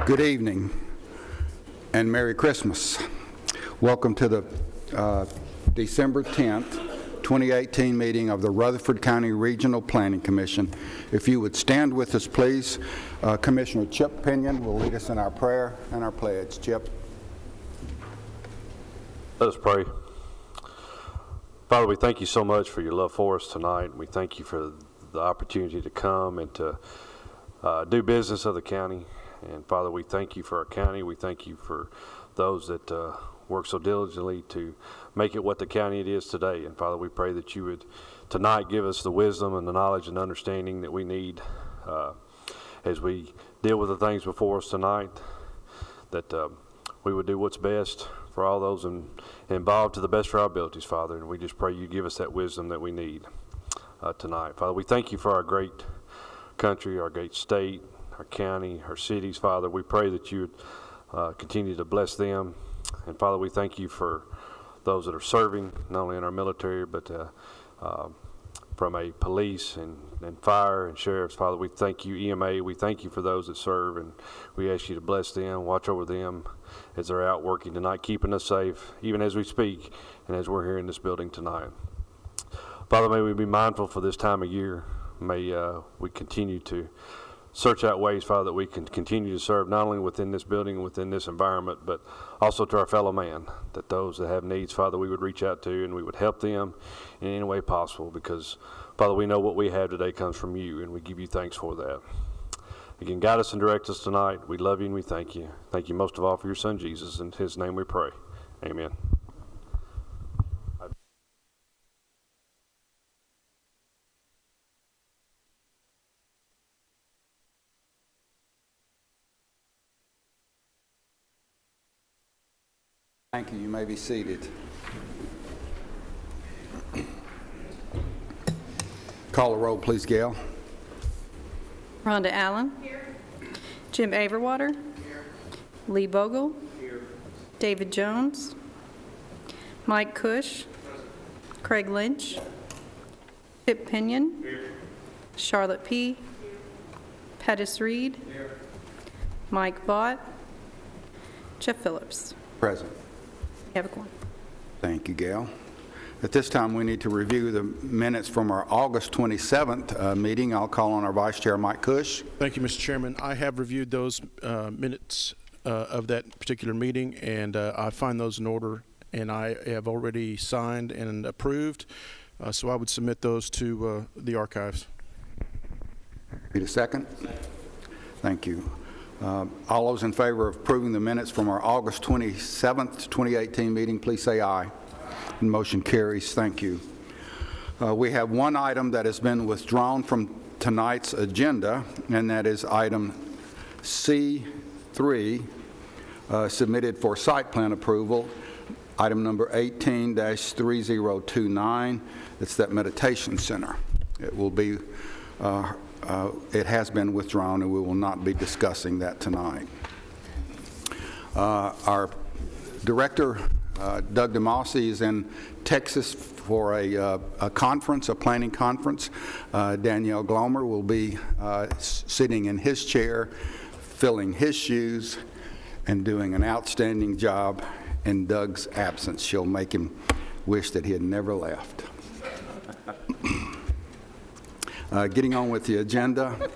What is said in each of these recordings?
Good evening and Merry Christmas. Welcome to the December 10th, 2018 meeting of the Rutherford County Regional Planning Commission. If you would stand with us, please. Commissioner Chip Pinion will lead us in our prayer and our pledge. Chip. Let us pray. Father, we thank you so much for your love for us tonight. We thank you for the opportunity to come and to do business of the county. And Father, we thank you for our county. We thank you for those that work so diligently to make it what the county it is today. And Father, we pray that you would tonight give us the wisdom and the knowledge and understanding that we need as we deal with the things before us tonight, that we would do what's best for all those involved to the best of our abilities, Father. And we just pray you give us that wisdom that we need tonight. Father, we thank you for our great country, our great state, our county, our cities, Father. We pray that you would continue to bless them. And Father, we thank you for those that are serving, not only in our military, but from a police and fire and sheriffs. Father, we thank you, EMA. We thank you for those that serve, and we ask you to bless them, watch over them as they're out working tonight, keeping us safe, even as we speak and as we're here in this building tonight. Father, may we be mindful for this time of year. May we continue to search out ways, Father, that we can continue to serve not only within this building, within this environment, but also to our fellow man, that those that have needs, Father, we would reach out to and we would help them in any way possible, because, Father, we know what we have today comes from you, and we give you thanks for that. Again, guide us and direct us tonight. We love you and we thank you. Thank you most of all for your son, Jesus. In his name we pray. Amen. Thank you. You may be seated. Call the roll, please, Gail. Rhonda Allen. Here. Jim Averwater. Here. Lee Bogle. Here. David Jones. Mike Cush. Present. Craig Lynch. Chip Pinion. Here. Charlotte P. Here. Pettis Reed. Here. Mike Vaught. Jeff Phillips. Present. You have a quorum. Thank you, Gail. At this time, we need to review the minutes from our August 27th meeting. I'll call on our Vice Chair, Mike Cush. Thank you, Mr. Chairman. I have reviewed those minutes of that particular meeting, and I find those in order, and I have already signed and approved, so I would submit those to the archives. Need a second? Second. Thank you. All those in favor of approving the minutes from our August 27th, 2018 meeting, please say aye. And motion carries. Thank you. We have one item that has been withdrawn from tonight's agenda, and that is item C3, submitted for site plan approval, item number 18-3029. It's that meditation center. It will be it has been withdrawn, and we will not be discussing that tonight. Our director, Doug DeMossi, is in Texas for a conference, a planning conference. Danielle Glomer will be sitting in his chair, filling his shoes, and doing an outstanding job in Doug's absence. She'll make him wish that he had never left. Getting on with the agenda,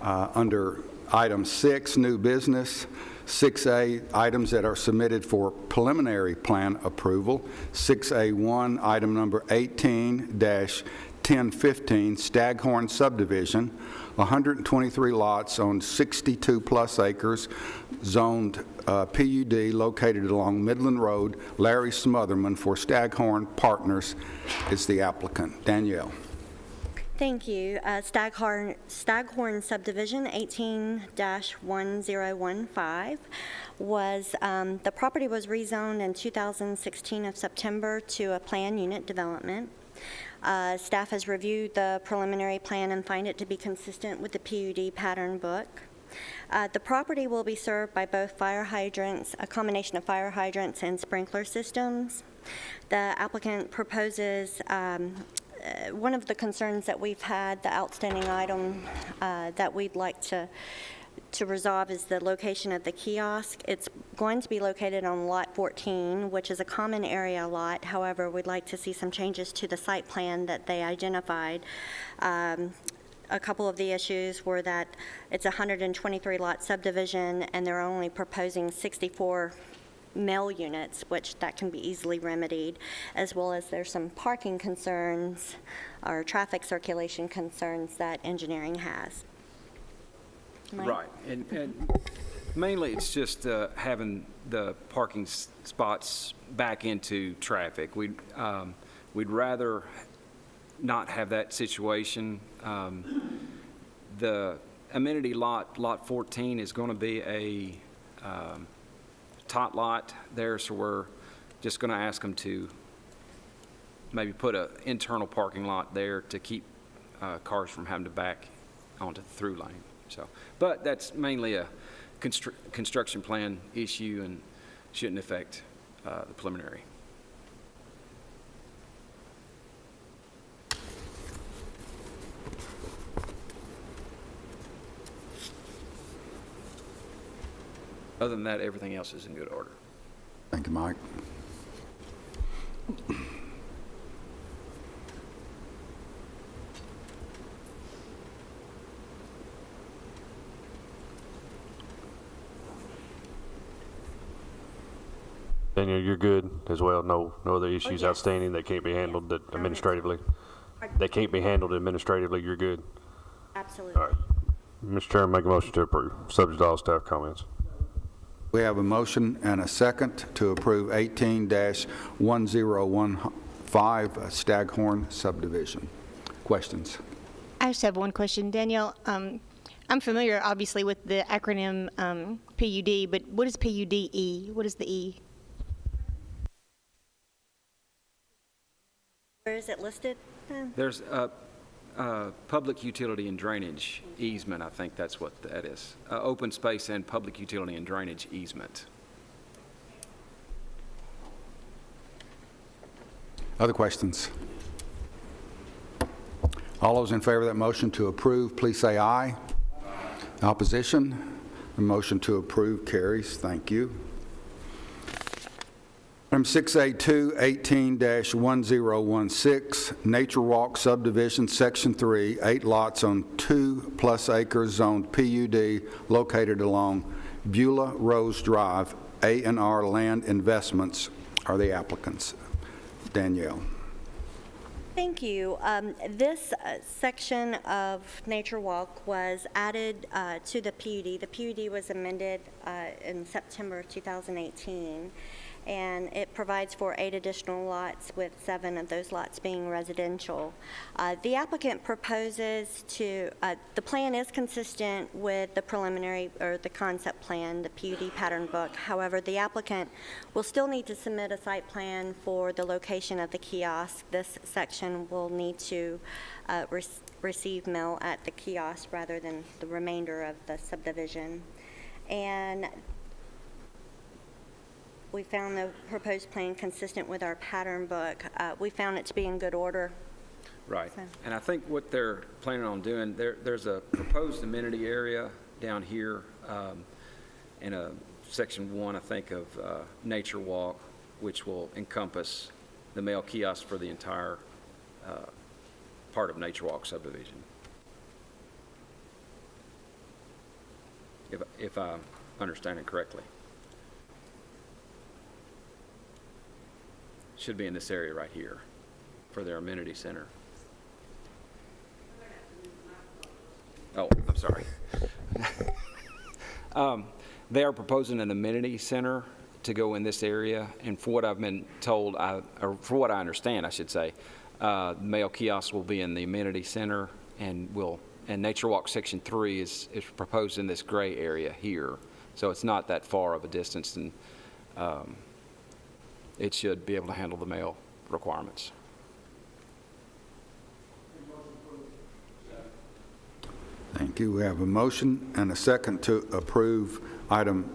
under item 6, new business, 6A, items that are submitted for preliminary plan approval, 6A1, item number 18-1015, Staghorn subdivision, 123 lots on 62-plus acres, zoned PUD, located along Midland Road. Larry Smotherman for Staghorn Partners is the applicant. Danielle. Thank you. Staghorn subdivision 18-1015 was, the property was rezoned in 2016 of September to a planned unit development. Staff has reviewed the preliminary plan and find it to be consistent with the PUD pattern book. The property will be served by both fire hydrants, a combination of fire hydrants and sprinkler systems. The applicant proposes one of the concerns that we've had, the outstanding item that we'd like to to resolve is the location of the kiosk. It's going to be located on Lot 14, which is a common area lot. However, we'd like to see some changes to the site plan that they identified. A couple of the issues were that it's a 123-lot subdivision, and they're only proposing 64 mail units, which that can be easily remedied, as well as there's some parking concerns or traffic circulation concerns that engineering has. Mike? Right, and mainly it's just having the parking spots back into traffic. We'd rather not have that situation. The amenity lot, Lot 14, is going to be a tot lot there, so we're just going to ask them to maybe put an internal parking lot there to keep cars from having to back onto the through lane. So, but that's mainly a construction plan issue and shouldn't affect the preliminary. Other than that, everything else is in good order. Thank you, Mike. Daniel, you're good as well? No other issues yes. outstanding that can't be handled administratively? They can't be handled administratively, you're good? Absolutely. All right. Mr. Chairman, make a motion to approve, subject to all staff comments. We have a motion and a second to approve 18-1015 Staghorn subdivision. Questions? I just have one question. Danielle, I'm familiar, obviously, with the acronym PUD, but what is PUDE? What is the E? Where is it listed? There's a public utility and drainage easement, I think that's what that is. Open space and public utility and drainage easement. Other questions? All those in favor of that motion to approve, please say aye. Opposition? The motion to approve carries. Thank you. Item 6A2, 18-1016, Nature Walk subdivision, Section 3, 8 lots on 2+ acres zoned PUD located along Beulah Rose Drive. A&R Land Investments are the applicants. Danielle. Thank you. This section of Nature Walk was added to the PUD. The PUD was amended in September of 2018, and it provides for 8 additional lots, with 7 of those lots being residential. The applicant proposes to, the plan is consistent with the preliminary, or the concept plan, the PUD pattern book. However, the applicant will still need to submit a site plan for the location of the kiosk. This section will need to receive mail at the kiosk rather than the remainder of the subdivision. And we found the proposed plan consistent with our pattern book. We found it to be in good order. Right. So- And I think what they're planning on doing, there's a proposed amenity area down here in a Section 1, I think, of Nature Walk, which will encompass the mail kiosk for the entire part of Nature Walk subdivision. If I understand it correctly. Should be in this area right here for their amenity center. Oh, I'm sorry. They are proposing an amenity center to go in this area, and for what I've been told, or for what I understand, I should say, mail kiosks will be in the amenity center, and Nature Walk Section 3 is proposed in this gray area here, so it's not that far of a distance, and it should be able to handle the mail requirements. Thank you. We have a motion and a second to approve item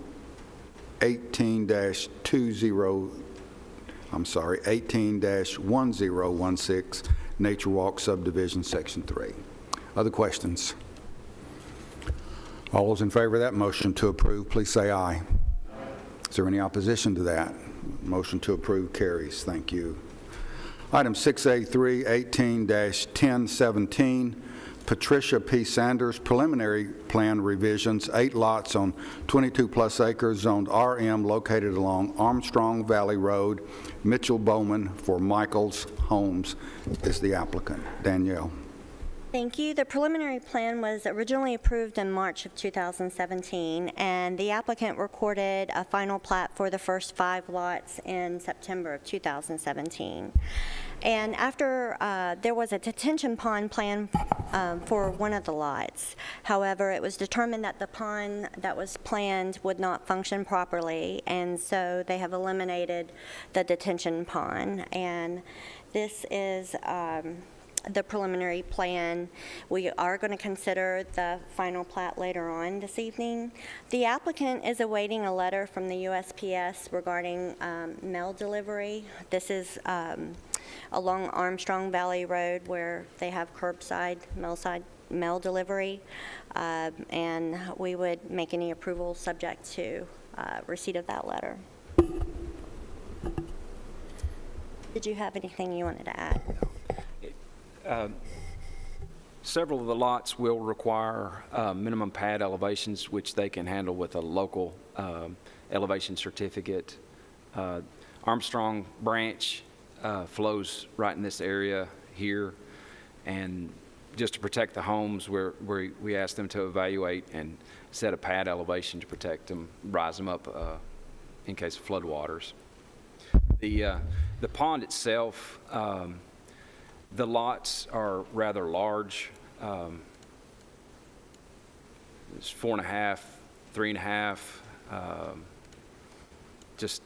18-1016, Nature Walk subdivision, Section 3. Other questions? All those in favor of that motion to approve, please say aye. Is there any opposition to that? Motion to approve carries. Thank you. Item 6A3, 18-1017, Patricia P. Sanders, preliminary plan revisions, 8 lots on 22-plus acres, zoned RM, located along Armstrong Valley Road. Mitchell Bowman for Michael's Homes is the applicant. Danielle. Thank you. The preliminary plan was originally approved in March of 2017, and the applicant recorded a final plat for the first 5 lots in September of 2017. And after there was a detention pond plan for one of the lots. However, it was determined that the pond that was planned would not function properly, and so they have eliminated the detention pond. And this is the preliminary plan. We are going to consider the final plat later on this evening. The applicant is awaiting a letter from the USPS regarding mail delivery. This is along Armstrong Valley Road where they have curbside mail delivery, and we would make any approval subject to receipt of that letter. Did you have anything you wanted to add? Several of the lots will require minimum pad elevations, which they can handle with a local elevation certificate. Armstrong Branch flows right in this area here, and just to protect the homes, we asked them to evaluate and set a pad elevation to protect them, rise them up in case of floodwaters. The pond itself, the lots are rather large. It's 4.5, 3.5. Just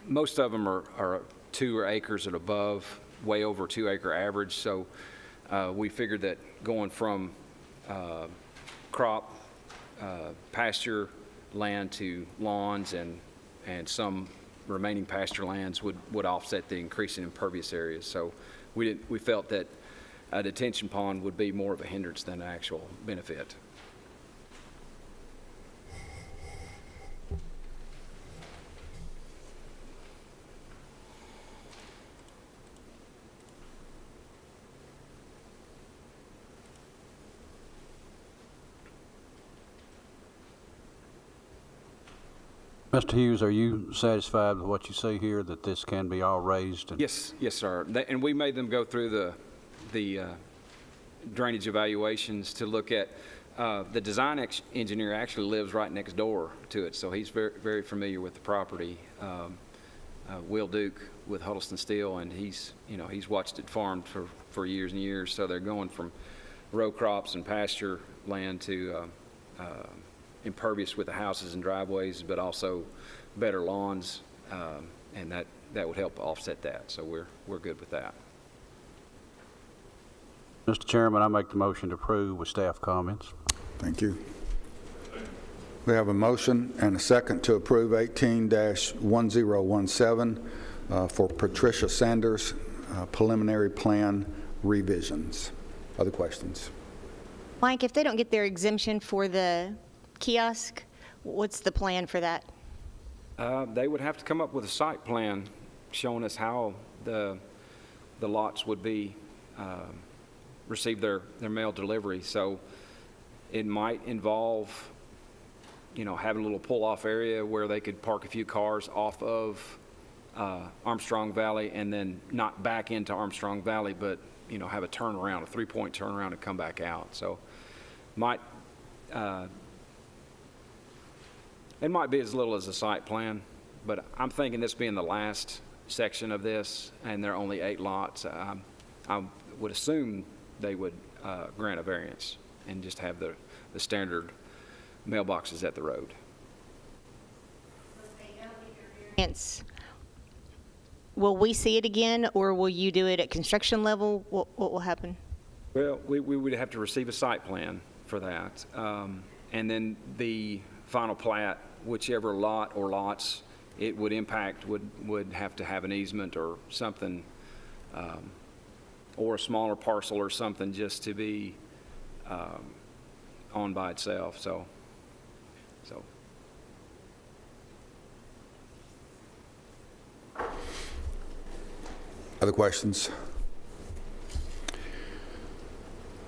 most of them are 2 acres and above, way over 2 acre average. So we figured that going from crop, pasture land to lawns and some remaining pasture lands would offset the increase in impervious areas. So we felt that a detention pond would be more of a hindrance than an actual benefit. Mr. Hughes, are you satisfied with what you see here, that this can be all raised? Yes, sir. And we made them go through the drainage evaluations to look at, the design engineer actually lives right next door to it, so he's very, very familiar with the property. Will Duke with Huddleston Steel, and he's watched it farmed for years and years. So they're going from row crops and pasture land to impervious with the houses and driveways, but also better lawns, and that would help offset that. So we're good with that. Mr. Chairman, I make the motion to approve with staff comments. Thank you. We have a motion and a second to approve 18-1017 for Patricia Sanders preliminary plan revisions. Other questions? Mike, if they don't get their exemption for the kiosk, what's the plan for that? They would have to come up with a site plan showing us how the lots would be receive their mail delivery. So it might involve, having a little pull-off area where they could park a few cars off of Armstrong Valley and then not back into Armstrong Valley, but have a turnaround, a 3-point turnaround, and come back out. So it might be as little as a site plan, but I'm thinking this being the last section of this, and there are only 8 lots, I would assume they would grant a variance and just have the standard mailboxes at the road. Will we see it again, or will you do it at construction level? What will happen? Well, we would have to receive a site plan for that, and then the final plat, whichever lot or lots it would impact would have to have an easement or something, or a smaller parcel or something, just to be owned by itself. So So, Other questions?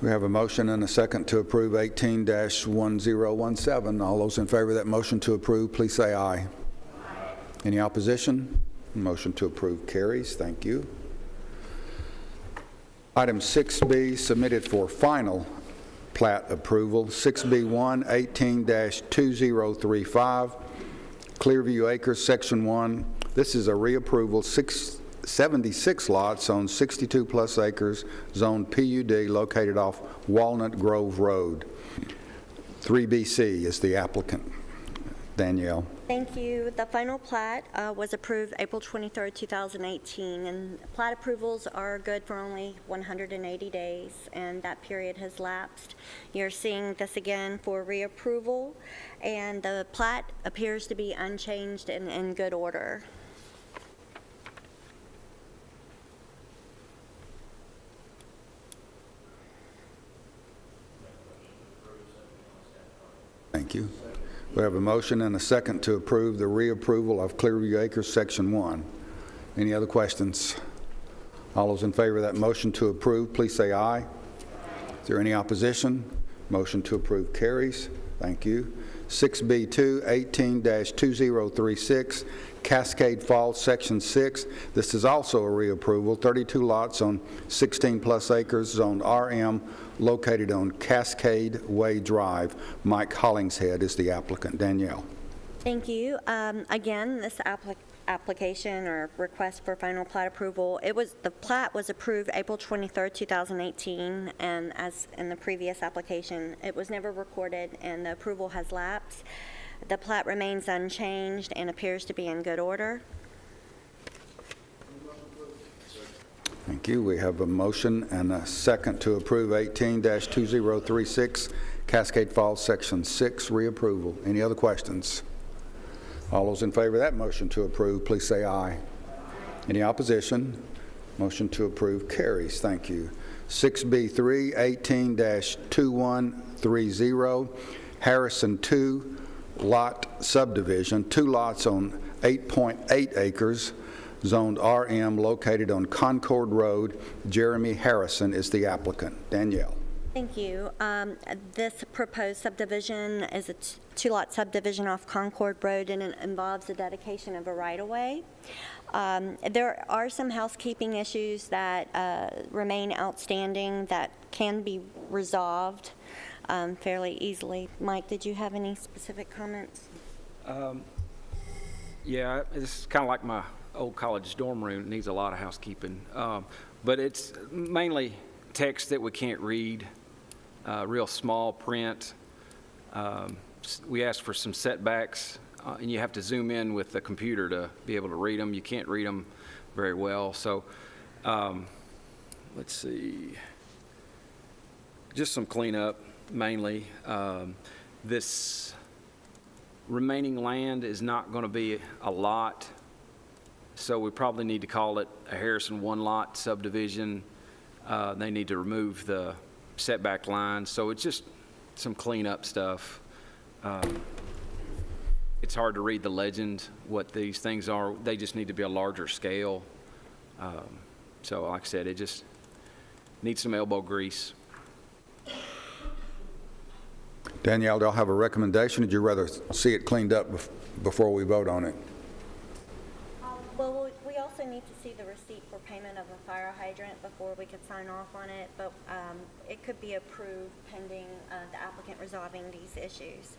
We have a motion and a second to approve 18-1017. All those in favor of that motion to approve, please say aye. Any opposition? Motion to approve carries. Thank you. Item 6B, submitted for final plat approval. 6B1, 18-2035, Clearview Acres, Section 1. This is a reapproval, 76 lots on 62-plus acres, Zone PUD, located off Walnut Grove Road. 3BC is the applicant. Danielle. Thank you. The final plat was approved April 23rd, 2018, and plat approvals are good for only 180 days, and that period has lapsed. You're seeing this again for reapproval, and the plat appears to be unchanged and in good order. Thank you. We have a motion and a second to approve the reapproval of Clearview Acres, Section 1. Any other questions? All those in favor of that motion to approve, please say aye. Is there any opposition? Motion to approve carries. Thank you. 6B2, 18-2036, Cascade Falls, Section 6. This is also a reapproval, 32 lots on 16-plus acres, Zone RM, located on Cascade Way Drive. Mike Hollingshead is the applicant. Danielle. Thank you. Again, this application or request for final plat approval, the plat was approved April 23rd, 2018, and as in the previous application, it was never recorded and the approval has lapsed. The plat remains unchanged and appears to be in good order. Thank you. We have a motion and a second to approve 18-2036, Cascade Falls, Section 6, reapproval. Any other questions? All those in favor of that motion to approve, please say aye. Any opposition? Motion to approve carries. Thank you. 6B3, 18-2130, Harrison 2 lot subdivision, 2 lots on 8.8 acres, zoned RM, located on Concord Road. Jeremy Harrison is the applicant. Danielle. Thank you. This proposed subdivision is a 2-lot subdivision off Concord Road, and it involves the dedication of a right-of-way. There are some housekeeping issues that remain outstanding that can be resolved fairly easily. Mike, did you have any specific comments? yeah, this is kind of like my old college dorm room. It needs a lot of housekeeping. But it's mainly text that we can't read, real small print. We asked for some setbacks, and you have to zoom in with the computer to be able to read them. You can't read them very well. So let's see. Just some cleanup, mainly. This remaining land is not going to be a lot, so we probably need to call it a Harrison 1-lot subdivision. They need to remove the setback lines, so it's just some cleanup stuff. It's hard to read the legend, what these things are. They just need to be a larger scale. So like I said, it just needs some elbow grease. Danielle, do y'all have a recommendation? Would you rather see it cleaned up before we vote on it? Well, we also need to see the receipt for payment of a fire hydrant before we could sign off on it, but it could be approved pending the applicant resolving these issues.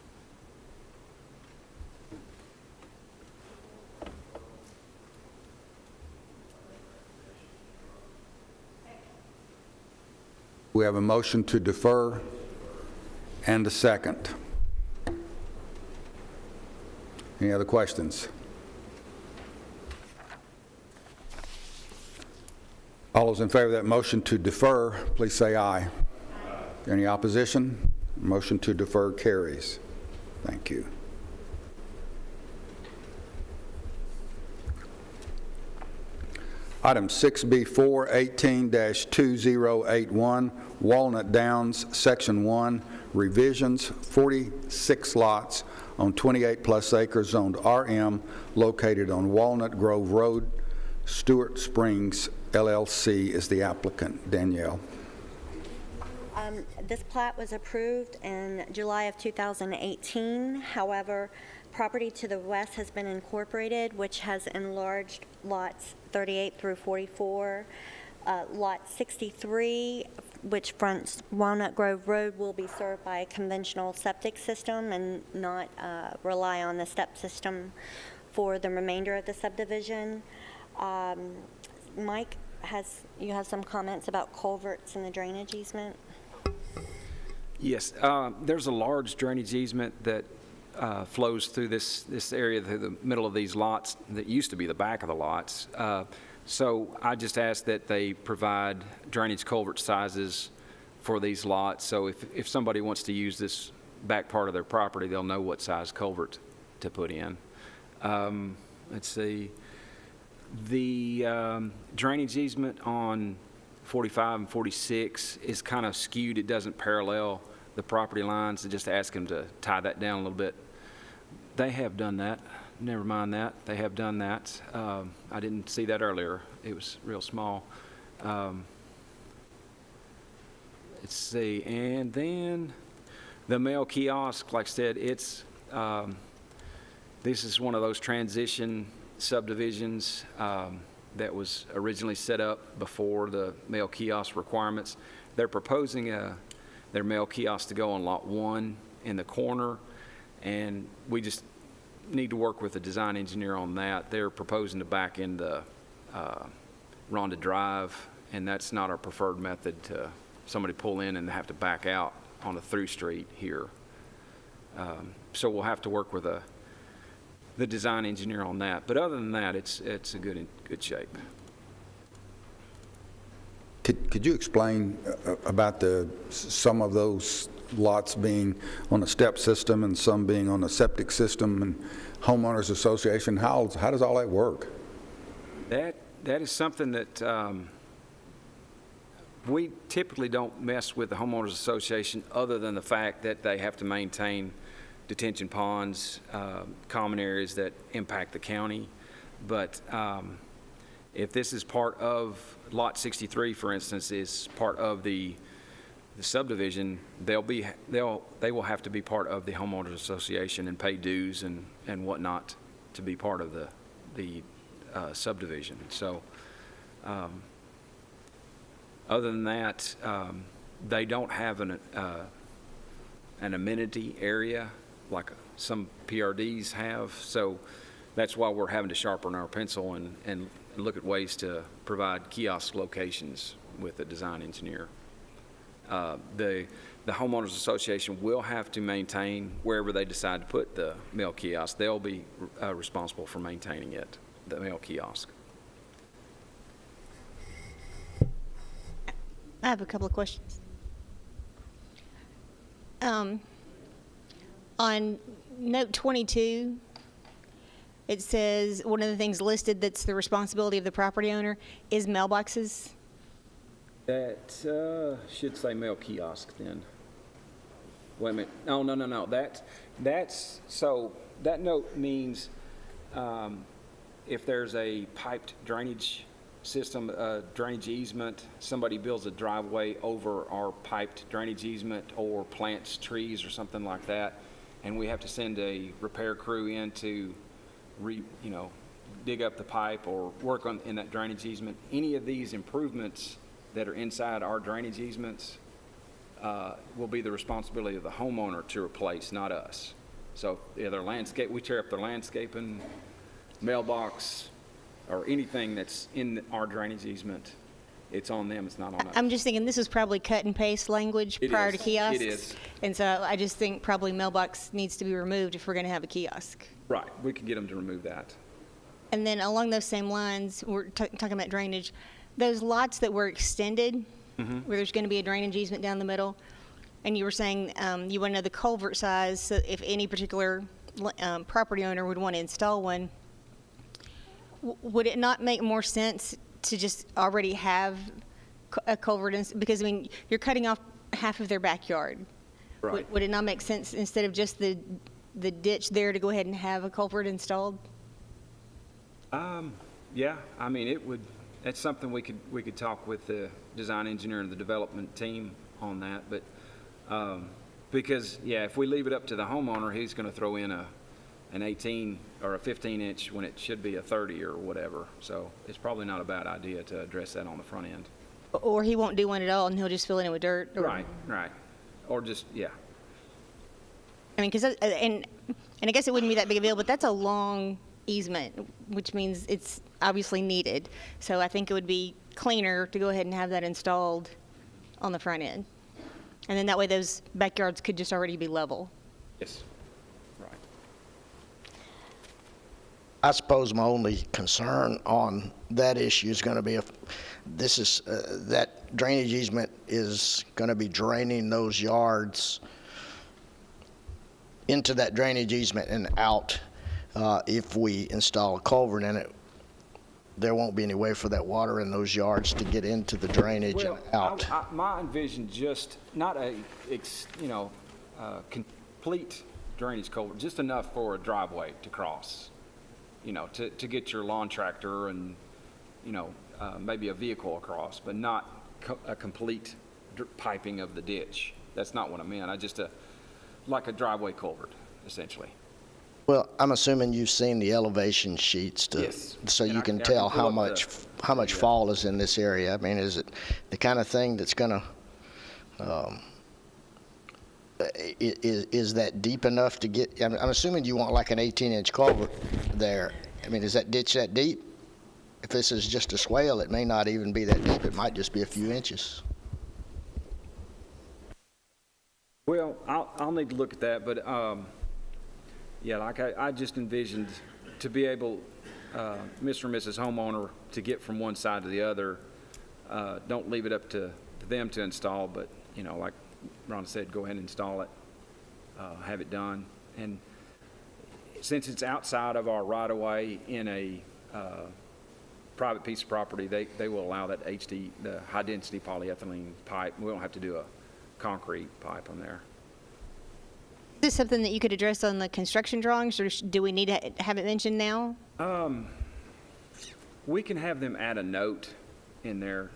We have a motion to defer and a second. Any other questions? All those in favor of that motion to defer, please say aye. Any opposition? Motion to defer carries. Thank you. Item 6B4, 18-2081, Walnut Downs, Section 1, revisions, 46 lots on 28-plus acres zoned RM, located on Walnut Grove Road. Stewart Springs LLC is the applicant. Danielle. This plat was approved in July of 2018. However, property to the west has been incorporated, which has enlarged lots 38 through 44. Lot 63, which fronts Walnut Grove Road, will be served by a conventional septic system and not rely on the step system for the remainder of the subdivision. Mike, you have some comments about culverts and the drainage easement? Yes, there's a large drainage easement that flows through this area, through the middle of these lots, that used to be the back of the lots. So I just ask that they provide drainage culvert sizes for these lots, so if somebody wants to use this back part of their property, they'll know what size culvert to put in. Let's see. The drainage easement on 45 and 46 is kind of skewed. It doesn't parallel the property lines. I just ask them to tie that down a little bit. They have done that. Never mind that. They have done that. I didn't see that earlier. It was real small. Let's see. And then the mail kiosk, like I said, it's this is one of those transition subdivisions that was originally set up before the mail kiosk requirements. They're proposing their mail kiosk to go on Lot 1 in the corner, and we just need to work with the design engineer on that. They're proposing to back into Rhonda Drive, and that's not our preferred method to somebody pull in and have to back out on a through street here. So we'll have to work with the design engineer on that. But other than that, it's a good shape. Could you explain about some of those lots being on a step system and some being on a septic system and homeowners association? How does all that work? That is something that we typically don't mess with the homeowners association, other than the fact that they have to maintain detention ponds, common areas that impact the county. But if this is part of Lot 63, for instance, is part of the subdivision, they will have to be part of the homeowners association and pay dues and whatnot to be part of the subdivision. So other than that, they don't have an amenity area like some PRDs have. So that's why we're having to sharpen our pencil and look at ways to provide kiosk locations with the design engineer. The homeowners association will have to maintain wherever they decide to put the mail kiosk. They'll be responsible for maintaining it, the mail kiosk. I have a couple of questions. On note 22, it says one of the things listed that's the responsibility of the property owner is mailboxes. That should say mail kiosk then. Wait a minute. No. That's so that note means if there's a piped drainage system, drainage easement, somebody builds a driveway over our piped drainage easement or plants trees or something like that, and we have to send a repair crew in to dig up the pipe or work in that drainage easement. Any of these improvements that are inside our drainage easements will be the responsibility of the homeowner to replace, not us. So either we tear up their landscaping, mailbox, or anything that's in our drainage easement, it's on them, it's not on us. I'm just thinking this is probably cut and paste language It prior is. to kiosks. It is. And so I just think probably mailbox needs to be removed if we're going to have a kiosk. Right, we could get them to remove that. And then along those same lines, we're talking about drainage. Those lots that were extended, where there's going to be a drainage easement down the middle, and you were saying you want to know the culvert size, so if any particular property owner would want to install one, would it not make more sense to just already have a culvert, because, I mean, you're cutting off half of their backyard. Right. Would it not make sense, instead of just the ditch there, to go ahead and have a culvert installed? Yeah, I mean, it would, that's something we could talk with the design engineer and the development team on that, but, because, yeah, if we leave it up to the homeowner, he's gonna throw in an 18 or a 15-inch when it should be a 30 or whatever, so it's probably not a bad idea to address that on the front end. Or he won't do one at all, and he'll just fill it in with dirt? Or- Right, or just, yeah. I mean, because, and I guess it wouldn't be that big a deal, but that's a long easement, which means it's obviously needed. So I think it would be cleaner to go ahead and have that installed on the front end. And then that way those backyards could just already be level. Yes, right. I suppose my only concern on that issue is going to be that drainage easement is going to be draining those yards into that drainage easement and out. If we install a culvert in it, there won't be any way for that water in those yards to get into the drainage and out. My envision just, not a, complete drainage culvert, just enough for a driveway to cross, to get your lawn tractor and, maybe a vehicle across, but not a complete piping of the ditch. That's not what I meant. Like a driveway culvert, essentially. Well, I'm assuming you've seen the elevation sheets Yes. so And you I can can tell pull how up much fall is in this area. I mean, is it the kind of thing that's going to is that deep enough to get? I'm assuming you want like an 18-inch culvert there. I mean, is that ditch that deep? If this is just a swale, it may not even be that deep. It might just be a few inches. Well, I'll need to look at that, but, yeah, like I just envisioned to be able, Mr. and Mrs. homeowner, to get from one side to the other. Don't leave it up to them to install, but, like Ron said, go ahead and install it, have it done. And since it's outside of our right-of-way in a private piece of property, they will allow that the high-density polyethylene pipe. We don't have to do a concrete pipe on there. Is this something that you could address on the construction drawings, or do we need to have it mentioned now? We can have them add a note in there,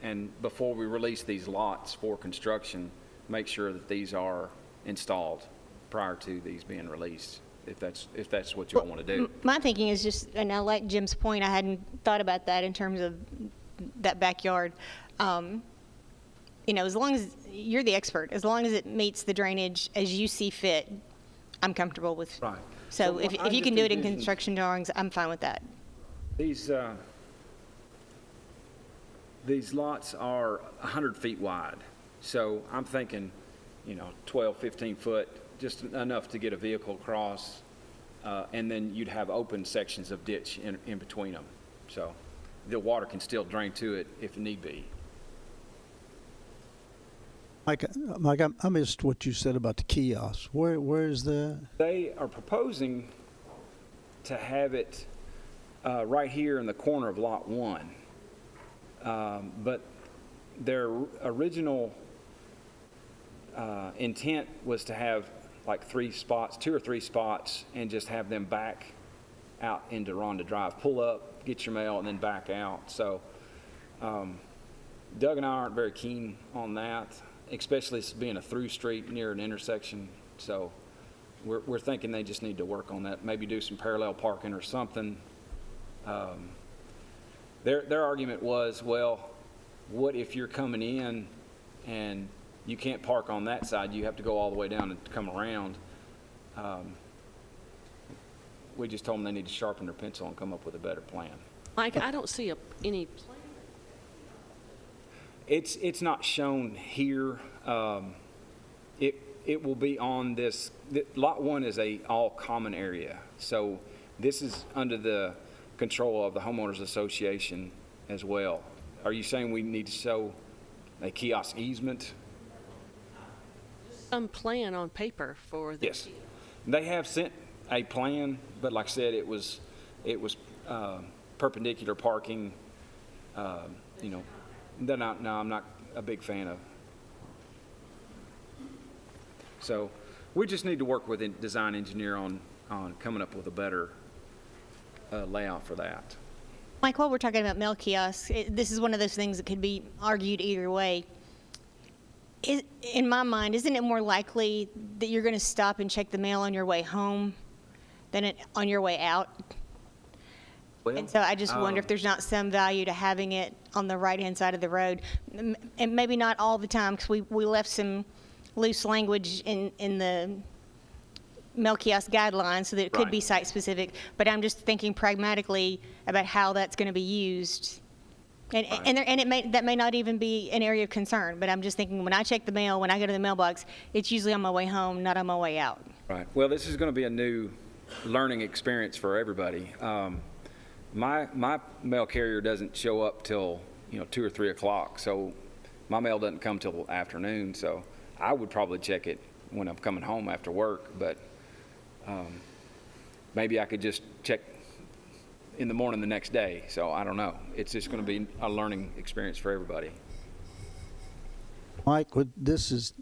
and before we release these lots for construction, make sure that these are installed prior to these being released, if that's what you all want to do. My thinking is just, and I like Jim's point, I hadn't thought about that in terms of that backyard. As long as, you're the expert, as long as it meets the drainage as you see fit, I'm comfortable with. Right. So So if I you can just do it in envisioned- construction drawings, I'm fine with that. These lots are 100 feet wide, so I'm thinking, 12, 15 foot, just enough to get a vehicle across, and then you'd have open sections of ditch in between them, so the water can still drain to it if need be. Mike, I missed what you said about the kiosks. Where is that? They are proposing to have it right here in the corner of Lot 1. But their original intent was to have like 2 or 3 spots, and just have them back out into Rhonda Drive. Pull up, get your mail, and then back out. So Doug and I aren't very keen on that, especially this being a through street near an intersection. So we're thinking they just need to work on that, maybe do some parallel parking or something. Their argument was, well, what if you're coming in and you can't park on that side, you have to go all the way down and come around. We just told them they need to sharpen their pencil and come up with a better plan. Mike, I don't see any plan. It's not shown here. It will be on this, Lot 1 is a all common area. So this is under the control of the homeowners association as well. Are you saying we need to show a kiosk easement? Some plan on paper for the. Yes. They have sent a plan, but like I said, it was perpendicular parking you know, then I'm not a big fan of. So we just need to work with a design engineer on coming up with a better layout for that. Mike, while we're talking about mail kiosks, this is one of those things that could be argued either way. In my mind, isn't it more likely that you're going to stop and check the mail on your way home than on your way out? Well, And so I just wonder if there's not some value to having it on the right-hand side of the road. And maybe not all the time, because we left some loose language in the mail kiosk guidelines so that it could be Right. site-specific. But I'm just thinking pragmatically about how that's going to be used. And, Right. that may not even be an area of concern, but I'm just thinking when I check the mail, when I go to the mailbox, it's usually on my way home, not on my way out. Right. Well, this is going to be a new learning experience for everybody. My mail carrier doesn't show up till 2 or 3 o'clock, so my mail doesn't come till afternoon. So I would probably check it when I'm coming home after work, but maybe I could just check in the morning the next day. So I don't know. It's just going to be a learning experience for everybody. Mike, this is,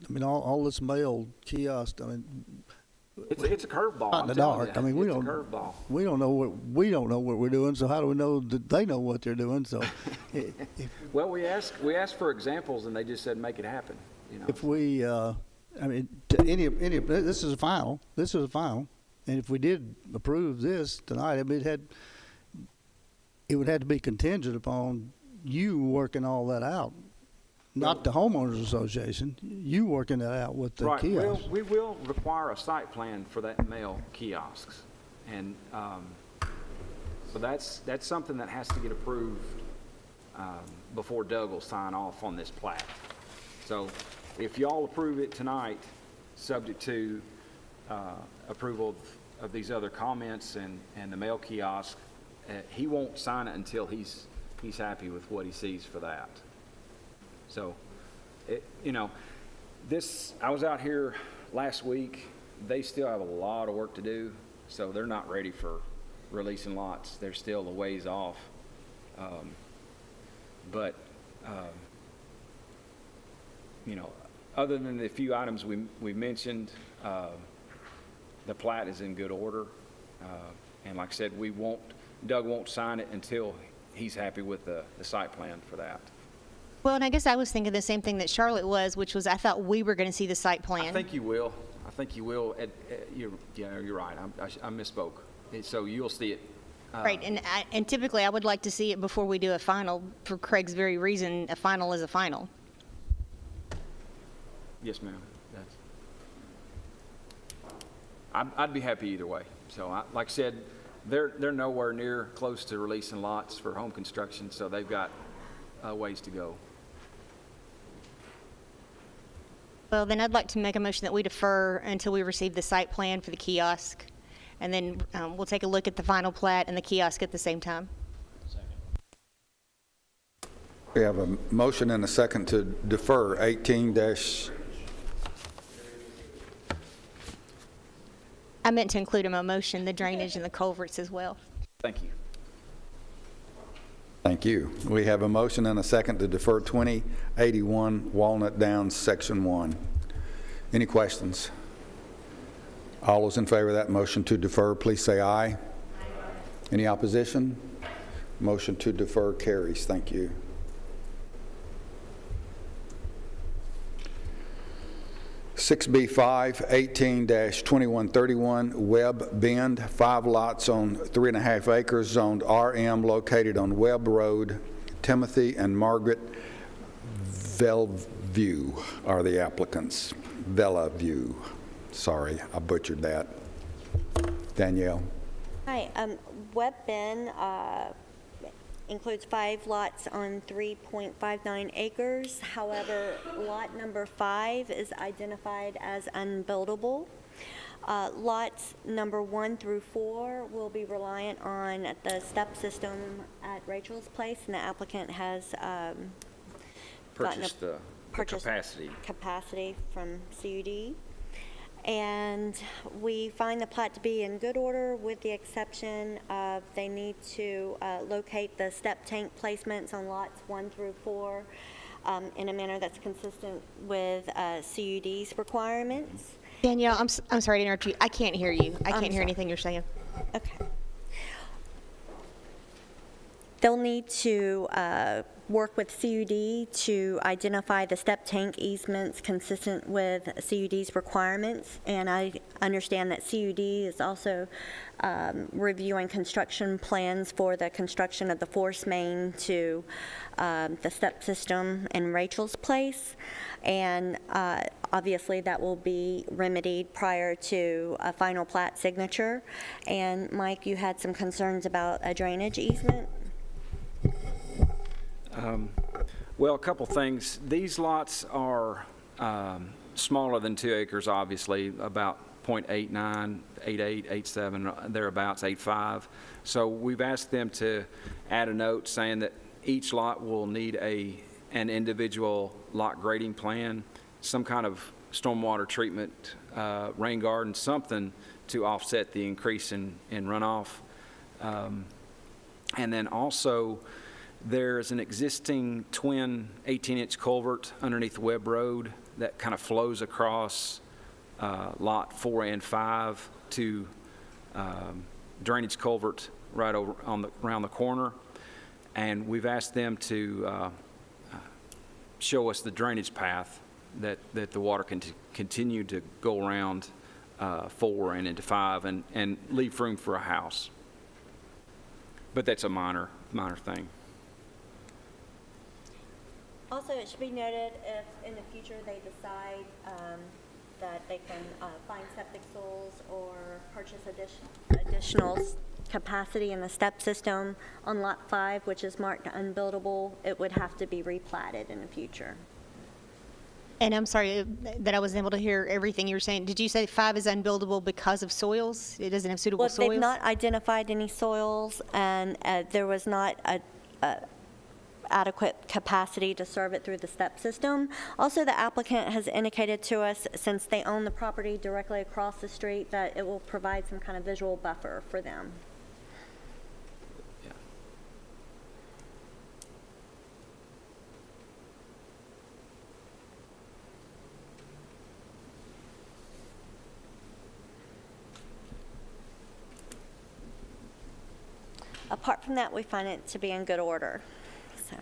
I mean, all this mail kiosk, I mean, It's a curveball. out in the dark. I mean, we It's a don't curveball. know what we're doing. So how do we know that they know what they're doing? So Well, we asked for examples, and they just said make it happen. if we, I mean, this is a final. This is a final, and if we did approve this tonight, I mean, it would have to be contingent upon you working all that out, not the homeowners association. You working that out with the Right. kiosks. We will require a site plan for that mail kiosks, and so that's something that has to get approved before Doug will sign off on this plat. So if y'all approve it tonight, subject to approval of these other comments and the mail kiosk, he won't sign it until he's happy with what he sees for that. So, I was out here last week. They still have a lot of work to do, so they're not ready for releasing lots. They're still a ways off. But other than the few items we mentioned, the plat is in good order. And like I said, Doug won't sign it until he's happy with the site plan for that. Well, and I guess I was thinking the same thing that Charlotte was, which was I thought we were going to see the site plan. I think you will. You're right. I misspoke. So you'll see it. Right, and typically I would like to see it before we do a final, for Craig's very reason, a final is a final. Yes, ma'am. I'd be happy either way. So, like I said, they're nowhere near close to releasing lots for home construction, so they've got a ways to go. Well, then I'd like to make a motion that we defer until we receive the site plan for the kiosk, and then we'll take a look at the final plat and the kiosk at the same time. We have a motion and a second to defer 18 I meant to include in my motion the drainage and the culverts as well. Thank you. Thank you. We have a motion and a second to defer 2081 Walnut Downs, Section 1. Any questions? All those in favor of that motion to defer, please say aye. Any opposition? Motion to defer carries. Thank you. (6B5) 18-2131 Webb Bend, 5 lots on 3.5 acres, zoned RM, located on Webb Road. Timothy and Margaret Velvue are the applicants. Velvue. Sorry, I butchered that. Danielle. Hi, Webb Bend includes 5 lots on 3.59 acres. However, lot number 5 is identified as unbuildable. Lots number 1 through 4 will be reliant on the step system at Rachel's Place, and the applicant has gotten Purchased the capacity. capacity from CUD. And we find the plat to be in good order with the exception of they need to locate the step tank placements on lots 1 through 4 in a manner that's consistent with CUD's requirements. Danielle, I'm sorry to interrupt you. I can't hear you. I can't hear sorry. anything you're saying. Okay. They'll need to work with CUD to identify the step tank easements consistent with CUD's requirements. And I understand that CUD is also reviewing construction plans for the construction of the force main to the step system in Rachel's Place. And obviously that will be remedied prior to a final plat signature. And Mike, you had some concerns about a drainage easement? Well, a couple things. These lots are smaller than 2 acres, obviously, about .89, 88, 87, thereabouts, 85. So we've asked them to add a note saying that each lot will need an individual lot grading plan, some kind of stormwater treatment, rain garden, something to offset the increase in runoff. And then also, there's an existing twin 18-inch culvert underneath Webb Road that kind of flows across Lot 4 and 5 to drainage culvert right over around the corner. And we've asked them to show us the drainage path that the water can continue to go around 4 and into 5 and leave room for a house. But that's a minor thing. Also, it should be noted if in the future they decide that they can find septic soils or purchase additional capacity in the step system on Lot 5, which is marked unbuildable, it would have to be replatted in the future. And I'm sorry that I wasn't able to hear everything you were saying. Did you say 5 is unbuildable because of soils? It doesn't have suitable Well, soils? they've not identified any soils, and there was not a adequate capacity to serve it through the step system. Also, the applicant has indicated to us, since they own the property directly across the street, that it will provide some kind of visual buffer for them. Yeah. Apart from that, we find it to be in good order. So.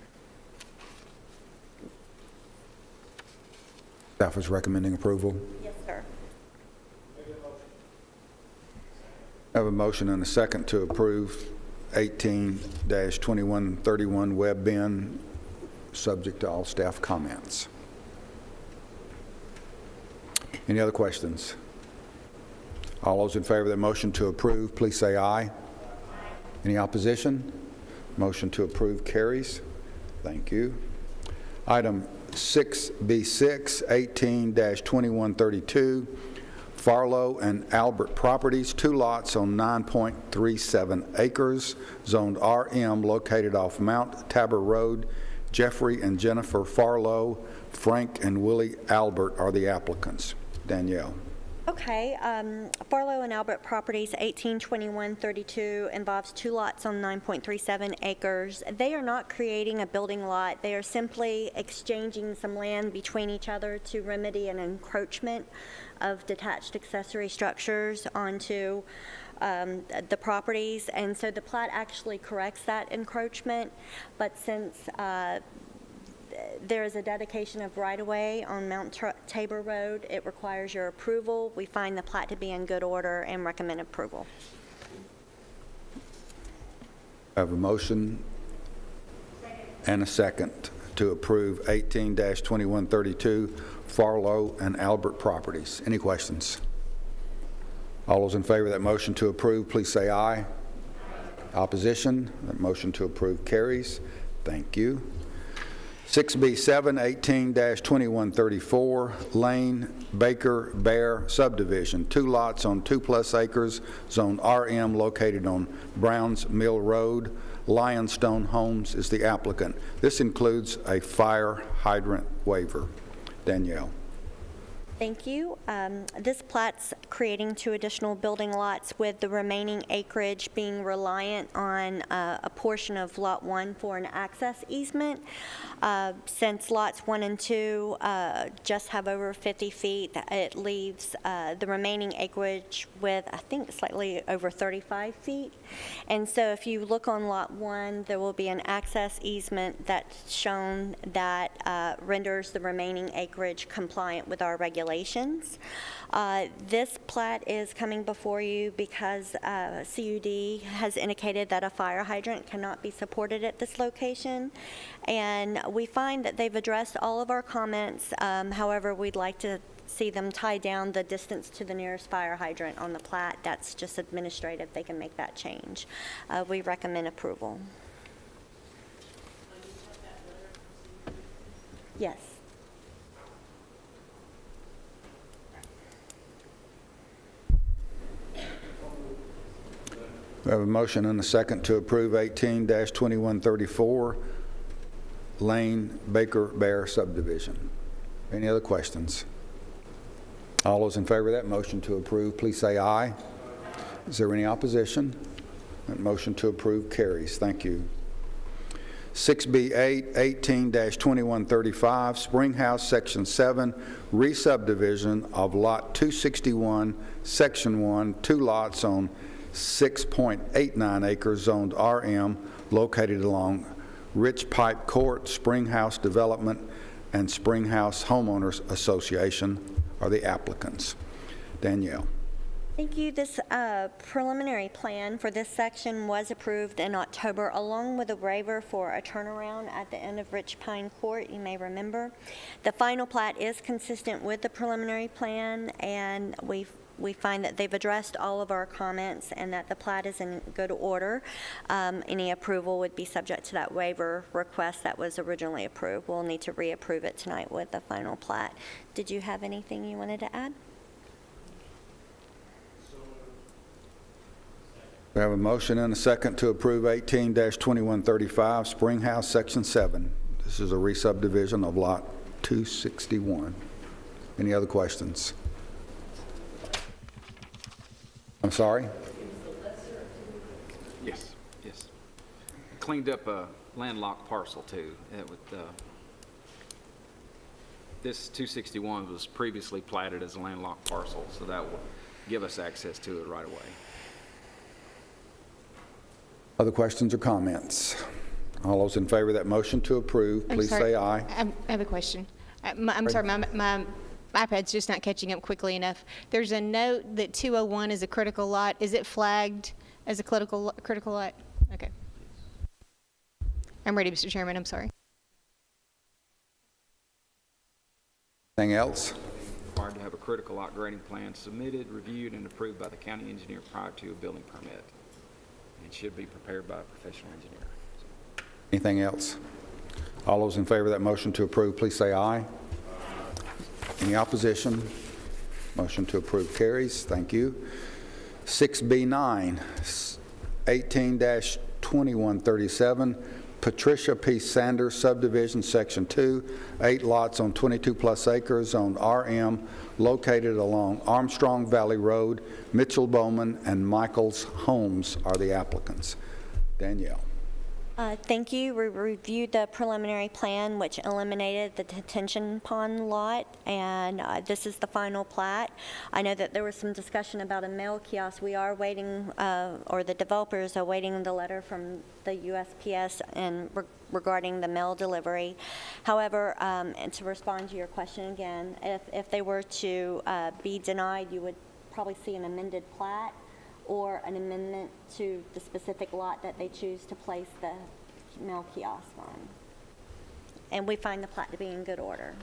Staff is recommending approval. Yes, sir. I have a motion and a second to approve 18-2131 Webb Bend, subject to all staff comments. Any other questions? All those in favor of the motion to approve, please say aye. Any opposition? Motion to approve carries. Thank you. Item 6B6, 18-2132, Farlow and Albert Properties, 2 lots on 9.37 acres, zoned RM, located off Mount Tabor Road. Jeffrey and Jennifer Farlow, Frank and Willie Albert are the applicants. Danielle. Okay, Farlow and Albert Properties, 182132, involves 2 lots on 9.37 acres. They are not creating a building lot. They are simply exchanging some land between each other to remedy an encroachment of detached accessory structures onto the properties. And so the plat actually corrects that encroachment, but since there is a dedication of right-of-way on Mount Tabor Road, it requires your approval. We find the plat to be in good order and recommend approval. I have a motion and a second to approve 18-2132 Farlow and Albert Properties. Any questions? All those in favor of that motion to approve, please say aye. Opposition? That motion to approve carries. Thank you. 6B7, 18-2134, Lane Baker Bear subdivision, 2 lots on 2+ acres, zone RM, located on Browns Mill Road. Lionstone Homes is the applicant. This includes a fire hydrant waiver. Danielle. Thank you. This plat's creating 2 additional building lots with the remaining acreage being reliant on a portion of Lot 1 for an access easement. Since lots 1 and 2 just have over 50 feet, it leaves the remaining acreage with, I think, slightly over 35 feet. And so if you look on Lot 1, there will be an access easement that's shown that renders the remaining acreage compliant with our regulations. This plat is coming before you because CUD has indicated that a fire hydrant cannot be supported at this location. And we find that they've addressed all of our comments. However, we'd like to see them tie down the distance to the nearest fire hydrant on the plat. That's just administrative. They can make that change. We recommend approval. Yes. We have a motion and a second to approve 18-2134 Lane Baker Bear subdivision. Any other questions? All those in favor of that motion to approve, please say aye. Is there any opposition? That motion to approve carries. Thank you. 6B8, 18-2135, Springhouse Section 7, re-subdivision of Lot 261, Section 1, 2 lots on 6.89 acres zoned RM, located along Rich Pipe Court. Springhouse Development and Springhouse Homeowners Association are the applicants. Danielle. Thank you. This preliminary plan for this section was approved in October, along with a waiver for a turnaround at the end of Rich Pine Court, you may remember. The final plat is consistent with the preliminary plan, and we find that they've addressed all of our comments and that the plat is in good order. Any approval would be subject to that waiver request that was originally approved. We'll need to reapprove it tonight with the final plat. Did you have anything you wanted to add? We have a motion and a second to approve 18-2135 Springhouse Section 7. This is a re-subdivision of Lot 261. Any other questions? I'm sorry? Yes. Cleaned up a landlocked parcel, too. This 261 was previously platted as a landlocked parcel, so that will give us access to it right away. Other questions or comments? All those in favor of that motion to approve, please say aye. I have a question. I'm sorry, my iPad's just not catching up quickly enough. There's a note that 201 is a critical lot. Is it flagged as a critical lot? Okay. I'm ready, Mr. Chairman. I'm sorry. Anything else? Required to have a critical lot grading plan submitted, reviewed, and approved by the county engineer prior to a building permit. It should be prepared by a professional engineer. Anything else? All those in favor of that motion to approve, please say aye. Any opposition? Motion to approve carries. Thank you. 6B9, 18-2137, Patricia P. Sanders subdivision, Section 2, 8 lots on 22-plus acres on RM, located along Armstrong Valley Road. Mitchell Bowman and Michaels Homes are the applicants. Danielle. Thank you. We reviewed the preliminary plan, which eliminated the detention pond lot, and this is the final plat. I know that there was some discussion about a mail kiosk. We are waiting, or the developers are waiting the letter from the USPS and regarding the mail delivery. However, and to respond to your question again, if they were to be denied, you would probably see an amended plat or an amendment to the specific lot that they choose to place the mail kiosk on. And we find the plat to be in good order.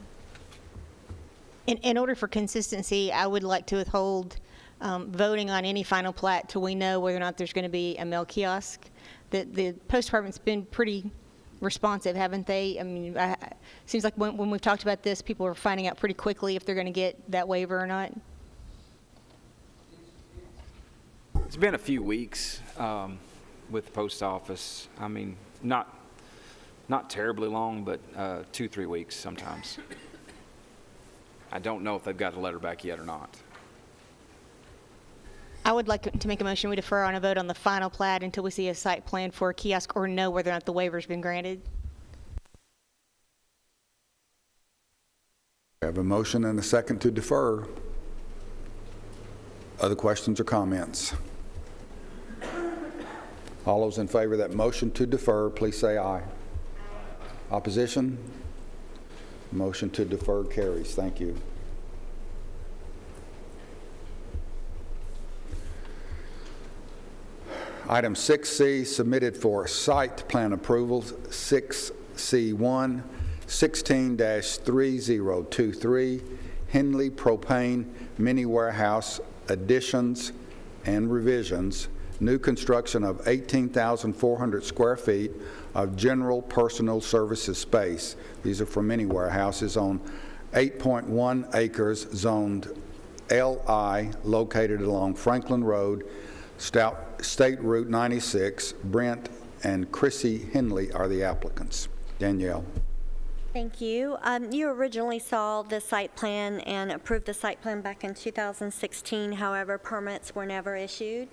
In order for consistency, I would like to withhold voting on any final plat till we know whether or not there's going to be a mail kiosk. The post department's been pretty responsive, haven't they? I mean, it seems like when we've talked about this, people are finding out pretty quickly if they're going to get that waiver or not. It's been a few weeks with the post office. I mean, not terribly long, but 2-3 weeks sometimes. I don't know if they've got a letter back yet or not. I would like to make a motion, we defer on a vote on the final plat until we see a site plan for a kiosk or know whether or not the waiver's been granted. We have a motion and a second to defer. Other questions or comments? All those in favor of that motion to defer, please say aye. Opposition? Motion to defer carries. Thank you. Item 6C, submitted for site plan approval, 6C1, 16-3023, Henley Propane Mini Warehouse additions and revisions, new construction of 18,400 square feet of general personal services space. These are for mini warehouses on 8.1 acres zoned LI, located along Franklin Road, State Route 96. Brent and Chrissy Henley are the applicants. Danielle. Thank you. You originally saw the site plan and approved the site plan back in 2016. However, permits were never issued.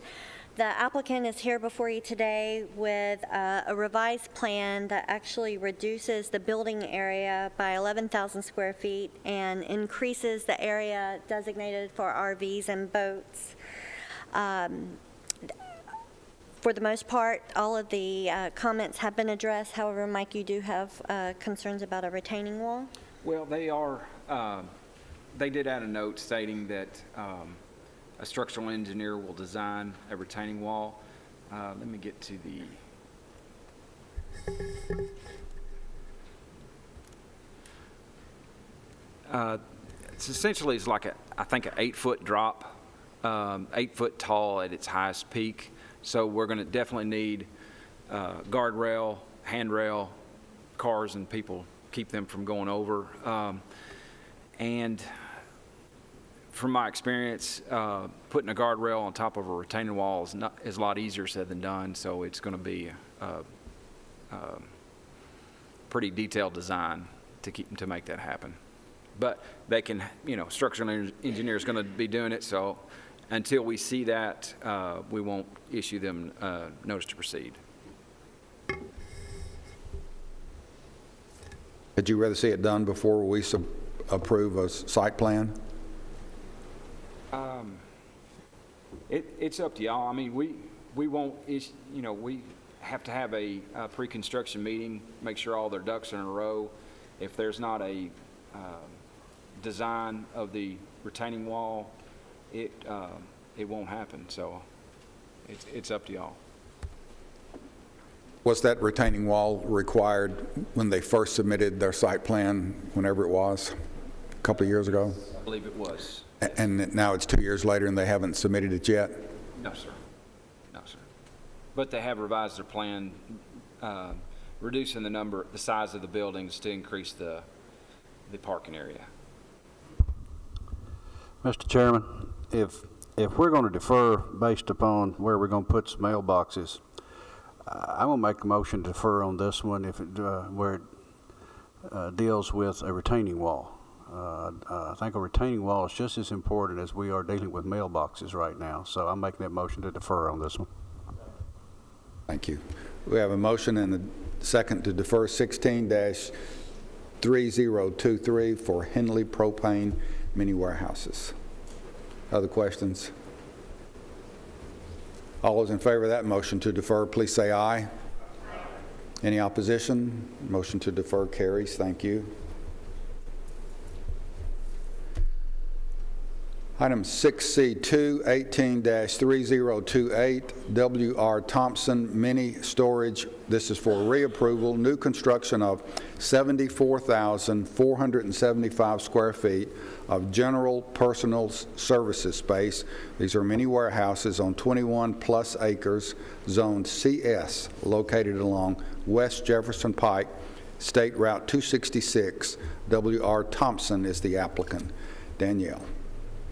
The applicant is here before you today with a revised plan that actually reduces the building area by 11,000 square feet and increases the area designated for RVs and boats. For the most part, all of the comments have been addressed. However, Mike, you do have concerns about a retaining wall? Well, they did add a note stating that a structural engineer will design a retaining wall. Let me get to the... it's essentially like I think an 8-foot drop, 8 foot tall at its highest peak. So we're going to definitely need guardrail, handrail, cars and people, keep them from going over. And from my experience, putting a guardrail on top of a retaining wall is a lot easier said than done. So it's going to be a pretty detailed design to make that happen. But they can, structural engineer is going to be doing it. So until we see that, we won't issue them notice to proceed. Would you rather see it done before we approve a site plan? It's up to y'all. I mean, we won't, we have to have a pre-construction meeting, make sure all their ducks are in a row. If there's not a design of the retaining wall, it won't happen. So it's up to y'all. Was that retaining wall required when they first submitted their site plan, whenever it was, a couple of years ago? I believe it was. And now it's 2 years later and they haven't submitted it yet? No, sir. No, sir. But they have revised their plan, reducing the size of the buildings to increase the parking area. Mr. Chairman, if we're going to defer based upon where we're going to put some mailboxes, I'm going to make a motion to defer on this one if where it deals with a retaining wall. I think a retaining wall is just as important as we are dealing with mailboxes right now. So I'm making that motion to defer on this one. Thank you. We have a motion and a second to defer 16-3023 for Henley Propane Mini Warehouses. Other questions? All those in favor of that motion to defer, please say aye. Aye. Any opposition? Motion to defer carries. Thank you. Item 6C2, 18-3028, W.R. Thompson Mini Storage. This is for reapproval, new construction of 74,475 square feet of general personal services space. These are mini warehouses on 21+ acres, zoned CS, located along West Jefferson Pike, State Route 266. W.R. Thompson is the applicant. Danielle.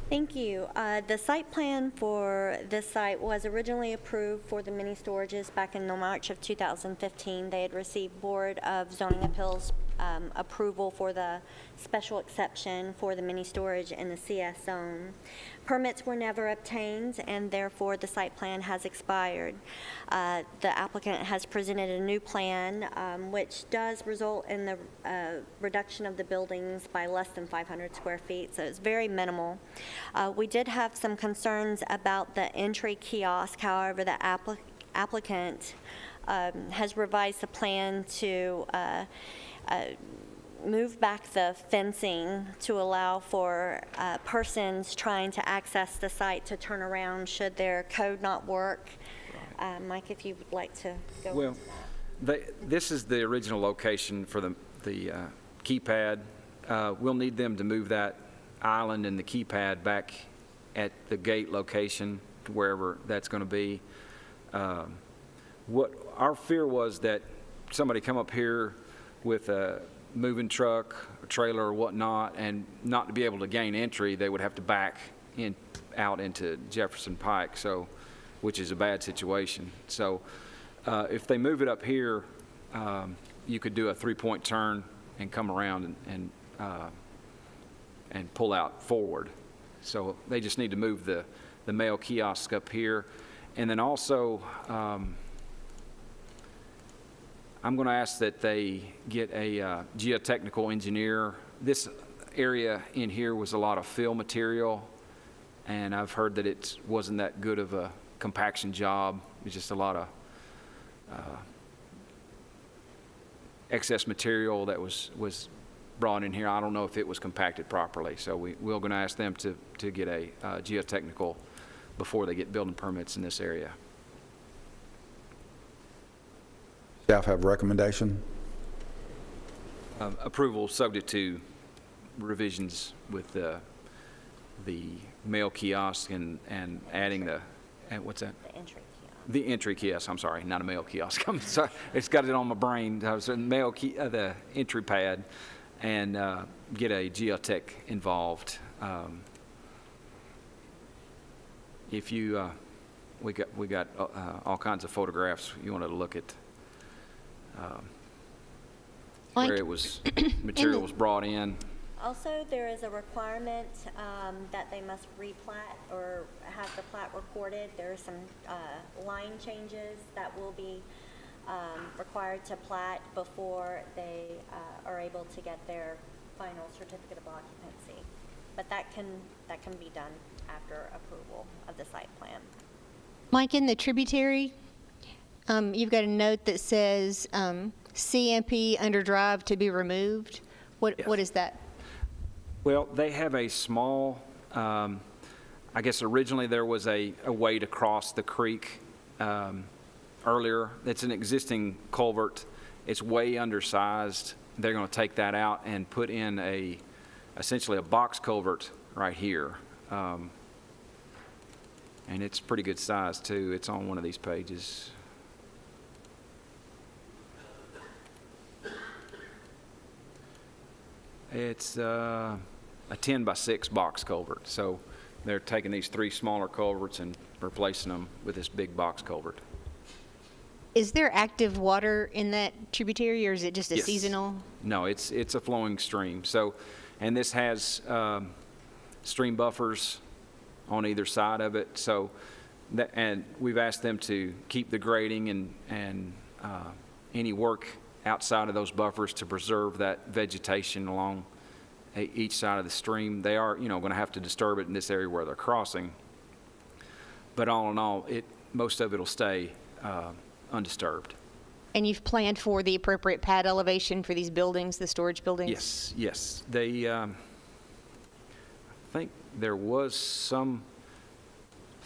Thank you. The site plan for this site was originally approved for the mini storages back in March of 2015. They had received Board of Zoning Appeals approval for the special exception for the mini storage in the CS zone. Permits were never obtained, and therefore the site plan has expired. The applicant has presented a new plan, which does result in the reduction of the buildings by less than 500 square feet, so it's very minimal. We did have some concerns about the entry kiosk. However, the applicant has revised the plan to move back the fencing to allow for persons trying to access the site to turn around should their code not work. Mike, if you would like to go Well, into that. this is the original location for the keypad. We'll need them to move that island and the keypad back at the gate location, wherever that's going to be. What our fear was that somebody come up here with a moving truck, a trailer or whatnot, and not to be able to gain entry, they would have to back in out into Jefferson Pike, so, which is a bad situation. So if they move it up here, you could do a 3-point turn and come around and pull out forward. So they just need to move the mail kiosk up here. And then also, I'm going to ask that they get a geotechnical engineer. This area in here was a lot of fill material, and I've heard that it wasn't that good of a compaction job. It was just a lot of excess material that was brought in here. I don't know if it was compacted properly, so we're going to ask them to get a geotechnical before they get building permits in this area. Staff have a recommendation? Approval subject to revisions with the mail kiosk and adding what's that? The entry kiosk. The entry kiosk, I'm sorry, not a mail kiosk. I'm sorry, it's got it on my brain. I was in the entry pad, and get a geotech involved. If you, we got all kinds of photographs you wanted to look at. Mike, Where it was, material was brought in. Also, there is a requirement that they must replat or have the plat recorded. There are some line changes that will be required to plat before they are able to get their final certificate of occupancy. But that can be done after approval of the site plan. Mike, in the tributary, you've got a note that says CMP under drive to be removed. What is that? Well, they have a small, I guess originally there was a way to cross the creek earlier. It's an existing culvert. It's way undersized. They're going to take that out and put in essentially a box culvert right here. And it's pretty good size too. It's on one of these pages. It's a 10-by-6 box culvert. So they're taking these 3 smaller culverts and replacing them with this big box culvert. Is there active water in that tributary, or is it just a Yes. seasonal? No, it's a flowing stream. So, and this has stream buffers on either side of it. So, and we've asked them to keep the grading and any work outside of those buffers to preserve that vegetation along each side of the stream. They are, going to have to disturb it in this area where they're crossing. But all in all, most of it will stay undisturbed. And you've planned for the appropriate pad elevation for these buildings, the storage buildings? Yes. They, I think there was some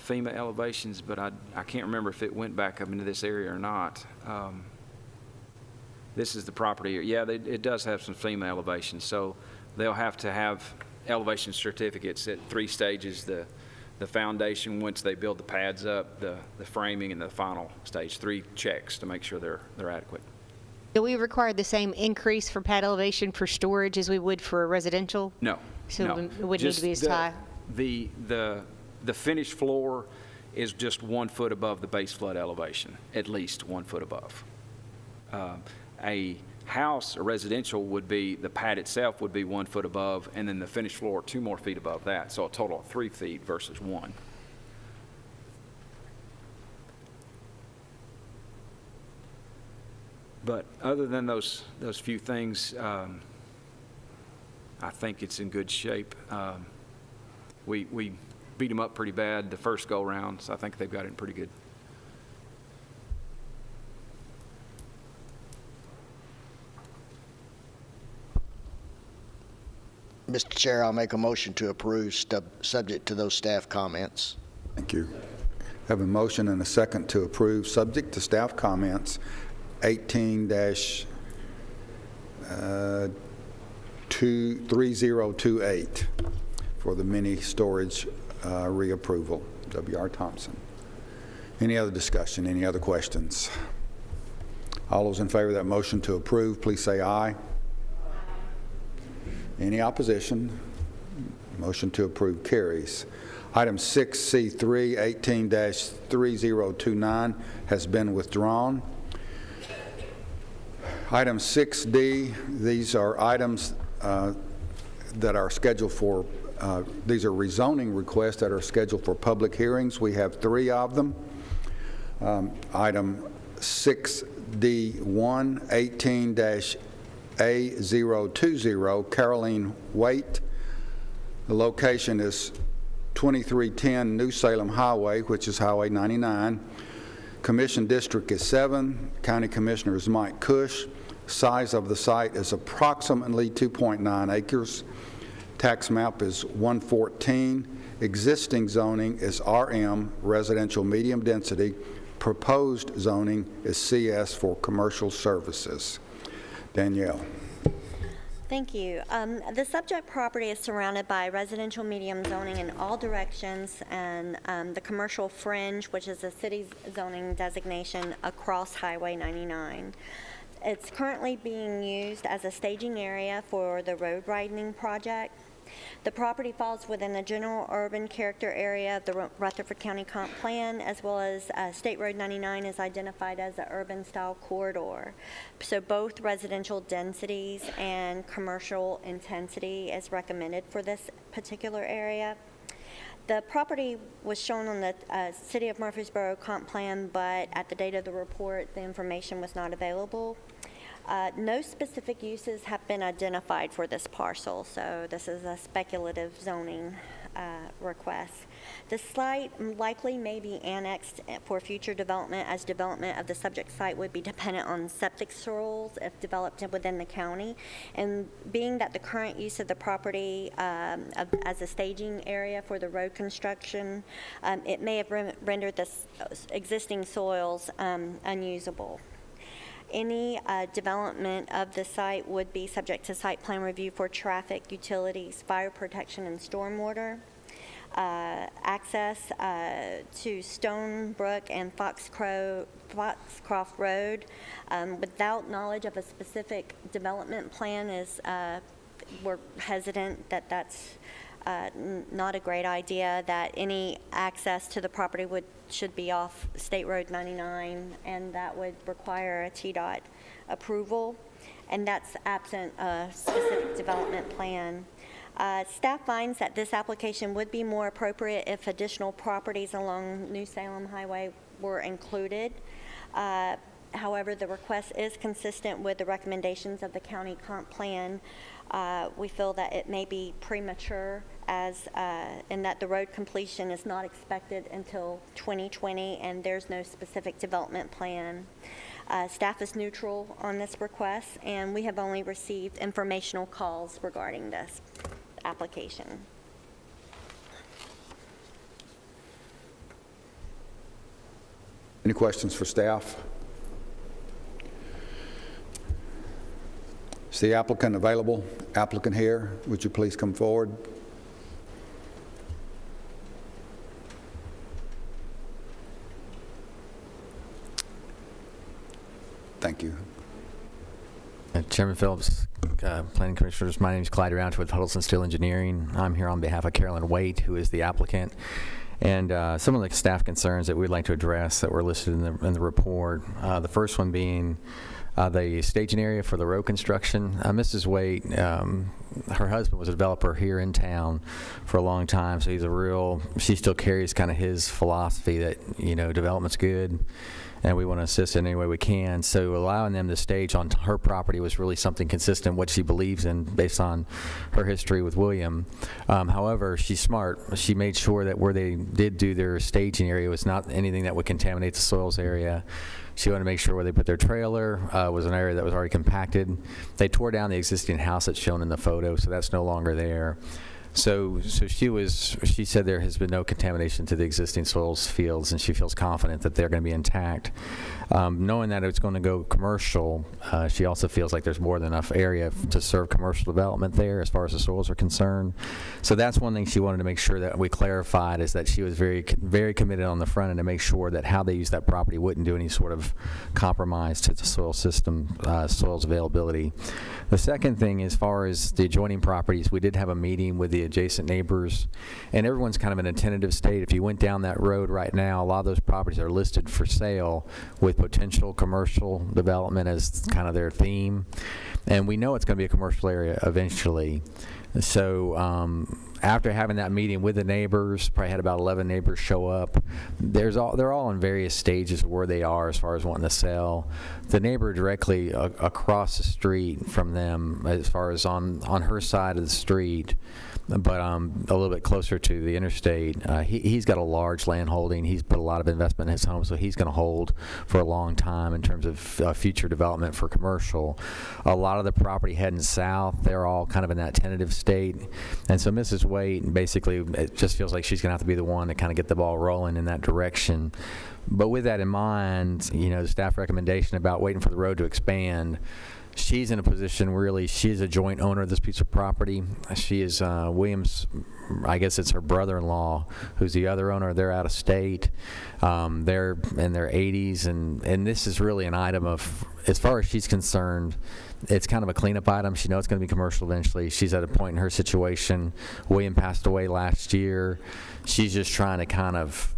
FEMA elevations, but I can't remember if it went back up into this area or not. This is the property. Yeah, it does have some FEMA elevations, so they'll have to have elevation certificates at 3 stages. The foundation, once they build the pads up, the framing, and the final stage, 3 checks to make sure they're adequate. Do we require the same increase for pad elevation for storage as we would for a residential? No. So no. it wouldn't need to be as high? The finished floor is just 1 foot above the base flood elevation, at least 1 foot above. A house or residential would be, the pad itself would be 1 foot above, and then the finished floor 2 more feet above that, so a total of 3 feet versus 1. But other than those few things, I think it's in good shape. We beat them up pretty bad the first go-round, so I think they've got it pretty good. Mr. Chair, I'll make a motion to approve, subject to those staff comments. Thank you. Have a motion and a second to approve, subject to staff comments, 18-3028 for the mini storage reapproval. W.R. Thompson. Any other discussion? Any other questions? All those in favor of that motion to approve, please say aye. Any opposition? Motion to approve carries. Item 6C3, 18-3029 has been withdrawn. Item 6D, these are items that are scheduled for, these are rezoning requests that are scheduled for public hearings. We have 3 of them. Item 6D1, 18-A020, Caroline Waite. The location is 2310 New Salem Highway, which is Highway 99. Commission district is 7. County Commissioner is Mike Cush. Size of the site is approximately 2.9 acres. Tax map is 114. Existing zoning is RM, residential medium density. Proposed zoning is CS for commercial services. Danielle. Thank you. The subject property is surrounded by residential medium zoning in all directions and the commercial fringe, which is the city's zoning designation, across Highway 99. It's currently being used as a staging area for the road widening project. The property falls within the general urban character area of the Rutherford County Comp Plan, as well as State Road 99 is identified as an urban style corridor. So both residential densities and commercial intensity is recommended for this particular area. The property was shown on the City of Murfreesboro Comp Plan, but at the date of the report, the information was not available. No specific uses have been identified for this parcel, so this is a speculative zoning request. The site likely may be annexed for future development, as development of the subject site would be dependent on septic soils if developed within the county. And being that the current use of the property as a staging area for the road construction, it may have rendered the existing soils unusable. Any development of the site would be subject to site plan review for traffic, utilities, fire protection, and stormwater. Access to Stonebrook and Foxcroft Road without knowledge of a specific development plan is, we're hesitant that that's not a great idea, that any access to the property should be off State Road 99, and that would require a TDOT approval, and that's absent a specific development plan. Staff finds that this application would be more appropriate if additional properties along New Salem Highway were included. However, the request is consistent with the recommendations of the county comp plan. We feel that it may be premature in that the road completion is not expected until 2020, and there's no specific development plan. Staff is neutral on this request, and we have only received informational calls regarding this application. Any questions for staff? Is the applicant available? Applicant here, would you please come forward? Thank you. Chairman Phillips, Planning Commissioners, my name is Clyde Rountree with Huddleston Steel Engineering. I'm here on behalf of Carolyn Waite, who is the applicant. And some of the staff concerns that we'd like to address that were listed in the report. The first one being the staging area for the road construction. Mrs. Waite, her husband was a developer here in town for a long time, so she still carries kind of his philosophy that, development's good, and we want to assist in any way we can. So allowing them to stage on her property was really something consistent, what she believes in based on her history with William. However, she's smart. She made sure that where they did do their staging area was not anything that would contaminate the soils area. She wanted to make sure where they put their trailer was an area that was already compacted. They tore down the existing house that's shown in the photo, so that's no longer there. So she said there has been no contamination to the existing soils fields, and she feels confident that they're going to be intact. Knowing that it's going to go commercial, she also feels like there's more than enough area to serve commercial development there as far as the soils are concerned. So that's one thing she wanted to make sure that we clarified, is that she was very, very committed on the front end to make sure that how they use that property wouldn't do any sort of compromise to the soil system, soils availability. The second thing, as far as the adjoining properties, we did have a meeting with the adjacent neighbors, and everyone's kind of in a tentative state. If you went down that road right now, a lot of those properties are listed for sale with potential commercial development as kind of their theme, and we know it's going to be a commercial area eventually. So after having that meeting with the neighbors, probably had about 11 neighbors show up. They're all in various stages of where they are as far as wanting to sell. The neighbor directly across the street from them, as far as on her side of the street, but a little bit closer to the interstate, he's got a large land holding. He's put a lot of investment in his home, so he's going to hold for a long time in terms of future development for commercial. A lot of the property heading south, they're all kind of in that tentative state, and so Mrs. Waite, basically, it just feels like she's going to have to be the one to kind of get the ball rolling in that direction. But with that in mind, the staff recommendation about waiting for the road to expand, she's in a position, really, she's a joint owner of this piece of property. She is William's, I guess it's her brother-in-law, who's the other owner. They're out of state. They're in their 80s, and this is really an item of, as far as she's concerned, it's kind of a cleanup item. She knows it's going to be commercial eventually. She's at a point in her situation. William passed away last year. She's just trying to kind of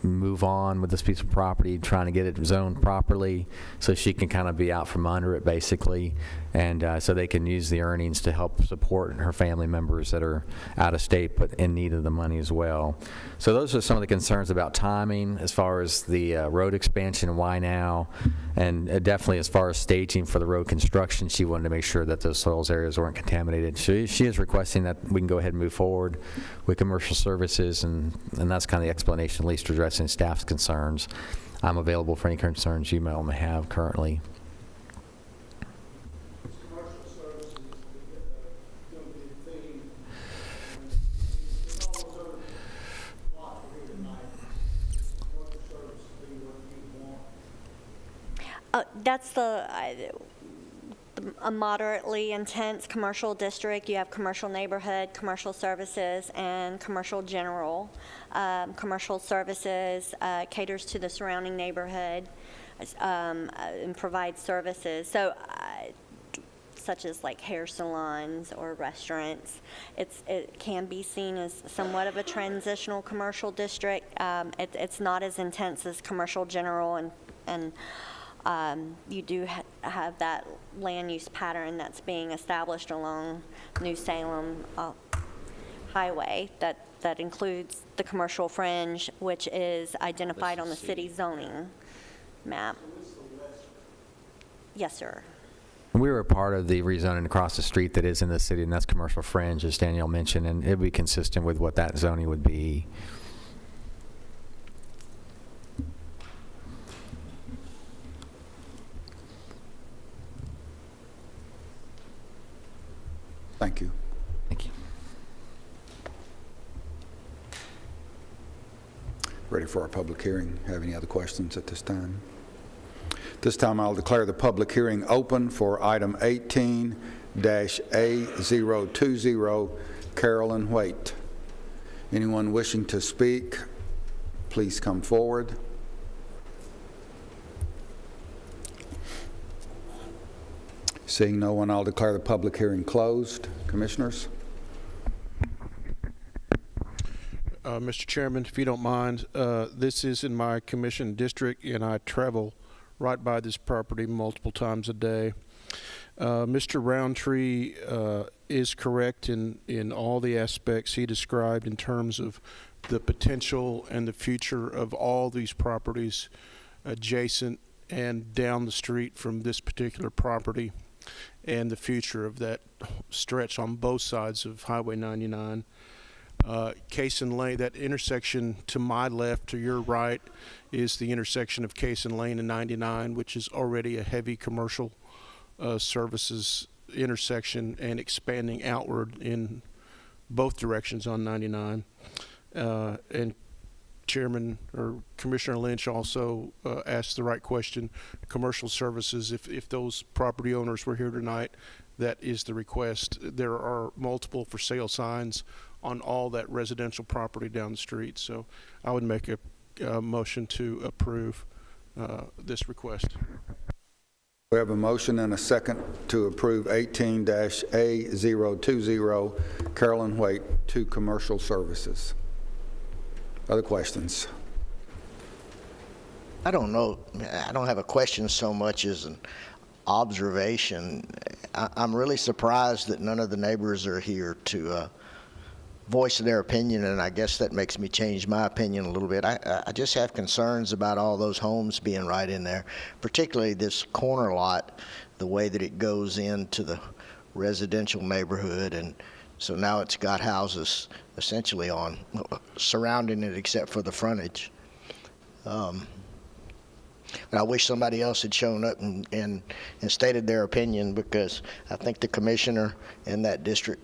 move on with this piece of property, trying to get it zoned properly so she can kind of be out from under it, basically, and so they can use the earnings to help support her family members that are out of state but in need of the money as well. So those are some of the concerns about timing as far as the road expansion, why now, and definitely as far as staging for the road construction, she wanted to make sure that those soils areas weren't contaminated. She is requesting that we can go ahead and move forward with commercial services, and that's kind of the explanation, at least addressing staff's concerns. I'm available for any concerns you may have currently. That's a moderately intense commercial district. You have commercial neighborhood, commercial services, and commercial general. Commercial services caters to the surrounding neighborhood and provides services. So, such as like hair salons or restaurants. It can be seen as somewhat of a transitional commercial district. It's not as intense as commercial general, and you do have that land use pattern that's being established along New Salem Highway that includes the commercial fringe, which is identified on the city zoning map. Yes, sir. We were a part of the rezoning across the street that is in the city, and that's commercial fringe, as Danielle mentioned, and it would be consistent with what that zoning would be. Thank you. Thank you. Ready for our public hearing. Have any other questions at this time? This time I'll declare the public hearing open for item 18-A020, Carolyn Waite. Anyone wishing to speak, please come forward. Seeing no one, I'll declare the public hearing closed. Commissioners? Mr. Chairman, if you don't mind, this is in my commission district, and I travel right by this property multiple times a day. Mr. Roundtree is correct in all the aspects he described in terms of the potential and the future of all these properties adjacent and down the street from this particular property, and the future of that stretch on both sides of Highway 99. Cason Lane, that intersection to my left, to your right, is the intersection of Cason Lane and 99, which is already a heavy commercial services intersection and expanding outward in both directions on 99. And Chairman or Commissioner Lynch also asked the right question. Commercial services, if those property owners were here tonight, that is the request. There are multiple for sale signs on all that residential property down the street. So I would make a motion to approve this request. We have a motion and a second to approve 18-A020 Carolyn Waite to commercial services. Other questions? I don't know. I don't have a question so much as an observation. I'm really surprised that none of the neighbors are here to voice their opinion, and I guess that makes me change my opinion a little bit. I just have concerns about all those homes being right in there, particularly this corner lot, the way that it goes into the residential neighborhood, and so now it's got houses essentially on surrounding it except for the frontage. And I wish somebody else had shown up and stated their opinion, because I think the commissioner in that district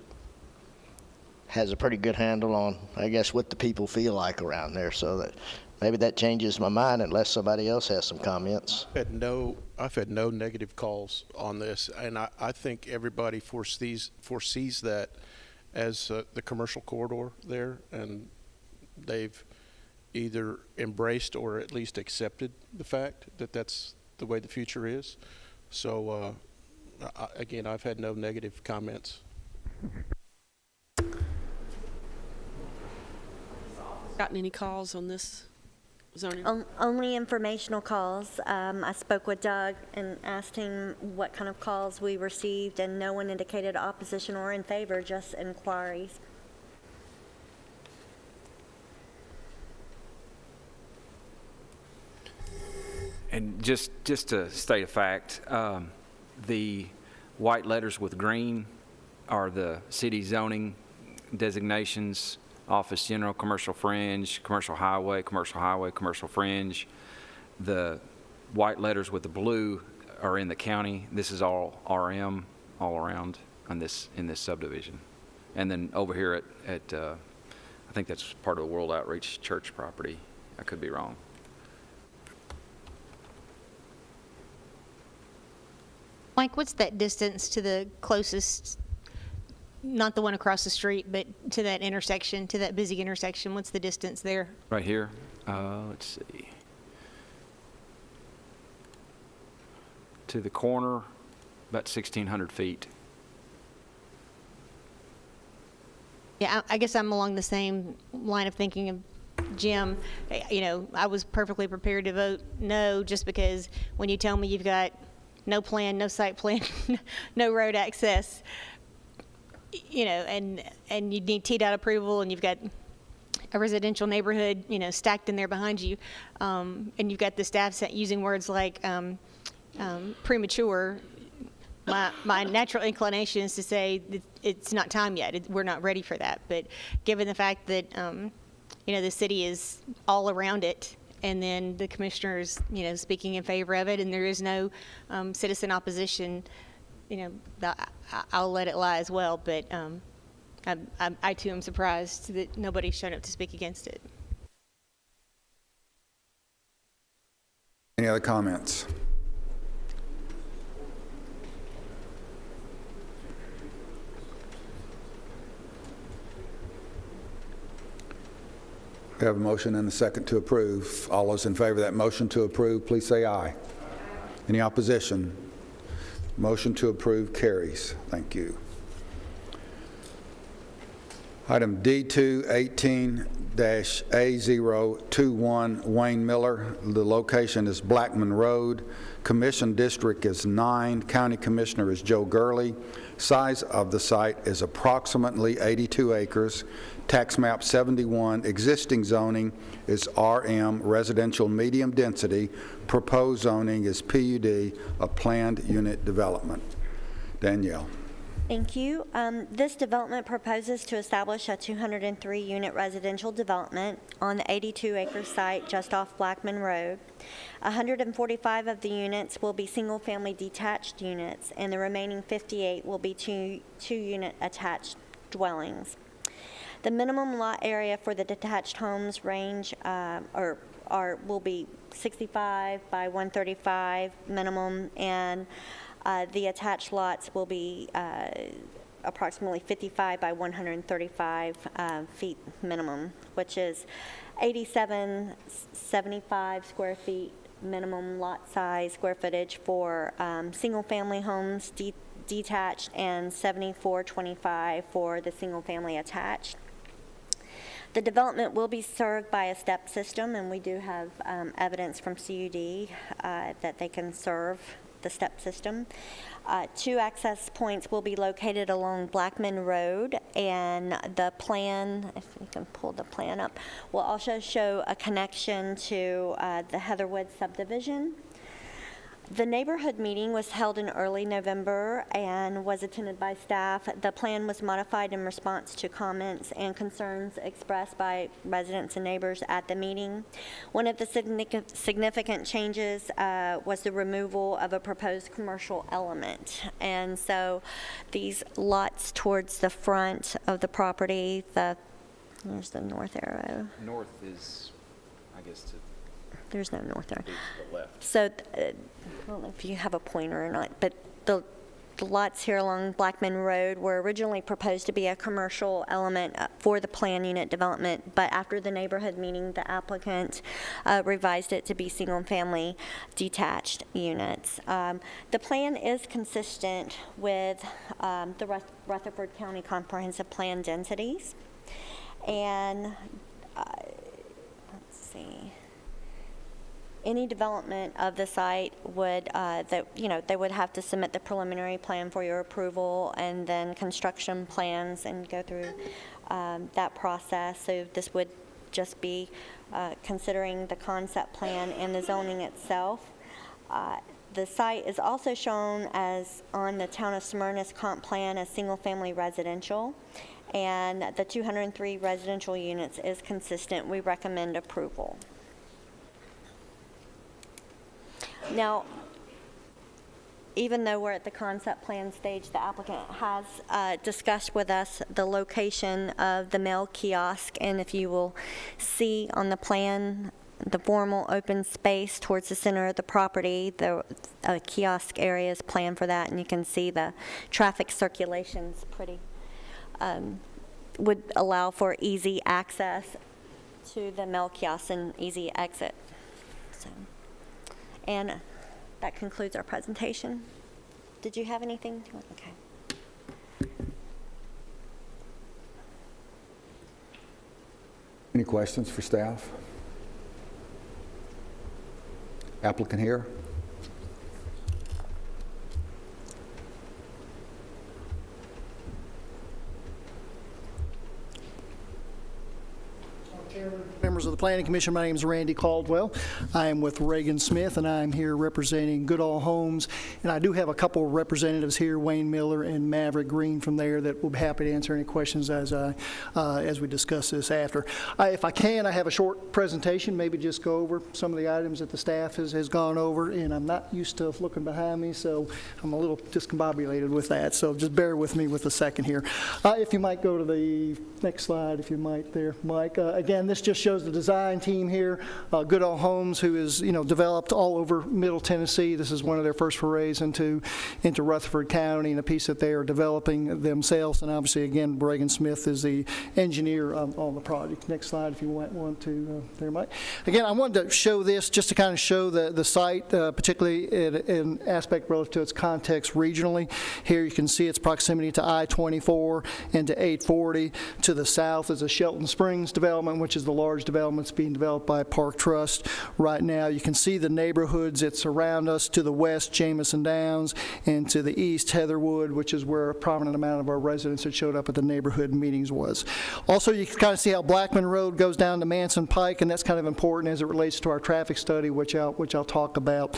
has a pretty good handle on, I guess, what the people feel like around there. So that maybe that changes my mind unless somebody else has some comments. I've had no negative calls on this, and I think everybody foresees that as the commercial corridor there, and they've either embraced or at least accepted the fact that that's the way the future is. So again, I've had no negative comments. Gotten any calls on this zoning? Only informational calls. I spoke with Doug and asked him what kind of calls we received, and no one indicated opposition or in favor, just inquiries. And just to state a fact, the white letters with green are the city zoning designations: office general, commercial fringe, commercial highway, commercial fringe. The white letters with the blue are in the county. This is all RM all around in this subdivision. And then over here at I think that's part of the World Outreach Church property. I could be wrong. Mike, what's that distance to the closest, not the one across the street, but to that intersection, to that busy intersection? What's the distance there? Right here, let's see. To the corner, about 1,600 feet. Yeah, I guess I'm along the same line of thinking of Jim. You know, I was perfectly prepared to vote no, just because when you tell me you've got no plan, no site plan, no road access, you know, and you need TDOT approval, and you've got a residential neighborhood, you know, stacked in there behind you, and you've got the staff using words like premature. My natural inclination is to say that it's not time yet. We're not ready for that. But given the fact that, you know, the city is all around it, and then the commissioners, you know, speaking in favor of it, and there is no citizen opposition, you know, I'll let it lie as well. But I too am surprised that nobody's shown up to speak against it. Any other comments? We have a motion and a second to approve. All those in favor of that motion to approve, please say aye. Any opposition? Motion to approve carries. Thank you. Item D2, 18-A021, Wayne Miller. The location is Blackman Road. Commission district is 9. County Commissioner is Joe Gurley. Size of the site is approximately 82 acres. Tax map 71. Existing zoning is RM, residential medium density. Proposed zoning is PUD, a planned unit development. Danielle. Thank you. This development proposes to establish a 203-unit residential development on the 82-acre site just off Blackman Road. 145 of the units will be single-family detached units, and the remaining 58 will be two-unit attached dwellings. The minimum lot area for the detached homes range will be 65 by 135 minimum, and the attached lots will be approximately 55 by 135 feet minimum, which is 8775 square feet minimum lot size, square footage for single-family homes detached, and 7425 for the single-family attached. The development will be served by a step system, and we do have evidence from CUD that they can serve the step system. 2 access points will be located along Blackman Road, and the plan, if you can pull the plan up, will also show a connection to the Heatherwood subdivision. The neighborhood meeting was held in early November and was attended by staff. The plan was modified in response to comments and concerns expressed by residents and neighbors at the meeting. One of the significant changes was the removal of a proposed commercial element. And so these lots towards the front of the property, there's the north arrow. North is, I guess, to There's no north arrow. the left. So, I don't know if you have a pointer or not, but the lots here along Blackman Road were originally proposed to be a commercial element for the plan unit development, but after the neighborhood meeting, the applicant revised it to be single-family detached units. The plan is consistent with the Rutherford County Comprehensive Plan densities, and let's see. Any development of the site would, they would have to submit the preliminary plan for your approval and then construction plans and go through that process. So this would just be considering the concept plan and the zoning itself. The site is also shown as on the Town of Smyrna's comp plan as single-family residential, and the 203 residential units is consistent. We recommend approval. Now, even though we're at the concept plan stage, the applicant has discussed with us the location of the mail kiosk, and if you will see on the plan, the formal open space towards the center of the property, the kiosk area is planned for that, and you can see the traffic circulation's pretty, would allow for easy access to the mail kiosk and easy exit. So. And that concludes our presentation. Did you have anything? Okay. Any questions for staff? Applicant here? Members of the Planning Commission, my name is Randy Caldwell. I am with Reagan Smith, and I'm here representing Goodall Homes. And I do have a couple of representatives here, Wayne Miller and Maverick Green from there, that will be happy to answer any questions as we discuss this after. If I can, I have a short presentation, maybe just go over some of the items that the staff has gone over. And I'm not used to looking behind me, so I'm a little discombobulated with that. So just bear with me with a second here. If you might go to the next slide, if you might there, Mike. Again, this just shows the design team here. Goodall Homes, who is, developed all over Middle Tennessee. This is one of their first forays into Rutherford County and a piece that they are developing themselves. And obviously, again, Reagan Smith is the engineer on the project. Next slide, if you want to, there, Mike. Again, I wanted to show this just to kind of show the site, particularly in aspect relative to its context regionally. Here you can see its proximity to I-24 and to 840. To the south is a Shelton Springs development, which is the large development that's being developed by Park Trust right now. You can see the neighborhoods that surround us. To the west, Jamison Downs, and to the east, Heatherwood, which is where a prominent amount of our residents that showed up at the neighborhood meetings was. Also, you can kind of see how Blackman Road goes down to Manson Pike, and that's kind of important as it relates to our traffic study, which I'll talk about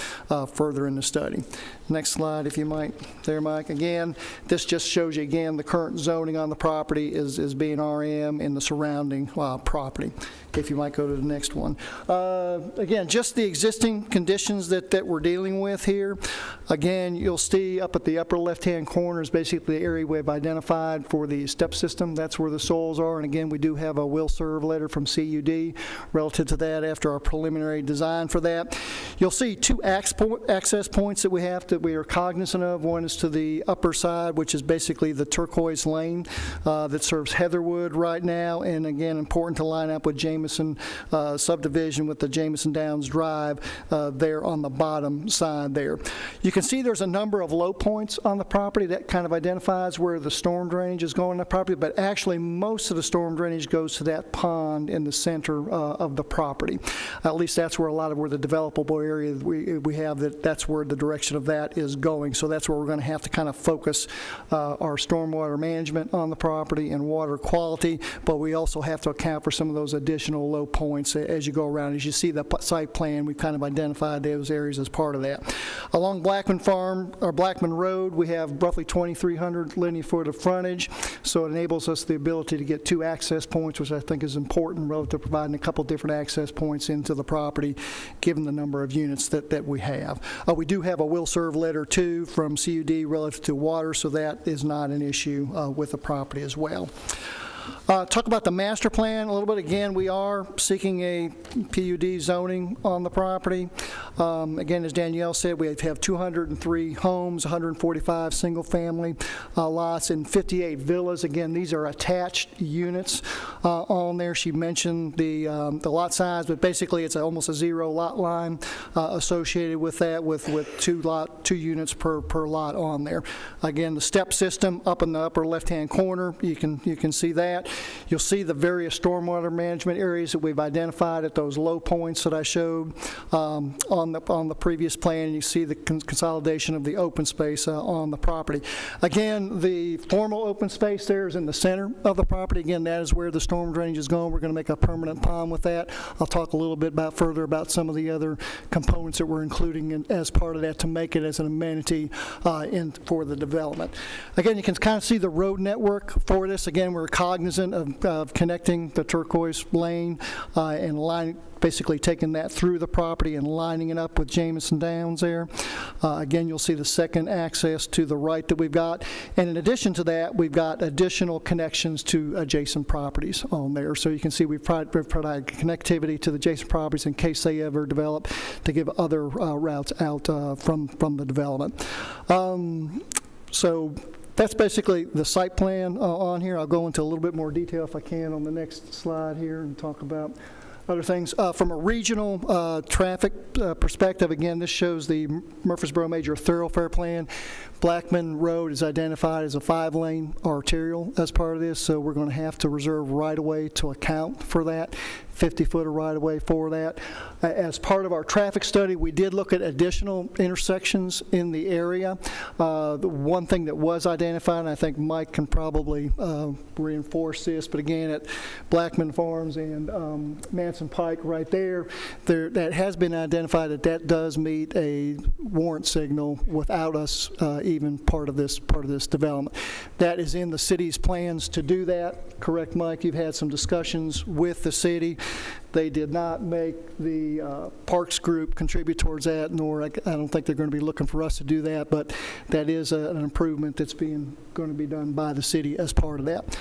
further in the study. Next slide, if you might. There, Mike. Again, this just shows you again the current zoning on the property is being RM in the surrounding property. If you might go to the next one. Again, just the existing conditions that we're dealing with here. Again, you'll see up at the upper left-hand corner is basically the area we've identified for the step system. That's where the soils are. And again, we do have a will serve letter from CUD relative to that after our preliminary design for that. You'll see two access points that we are cognizant of. One is to the upper side, which is basically the turquoise lane that serves Heatherwood right now. And again, important to line up with Jamison subdivision with the Jamison Downs Drive there on the bottom side there. You can see there's a number of low points on the property that kind of identifies where the storm drainage is going on the property, but actually most of the storm drainage goes to that pond in the center of the property. At least that's where where the developable area we have, that's where the direction of that is going. So that's where we're going to have to kind of focus our stormwater management on the property and water quality, but we also have to account for some of those additional low points as you go around. As you see the site plan, we've kind of identified those areas as part of that. Along Blackman Road, we have roughly 2,300 linear foot of frontage, so it enables us the ability to get two access points, which I think is important relative to providing a couple different access points into the property, given the number of units that we have. We do have a will serve letter too from CUD relative to water, so that is not an issue with the property as well. Talk about the master plan a little bit. Again, we are seeking a PUD zoning on the property. Again, as Danielle said, we have 203 homes, 145 single-family lots, and 58 villas. Again, these are attached units on there. She mentioned the lot size, but basically it's almost a zero lot line associated with that, with two units per lot on there. Again, the step system up in the upper left-hand corner, you can see that. You'll see the various stormwater management areas that we've identified at those low points that I showed on the previous plan. You see the consolidation of the open space on the property. Again, the formal open space there is in the center of the property. Again, that is where the storm drainage is going. We're going to make a permanent pond with that. I'll talk a little bit further about some of the other components that we're including as part of that to make it as an amenity for the development. Again, you can kind of see the road network for this. Again, we're cognizant of connecting the turquoise lane and basically taking that through the property and lining it up with Jamison Downs there. Again, you'll see the second access to the right that we've got. And in addition to that, we've got additional connections to adjacent properties on there. So you can see we've provided connectivity to the adjacent properties in case they ever develop to give other routes out from the development. So that's basically the site plan on here. I'll go into a little bit more detail if I can on the next slide here and talk about other things. From a regional traffic perspective, again, this shows the Murfreesboro Major Thoroughfare Plan. Blackman Road is identified as a 5-lane arterial as part of this, so we're going to have to reserve right-of-way to account for that, 50-foot of right-of-way for that. As part of our traffic study, we did look at additional intersections in the area. The one thing that was identified, and I think Mike can probably reinforce this, but again, at Blackman Farms and Manson Pike right there, that has been identified that does meet a warrant signal without us even part of this development. That is in the city's plans to do that. Correct, Mike? You've had some discussions with the city. They did not make the Parks Group contribute towards that, nor I don't think they're going to be looking for us to do that, but that is an improvement that's going to be done by the city as part of that.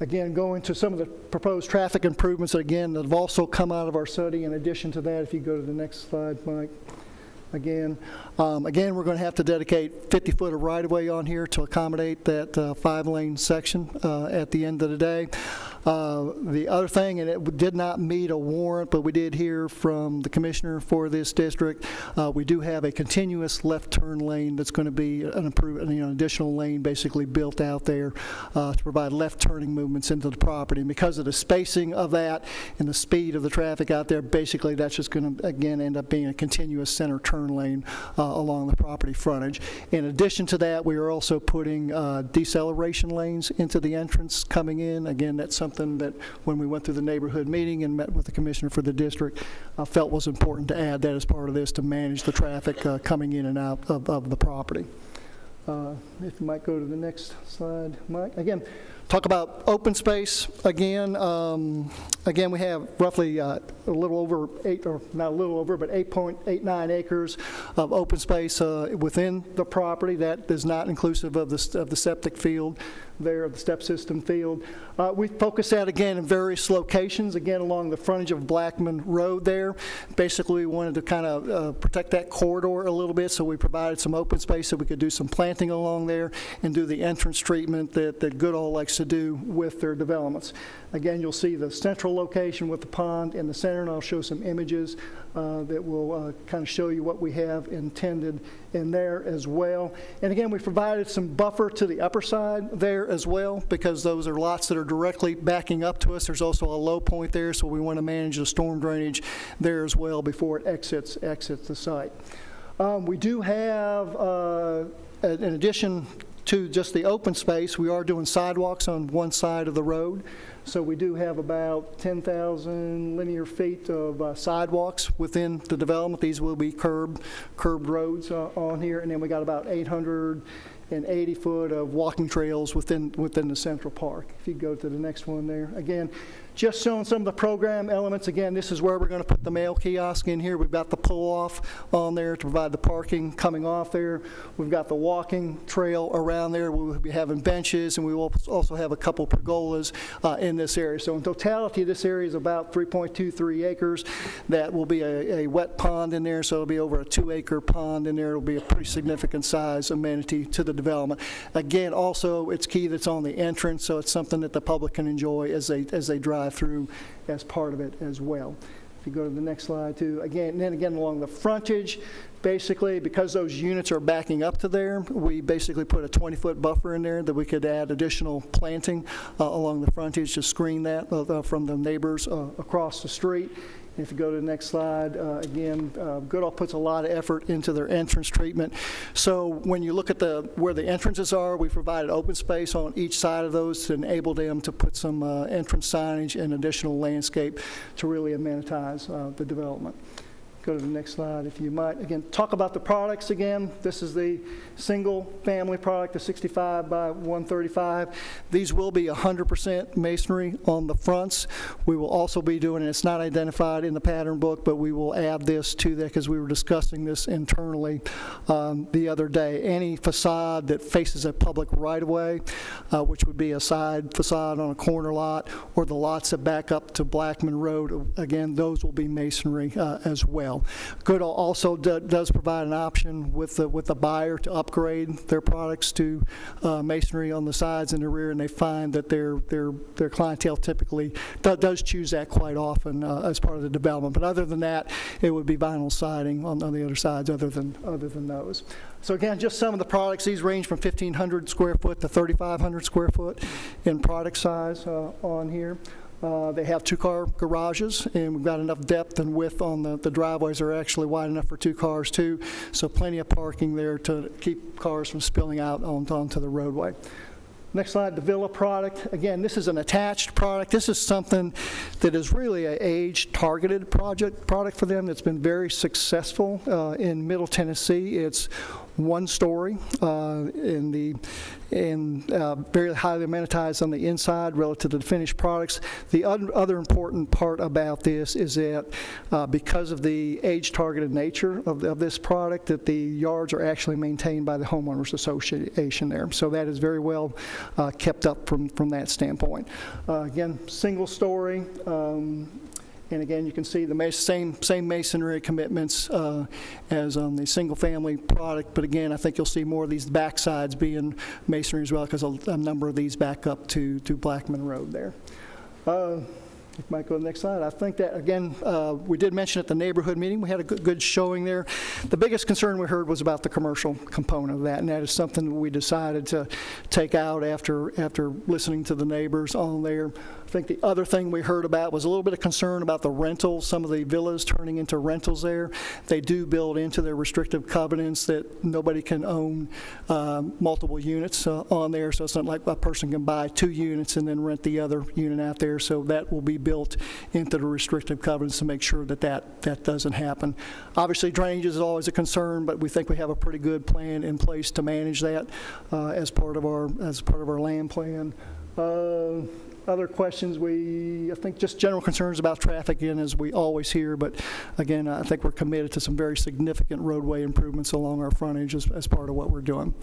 Again, going to some of the proposed traffic improvements, again, that have also come out of our study. In addition to that, if you go to the next slide, Mike. Again, we're going to have to dedicate 50 foot of right-of-way on here to accommodate that 5-lane section at the end of the day. The other thing, and it did not meet a warrant, but we did hear from the commissioner for this district, we do have a continuous left turn lane that's going to be an additional lane basically built out there to provide left turning movements into the property. And because of the spacing of that and the speed of the traffic out there, basically that's just going to, again, end up being a continuous center turn lane along the property frontage. In addition to that, we are also putting deceleration lanes into the entrance coming in. Again, that's something that when we went through the neighborhood meeting and met with the commissioner for the district, felt was important to add that as part of this to manage the traffic coming in and out of the property. If you might go to the next slide, Mike. Again, talk about open space. Again, we have roughly a little over 8.89 acres of open space within the property. That is not inclusive of the septic field there, of the step system field. We focus that again in various locations, again along the frontage of Blackman Road there. Basically, we wanted to kind of protect that corridor a little bit, so we provided some open space so we could do some planting along there and do the entrance treatment that Goodall likes to do with their developments. Again, you'll see the central location with the pond in the center, and I'll show some images that will kind of show you what we have intended in there as well. And again, we provided some buffer to the upper side there as well, because those are lots that are directly backing up to us. There's also a low point there, so we want to manage the storm drainage there as well before it exits the site. We do have, in addition to just the open space, we are doing sidewalks on one side of the road. So we do have about 10,000 linear feet of sidewalks within the development. These will be curbed roads on here. And then we got about 880 foot of walking trails within the central park. If you go to the next one there. Again, just showing some of the program elements. Again, this is where we're going to put the mail kiosk in here. We've got the pull-off on there to provide the parking coming off there. We've got the walking trail around there. We'll be having benches, and we will also have a couple pergolas in this area. So in totality, this area is about 3.23 acres. That will be a wet pond in there, so it'll be over a 2-acre pond in there. It'll be a pretty significant size amenity to the development. Again, also, it's key that's on the entrance, so it's something that the public can enjoy as they drive through as part of it as well. If you go to the next slide too, again along the frontage, basically because those units are backing up to there, we basically put a 20-foot buffer in there that we could add additional planting along the frontage to screen that from the neighbors across the street. If you go to the next slide, again, Goodall puts a lot of effort into their entrance treatment. So when you look at where the entrances are, we provided open space on each side of those to enable them to put some entrance signage and additional landscape to really amenitize the development. Go to the next slide, if you might. Again, talk about the products again. This is the single-family product, the 65 by 135. These will be 100% masonry on the fronts. We will also be doing, and it's not identified in the pattern book, but we will add this to that because we were discussing this internally the other day. Any facade that faces a public right-of-way, which would be a side facade on a corner lot, or the lots that back up to Blackman Road, again, those will be masonry as well. Goodall also does provide an option with the buyer to upgrade their products to masonry on the sides and the rear, and they find that their clientele typically does choose that quite often as part of the development. But other than that, it would be vinyl siding on the other sides other than those. So again, just some of the products. These range from 1,500 square foot to 3,500 square foot in product size on here. They have 2-car garages, and we've got enough depth and width on the driveways are actually wide enough for 2 cars too, so plenty of parking there to keep cars from spilling out onto the roadway. Next slide, the Villa product. Again, this is an attached product. This is something that is really an age-targeted product for them that's been very successful in Middle Tennessee. It's one story and very highly amenitized on the inside relative to the finished products. The other important part about this is that because of the age-targeted nature of this product, that the yards are actually maintained by the homeowners association there. So that is very well kept up from that standpoint. Again, single story. And again, you can see the same masonry commitments as on the single-family product. But again, I think you'll see more of these backsides being masonry as well, because a number of these back up to Blackman Road there. If you might go to the next slide. I think that, again, we did mention at the neighborhood meeting, we had a good showing there. The biggest concern we heard was about the commercial component of that, and that is something that we decided to take out after listening to the neighbors on there. I think the other thing we heard about was a little bit of concern about the rentals, some of the villas turning into rentals there. They do build into their restrictive covenants that nobody can own multiple units on there, so it's not like a person can buy 2 units and then rent the other unit out there. So that will be built into the restrictive covenants to make sure that doesn't happen. Obviously, drainage is always a concern, but we think we have a pretty good plan in place to manage that as part of our land plan. Other questions, I think just general concerns about traffic, again, as we always hear, but again, I think we're committed to some very significant roadway improvements along our frontage as part of what we're doing.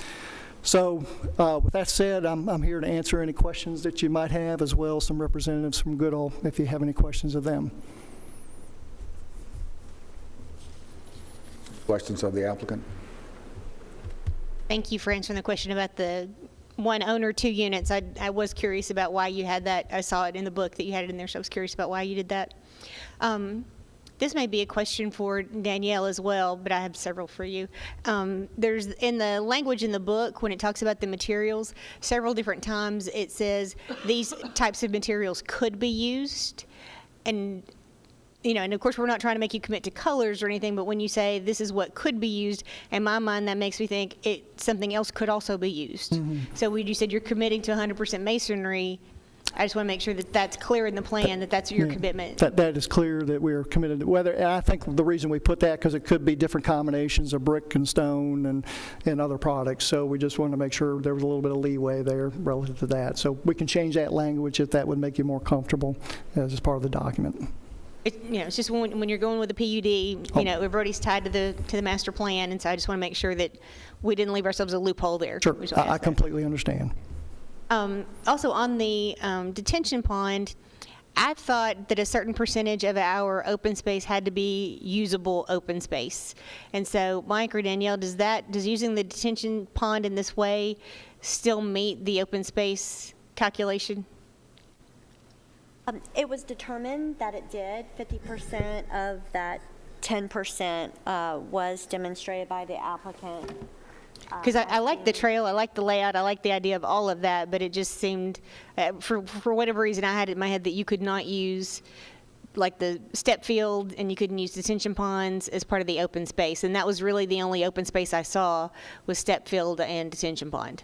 So with that said, I'm here to answer any questions that you might have, as well as some representatives from Goodall, if you have any questions of them. Questions of the applicant? Thank you for answering the question about the 1 owner, 2 units. I was curious about why you had that. I saw it in the book that you had it in there, so I was curious about why you did that. This may be a question for Danielle as well, but I have several for you. There's, in the language in the book, when it talks about the materials, several different times it says these types of materials could be used. And and of course, we're not trying to make you commit to colors or anything, but when you say this is what could be used, in my mind, that makes me think something else could also be used. Mm-hmm. So when you said you're committing to 100% masonry, I just want to make sure that that's clear in the plan, that's your commitment. That is clear that we're committed. And I think the reason we put that, because it could be different combinations of brick and stone and other products. So we just wanted to make sure there was a little bit of leeway there relative to that. So we can change that language if that would make you more comfortable as part of the document. It's just when you're going with a PUD, everybody's tied to the master plan, and so I just want to make sure that we didn't leave ourselves a loophole there. Sure, I completely understand. Also, on the detention pond, I thought that a certain percentage of our open space had to be usable open space, and so Mike or Danielle, does using the detention pond in this way still meet the open space calculation? It was determined that it did. 50% of that 10% was demonstrated by the applicant. Because I like the trail, I like the layout, I like the idea of all of that, but it just seemed, for whatever reason, I had it in my head that you could not use like the step field and you couldn't use detention ponds as part of the open space. And that was really the only open space I saw was step field and detention pond.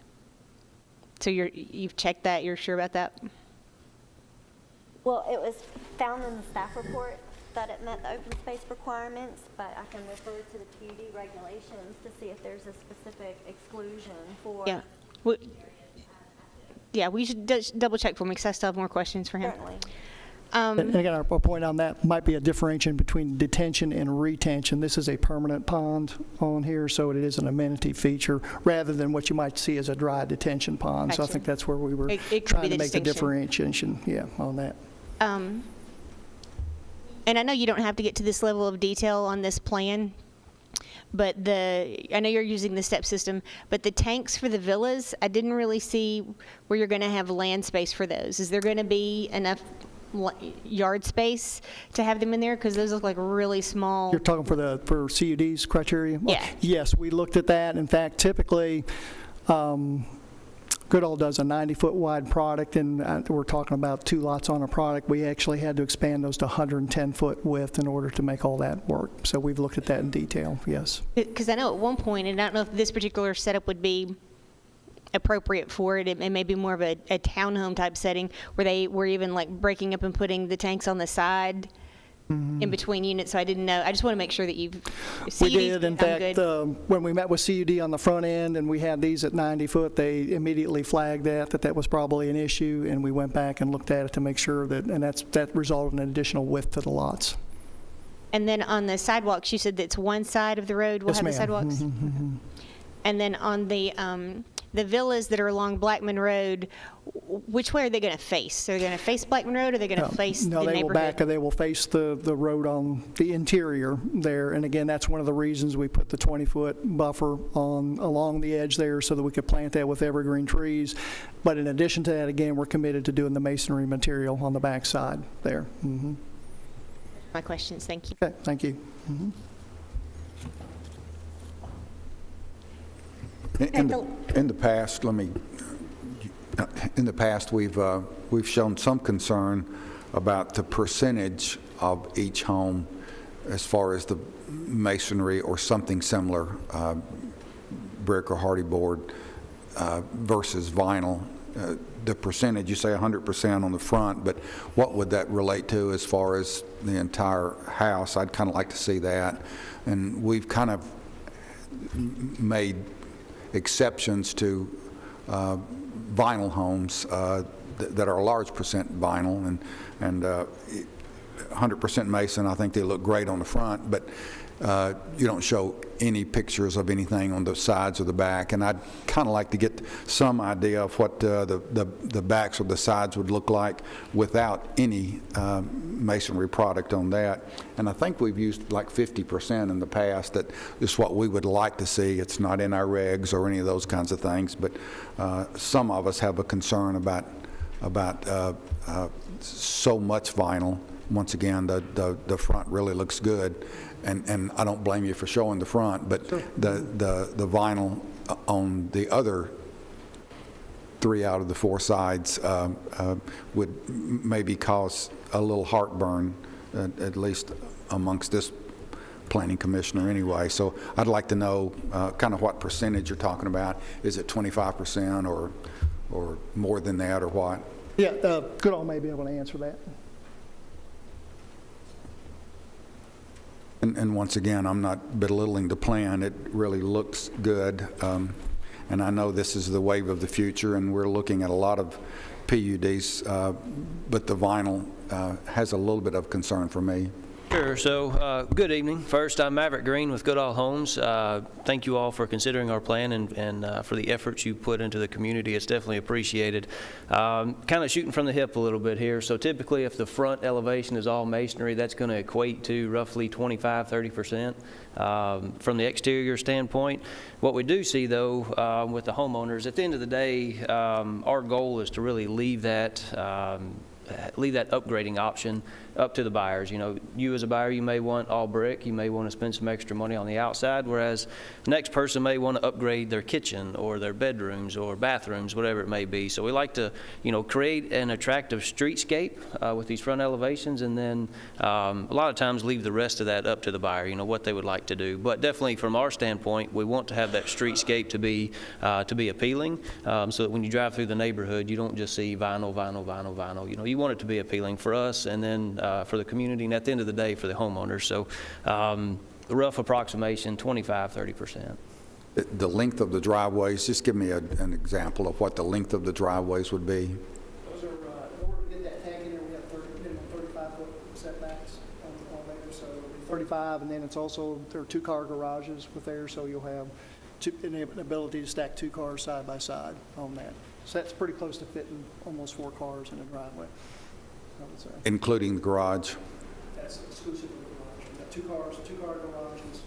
So you've checked that, you're sure about that? Well, it was found in the staff report that it met the open space requirements, but I can refer to the PUD regulations to see if there's a specific exclusion for. Yeah. We should double check for me, because I still have more questions for him. Certainly. And again, our point on that might be a differentiation between detention and retention. This is a permanent pond on here, so it is an amenity feature rather than what you might see as a dry detention pond. Gotcha. So I think that's where we were it trying to make the differentiation, on that. And I know you don't have to get to this level of detail on this plan, but I know you're using the step system, but the tanks for the villas, I didn't really see where you're going to have land space for those. Is there going to be enough yard space to have them in there? Because those look like really small. You're talking for CUD's criteria? Yeah. Yes, we looked at that. In fact, typically, Goodall does a 90-foot wide product, and we're talking about 2 lots on a product. We actually had to expand those to 110-foot width in order to make all that work. So we've looked at that in detail, yes. Because I know at one point, and I don't know if this particular setup would be appropriate for it, it may be more of a townhome type setting where they were even like breaking up and putting the tanks on the side in between units, so I didn't know. I just want to make sure that you've We did. In fact, good. when we met with CUD on the front end and we had these at 90 foot, they immediately flagged that was probably an issue, and we went back and looked at it to make sure that resulted in an additional width to the lots. And then on the sidewalks, you said that's one side of the road will Yes, have the ma'am. sidewalks? And then on the villas that are along Blackman Road, which way are they going to face? So they're going to face Blackman Road, or are they going to face the neighborhood? They will face the road on the interior there. And again, that's one of the reasons we put the 20-foot buffer along the edge there so that we could plant that with evergreen trees. But in addition to that, again, we're committed to doing the masonry material on the back side there. My questions, thank you. Okay, thank you. In the past, we've shown some concern about the percentage of each home as far as the masonry or something similar, brick or hardy board versus vinyl. The percentage, you say 100% on the front, but what would that relate to as far as the entire house? I'd kind of like to see that. And we've kind of made exceptions to vinyl homes that are a large percent vinyl, and 100% mason. I think they look great on the front, but you don't show any pictures of anything on the sides or the back, and I'd kind of like to get some idea of what the backs or the sides would look like without any masonry product on that. And I think we've used like 50% in the past. That is what we would like to see. It's not in our regs or any of those kinds of things, but some of us have a concern about so much vinyl. Once again, the front really looks good. And I don't blame you for showing the front, but the vinyl on the other 3 out of the 4 sides would maybe cause a little heartburn, at least amongst this planning commissioner anyway. So I'd like to know kind of what percentage you're talking about. Is it 25% or more than that, or what? Yeah, Goodall may be able to answer that. And once again, I'm not belittling the plan. It really looks good. And I know this is the wave of the future, and we're looking at a lot of PUDs, but the vinyl has a little bit of concern for me. Sure. So, good evening. First, I'm Maverick Green with Goodall Homes. Thank you all for considering our plan and for the efforts you put into the community. It's definitely appreciated. Kind of shooting from the hip a little bit here. So typically, if the front elevation is all masonry, that's going to equate to roughly 25–30%. From the exterior standpoint, what we do see, though, with the homeowners, at the end of the day, our goal is to really leave that upgrading option up to the buyers. You know, you as a buyer, you may want all brick, you may want to spend some extra money on the outside, whereas the next person may want to upgrade their kitchen or their bedrooms or bathrooms, whatever it may be. So we like to, you know, create an attractive streetscape with these front elevations, and then a lot of times leave the rest of that up to the buyer, you know, what they would like to do. But definitely from our standpoint, we want to have that streetscape to be appealing, so that when you drive through the neighborhood, you don't just see vinyl, vinyl, vinyl, vinyl. You know, you want it to be appealing for us, and then for the community, and at the end of the day, for the homeowners. So rough approximation, 25–30%. The length of the driveways, just give me an example of what the length of the driveways would be. Those are, in order to get that tank in there, we have minimum 35-foot setbacks on there, so it'll be 35, and then it's also, there are 2-car garages with there, so you'll have an ability to stack 2 cars side by side on that. So that's pretty close to fitting almost 4 cars in a driveway, I would say. Including the garage? That's exclusive of the garage. We've got 2-car garages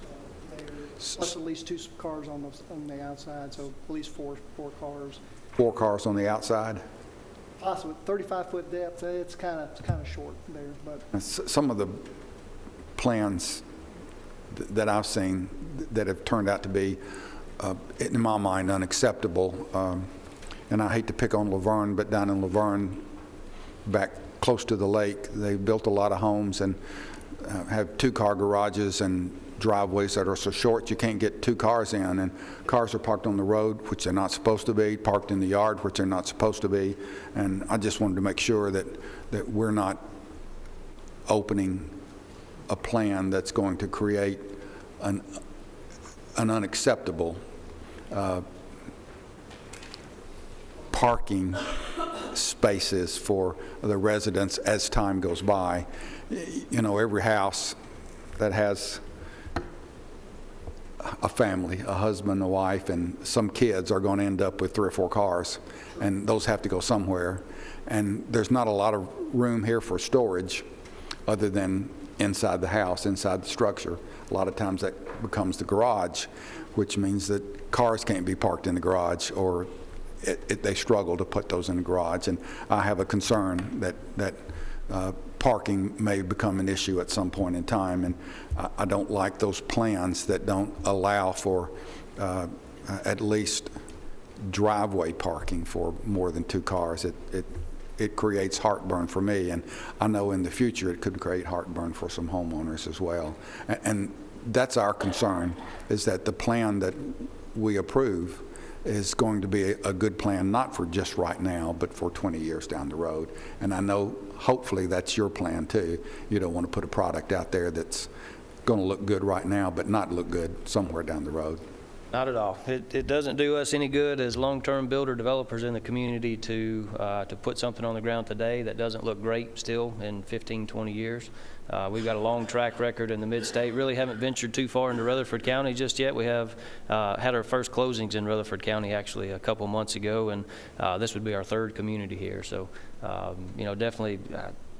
there, plus at least 2 cars on the outside, so at least 4 cars. 4 cars on the outside? Possibly 35-foot depth. It's kind of short there, but Some of the plans that I've seen that have turned out to be, in my mind, unacceptable. And I hate to pick on Laverne, but down in Laverne, back close to the lake, they built a lot of homes and have 2-car garages and driveways that are so short you can't get 2 cars in, and cars are parked on the road, which they're not supposed to be, parked in the yard, which they're not supposed to be. And I just wanted to make sure that we're not opening a plan that's going to create an unacceptable parking spaces for the residents as time goes by. You know, every house that has a family, a husband, a wife, and some kids are going to end up with 3 or 4 cars, and those have to go somewhere. And there's not a lot of room here for storage other than inside the house, inside the structure. A lot of times that becomes the garage, which means that cars can't be parked in the garage, or they struggle to put those in the garage. And I have a concern that parking may become an issue at some point in time, and I don't like those plans that don't allow for at least driveway parking for more than 2 cars. It creates heartburn for me, and I know in the future it could create heartburn for some homeowners as well. And that's our concern, is that the plan that we approve is going to be a good plan, not for just right now, but for 20 years down the road. And I know, hopefully, that's your plan too. You don't want to put a product out there that's going to look good right now, but not look good somewhere down the road. Not at all. It doesn't do us any good as long-term builder developers in the community to put something on the ground today that doesn't look great still in 15, 20 years. We've got a long track record in the mid-state. Really haven't ventured too far into Rutherford County just yet. We have had our first closings in Rutherford County actually a couple months ago, and this would be our 3rd community here. So, you know, definitely.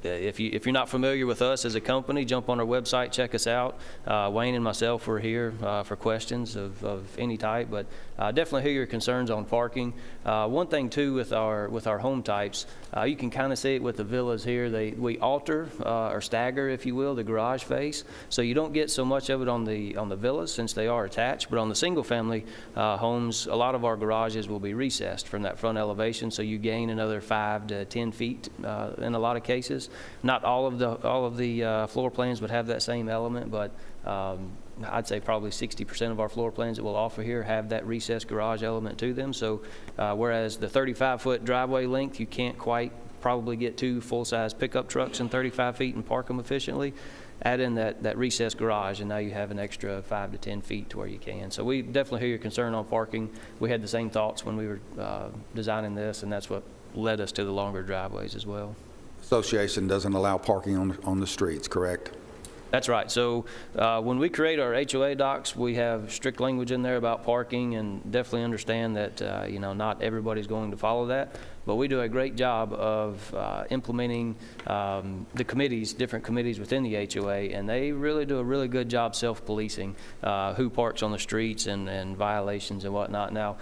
If you're not familiar with us as a company, jump on our website, check us out. Wayne and myself are here for questions of any type, but definitely hear your concerns on parking. One thing too with our home types, you can kind of see it with the villas here. We alter or stagger, if you will, the garage face, so you don't get so much of it on the villas since they are attached. But on the single-family homes, a lot of our garages will be recessed from that front elevation, so you gain another 5 to 10 feet in a lot of cases. Not all of the floor plans would have that same element, but I'd say probably 60% of our floor plans that we'll offer here have that recessed garage element to them. So whereas the 35-foot driveway length, you can't quite probably get 2 full-size pickup trucks in 35 feet and park them efficiently, add in that recessed garage, and now you have an extra 5 to 10 feet to where you can. So we definitely hear your concern on parking. We had the same thoughts when we were designing this, and that's what led us to the longer driveways as well. Association doesn't allow parking on the streets, correct? That's right. So when we create our HOA docs, we have strict language in there about parking, and definitely understand that you know, not everybody's going to follow that. But we do a great job of implementing the committees, different committees within the HOA, and they really do a really good job self-policing who parks on the streets and violations and whatnot. Now,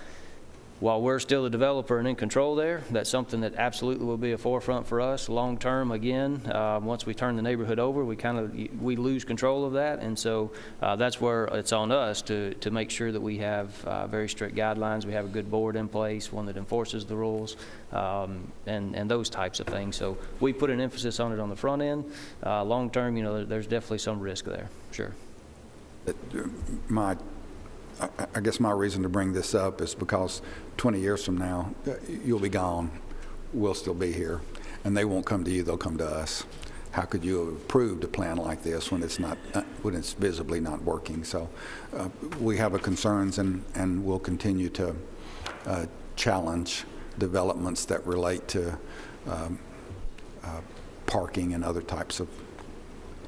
while we're still the developer and in control there, that's something that absolutely will be a forefront for us long term. Again, once we turn the neighborhood over, we lose control of that, and so that's where it's on us to make sure that we have very strict guidelines. We have a good board in place, one that enforces the rules, and those types of things. So we put an emphasis on it on the front end. Long term, you know, there's definitely some risk there. Sure. I guess my reason to bring this up is because 20 years from now, you'll be gone. We'll still be here. And they won't come to you, they'll come to us. How could you have approved a plan like this when it's visibly not working? So we have concerns, and we'll continue to challenge developments that relate to parking and other types of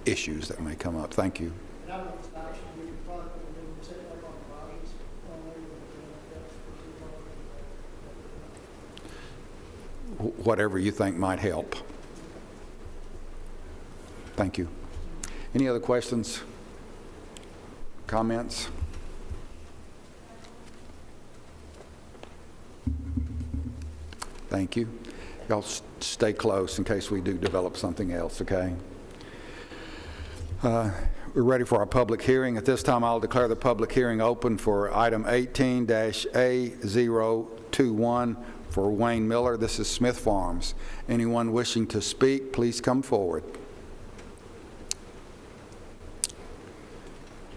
issues that may come up. Thank you. Whatever you think might help. Thank you. Any other questions? Comments? Thank you. Y'all stay close in case we do develop something else, okay? We're ready for our public hearing. At this time, I'll declare the public hearing open for item 18-A021 for Wayne Miller. This is Smith Farms. Anyone wishing to speak, please come forward.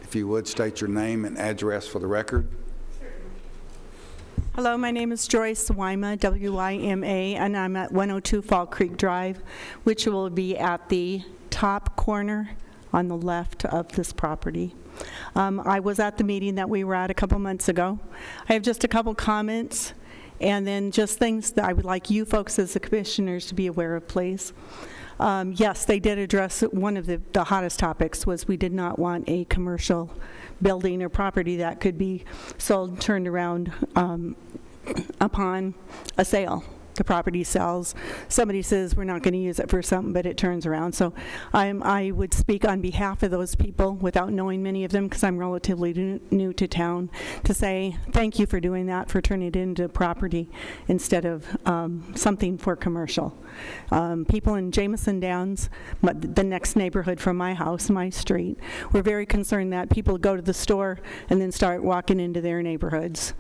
If you would, state your name and address for the record. Hello, my name is Joyce Wyma, W-Y-M-A, and I'm at 102 Fall Creek Drive, which will be at the top corner on the left of this property. I was at the meeting that we were at a couple months ago. I have just a couple comments, and then just things that I would like you folks as the commissioners to be aware of, please. Yes, they did address one of the hottest topics was we did not want a commercial building or property that could be sold, turned around upon a sale. The property sells, somebody says we're not going to use it for something, but it turns around. So I would speak on behalf of those people without knowing many of them, because I'm relatively new to town, to say thank you for doing that, for turning it into property instead of something for commercial. People in Jameson Downs, the next neighborhood from my house, my street, were very concerned that people go to the store and then start walking into their neighborhoods.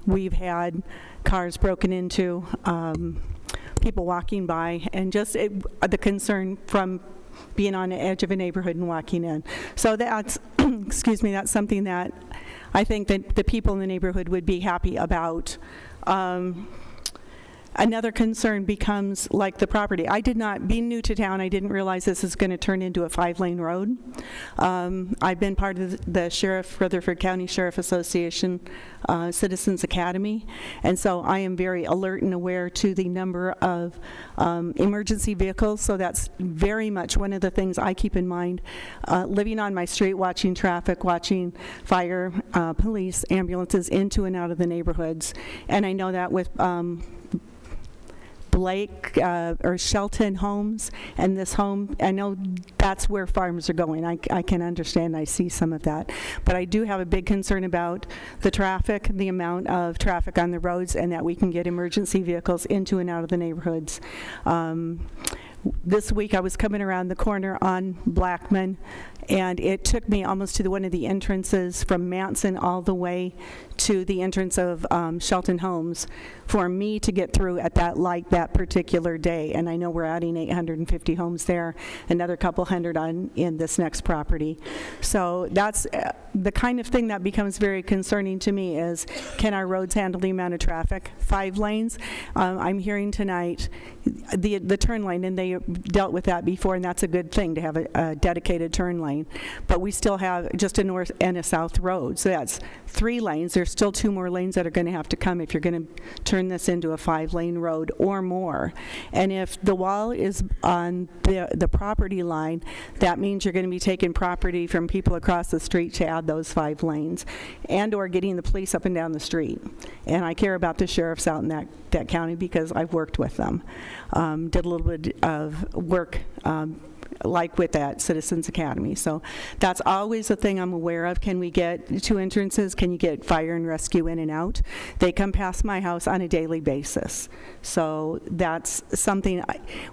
We've had cars broken into, people walking by, and just the concern from being on the edge of a neighborhood and walking in. So that's, excuse me, that's something that I think that the people in the neighborhood would be happy about. Another concern becomes like the property. Being new to town, I didn't realize this is going to turn into a 5-lane road. I've been part of the Rutherford County Sheriff Association Citizens Academy, and so I am very alert and aware to the number of emergency vehicles, so that's very much one of the things I keep in mind. Living on my street, watching traffic, watching fire, police, ambulances into and out of the neighborhoods, and I know that with Blake or Shelton Homes and this home, I know that's where farms are going. I can understand, I see some of that. But I do have a big concern about the traffic, the amount of traffic on the roads, and that we can get emergency vehicles into and out of the neighborhoods. This week I was coming around the corner on Blackman, and it took me almost to one of the entrances from Manson all the way to the entrance of Shelton Homes for me to get through at that light that particular day. And I know we're adding 850 homes there, another couple hundred in this next property. So that's the kind of thing that becomes very concerning to me is, can our roads handle the amount of traffic? 5 lanes. I'm hearing tonight the turn lane, and they dealt with that before, and that's a good thing to have a dedicated turn lane. But we still have just a north and a south road, so that's 3 lanes. There's still 2 more lanes that are going to have to come if you're going to turn this into a 5-lane road or more. And if the wall is on the property line, that means you're going to be taking property from people across the street to add those 5 lanes, and or getting the police up and down the street. And I care about the sheriffs out in that county because I've worked with them. Did a little bit of work like with that Citizens Academy. So that's always a thing I'm aware of. Can we get 2 entrances? Can you get fire and rescue in and out? They come past my house on a daily basis. So that's something,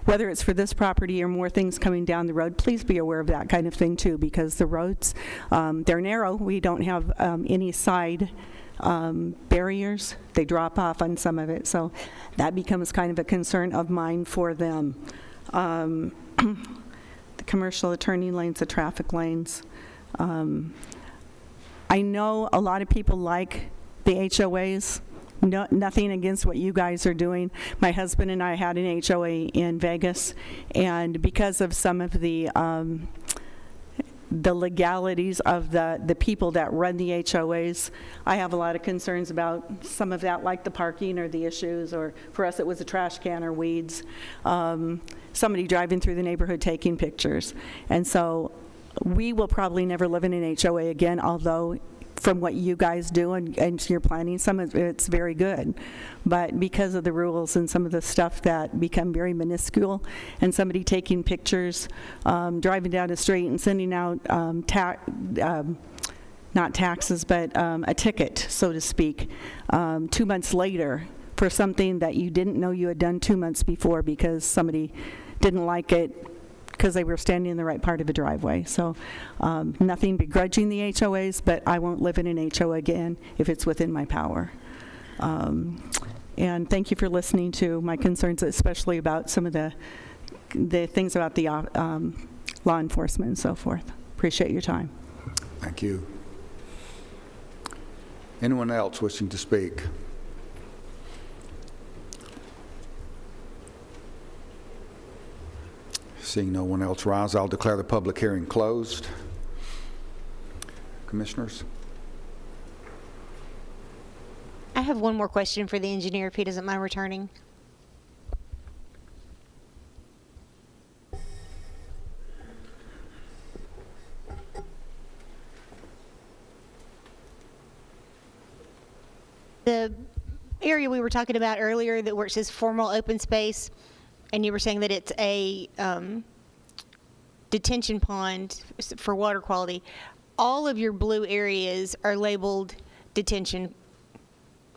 whether it's for this property or more things coming down the road, please be aware of that kind of thing too, because the roads, they're narrow. We don't have any side barriers. They drop off on some of it. So that becomes kind of a concern of mine for them. The commercial, the turning lanes, the traffic lanes. I know a lot of people like the HOAs. Nothing against what you guys are doing. My husband and I had an HOA in Vegas, and because of some of the legalities of the people that run the HOAs, I have a lot of concerns about some of that, like the parking or the issues, or for us it was a trash can or weeds. Somebody driving through the neighborhood taking pictures. And so we will probably never live in an HOA again, although from what you guys do and your planning, some of it's very good. But because of the rules and some of the stuff that become very minuscule, and somebody taking pictures, driving down the street and sending out not taxes, but a ticket, so to speak, 2 months later for something that you didn't know you had done 2 months before because somebody didn't like it because they were standing in the right part of the driveway. So nothing begrudging the HOAs, but I won't live in an HOA again if it's within my power. And thank you for listening to my concerns, especially about some of the things about the law enforcement and so forth. Appreciate your time. Thank you. Anyone else wishing to speak? Seeing no one else rise, I'll declare the public hearing closed. Commissioners? I have one more question for the engineer, if he doesn't mind returning. The area we were talking about earlier that where it says formal open space, and you were saying that it's a detention pond for water quality, all of your blue areas are labeled detention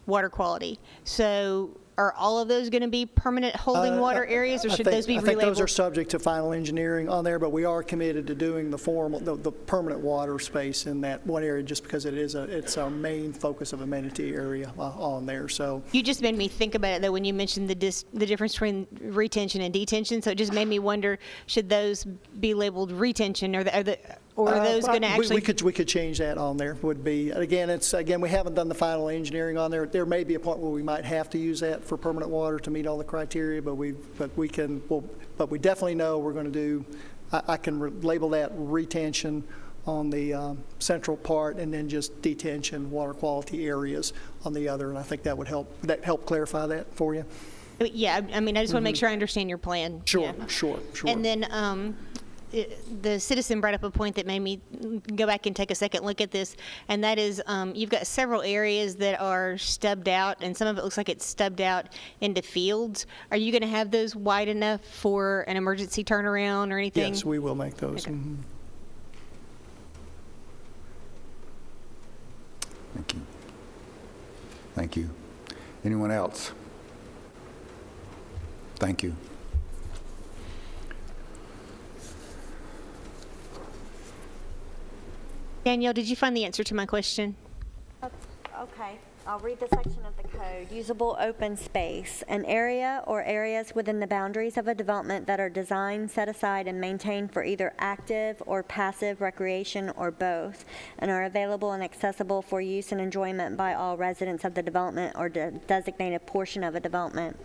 water quality. So are all of those going to be permanent holding water areas, or should those be relabeled? I think those are subject to final engineering on there, but we are committed to doing the permanent water space in that one area, just because it's our main focus of amenity area on there. So you just made me think about it, though, when you mentioned the difference between retention and detention. So it just made me wonder, should those be labeled retention, or are those going to actually? We could change that on there. Would be again we haven't done the final engineering on there. There may be a point where we might have to use that for permanent water to meet all the criteria, but we definitely know we're going to do. I can label that retention on the central part, and then just detention water quality areas on the other. And I think that would help clarify that for you. Yeah, I mean, I just want to make sure I understand your plan. Sure, yeah. sure. And then the citizen brought up a point that made me go back and take a second look at this, and that is you've got several areas that are stubbed out, and some of it looks like it's stubbed out into fields. Are you going to have those wide enough for an emergency turnaround or anything? Yes, we will make those. Okay. Mm-hmm. Thank you. Thank you. Anyone else? Thank you. Danielle, did you find the answer to my question? Okay, I'll read the section of the code. Usable open space, an area or areas within the boundaries of a development that are designed, set aside, and maintained for either active or passive recreation or both, and are available and accessible for use and enjoyment by all residents of the development or designated portion of a development.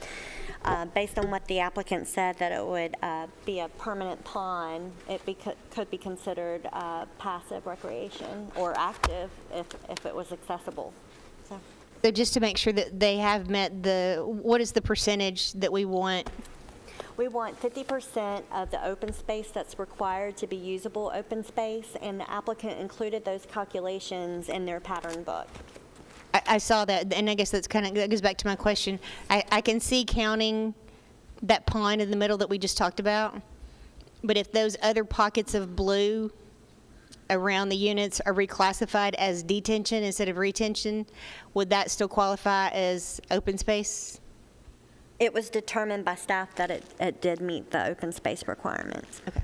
Based on what the applicant said, that it would be a permanent pond, it could be considered passive recreation or active if it was accessible. So just to make sure that they have met what is the percentage that we want? We want 50% of the open space that's required to be usable open space, and the applicant included those calculations in their pattern book. I saw that, and I guess that goes back to my question. I can see counting that pond in the middle that we just talked about, but if those other pockets of blue around the units are reclassified as detention instead of retention, would that still qualify as open space? It was determined by staff that it did meet the open space requirements. Okay.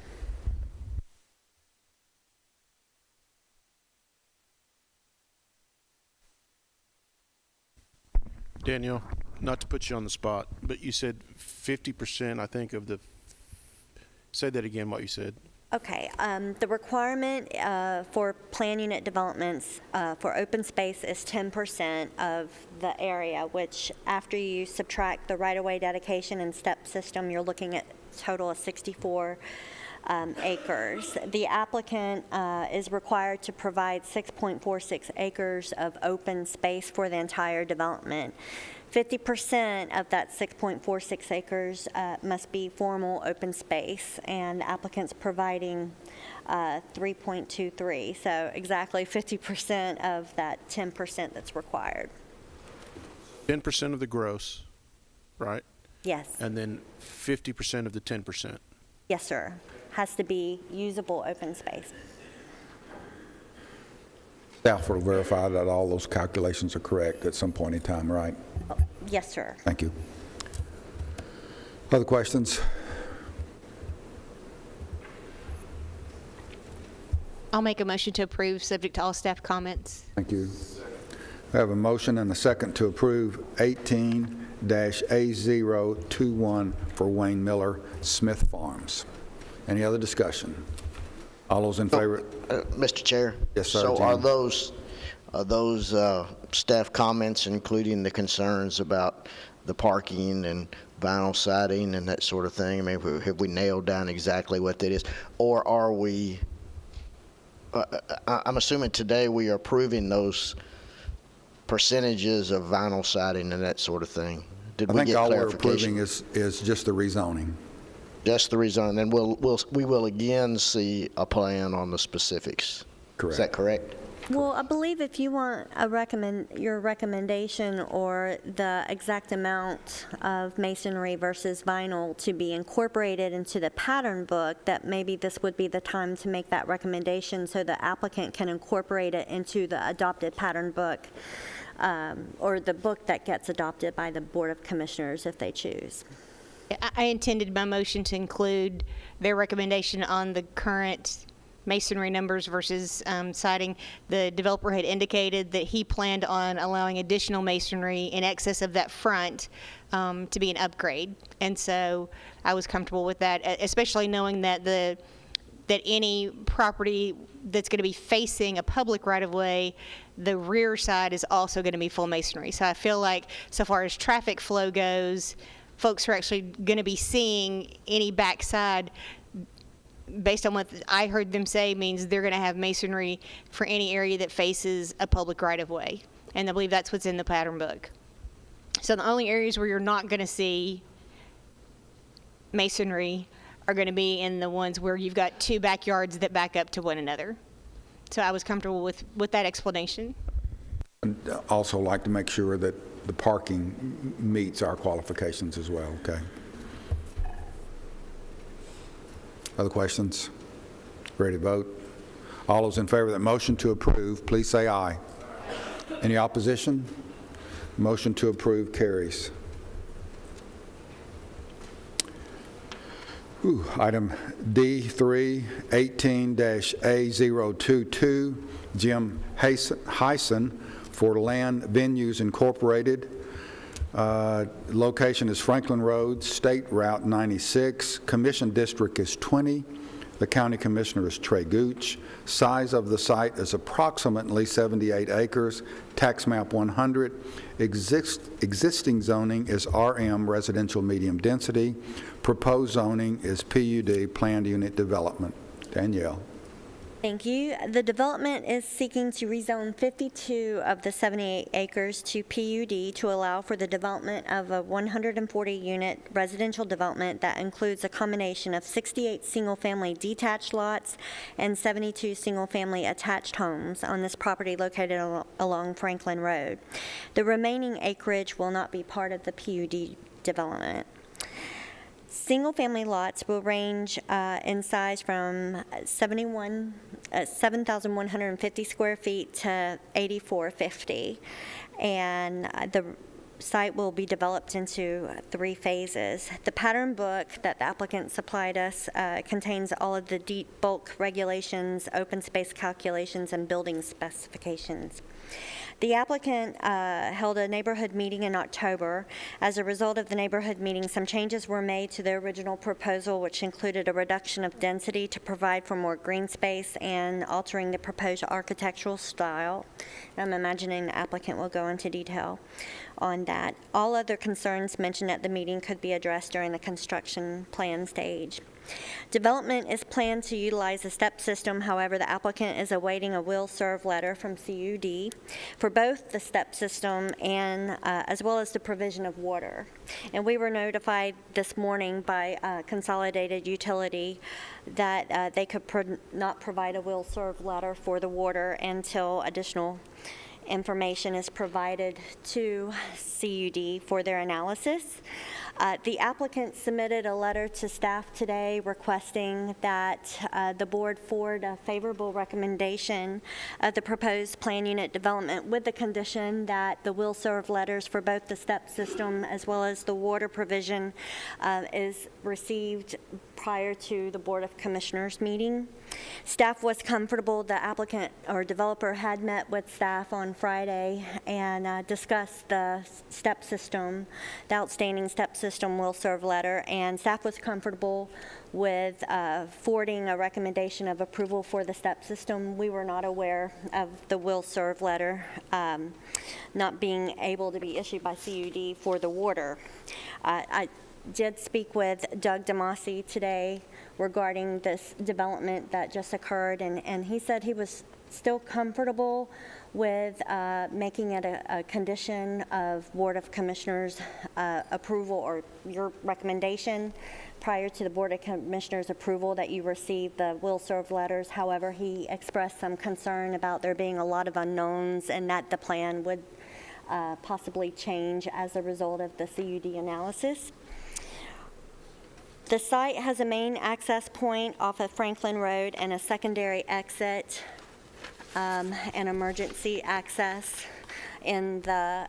Danielle, not to put you on the spot, but you said 50%, I think, of the, say that again, what you said. Okay, the requirement for plan unit developments for open space is 10% of the area, which after you subtract the right-of-way dedication and step system, you're looking at a total of 64 acres. The applicant is required to provide 6.46 acres of open space for the entire development. 50% of that 6.46 acres must be formal open space, and the applicant's providing 3.23, so exactly 50% of that 10% that's required. 10% of the gross, right? Yes. And then 50% of the 10%. Yes, sir. Has to be usable open space. Staff will verify that all those calculations are correct at some point in time, right? Yes, sir. Thank you. Other questions? I'll make a motion to approve, subject to all staff comments. Thank you. We have a motion and a second to approve 18-A021 for Wayne Miller Smith Farms. Any other discussion? All those in favor? Mr. Chair? Yes, sir. So James. are those staff comments including the concerns about the parking and vinyl siding and that sort of thing? I mean, have we nailed down exactly what that is? Or are we, I'm assuming today we are approving those percentages of vinyl siding and that sort of thing. Did I we think get all we're clarification? approving is just the rezoning. Just the rezone, and we will again see a plan on the specifics. Correct. Is that correct? Well, I believe if you want your recommendation or the exact amount of masonry versus vinyl to be incorporated into the pattern book, that maybe this would be the time to make that recommendation so the applicant can incorporate it into the adopted pattern book, or the book that gets adopted by the Board of Commissioners if they choose. I intended my motion to include their recommendation on the current masonry numbers versus siding. The developer had indicated that he planned on allowing additional masonry in excess of that front to be an upgrade. And so I was comfortable with that, especially knowing that that any property that's going to be facing a public right-of-way, the rear side is also going to be full masonry. So I feel like so far as traffic flow goes, folks are actually going to be seeing any backside, based on what I heard them say, means they're going to have masonry for any area that faces a public right-of-way. And I believe that's what's in the pattern book. So the only areas where you're not going to see masonry are going to be in the ones where you've got two backyards that back up to one another. So I was comfortable with that explanation. I'd also like to make sure that the parking meets our qualifications as well, okay? Other questions? Ready to vote? All those in favor of that motion to approve, please say aye. Any opposition? Motion to approve carries. Item D3, 18-A022, Jim Hyson for Land Venues Incorporated. Location is Franklin Road, State Route 96. Commission district is 20. The county commissioner is Trey Gooch. Size of the site is approximately 78 acres. Tax map 100. Existing zoning is RM, residential medium density. Proposed zoning is PUD, planned unit development. Danielle. Thank you. The development is seeking to rezone 52 of the 78 acres to PUD to allow for the development of a 140-unit residential development that includes a combination of 68 single-family detached lots and 72 single-family attached homes on this property located along Franklin Road. The remaining acreage will not be part of the PUD development. Single-family lots will range in size from 7,150 square feet to 8,450, and the site will be developed into 3 phases. The pattern book that the applicant supplied us contains all of the deep bulk regulations, open space calculations, and building specifications. The applicant held a neighborhood meeting in October. As a result of the neighborhood meeting, some changes were made to the original proposal, which included a reduction of density to provide for more green space and altering the proposed architectural style. I'm imagining the applicant will go into detail on that. All other concerns mentioned at the meeting could be addressed during the construction plan stage. Development is planned to utilize a step system. However, the applicant is awaiting a will serve letter from CUD for both the step system and as well as the provision of water. And we were notified this morning by Consolidated Utility that they could not provide a will serve letter for the water until additional information is provided to CUD for their analysis. The applicant submitted a letter to staff today requesting that the board forward a favorable recommendation of the proposed plan unit development with the condition that the will serve letters for both the step system as well as the water provision is received prior to the Board of Commissioners meeting. Staff was comfortable the applicant or developer had met with staff on Friday and discussed the step system, the outstanding step system will serve letter, and staff was comfortable with forwarding a recommendation of approval for the step system. We were not aware of the will serve letter not being able to be issued by CUD for the water. I did speak with Doug DeMasi today regarding this development that just occurred, and he said he was still comfortable with making it a condition of Board of Commissioners approval or your recommendation prior to the Board of Commissioners approval that you receive the will serve letters. However, he expressed some concern about there being a lot of unknowns and that the plan would possibly change as a result of the CUD analysis. The site has a main access point off of Franklin Road and a secondary exit and emergency access in the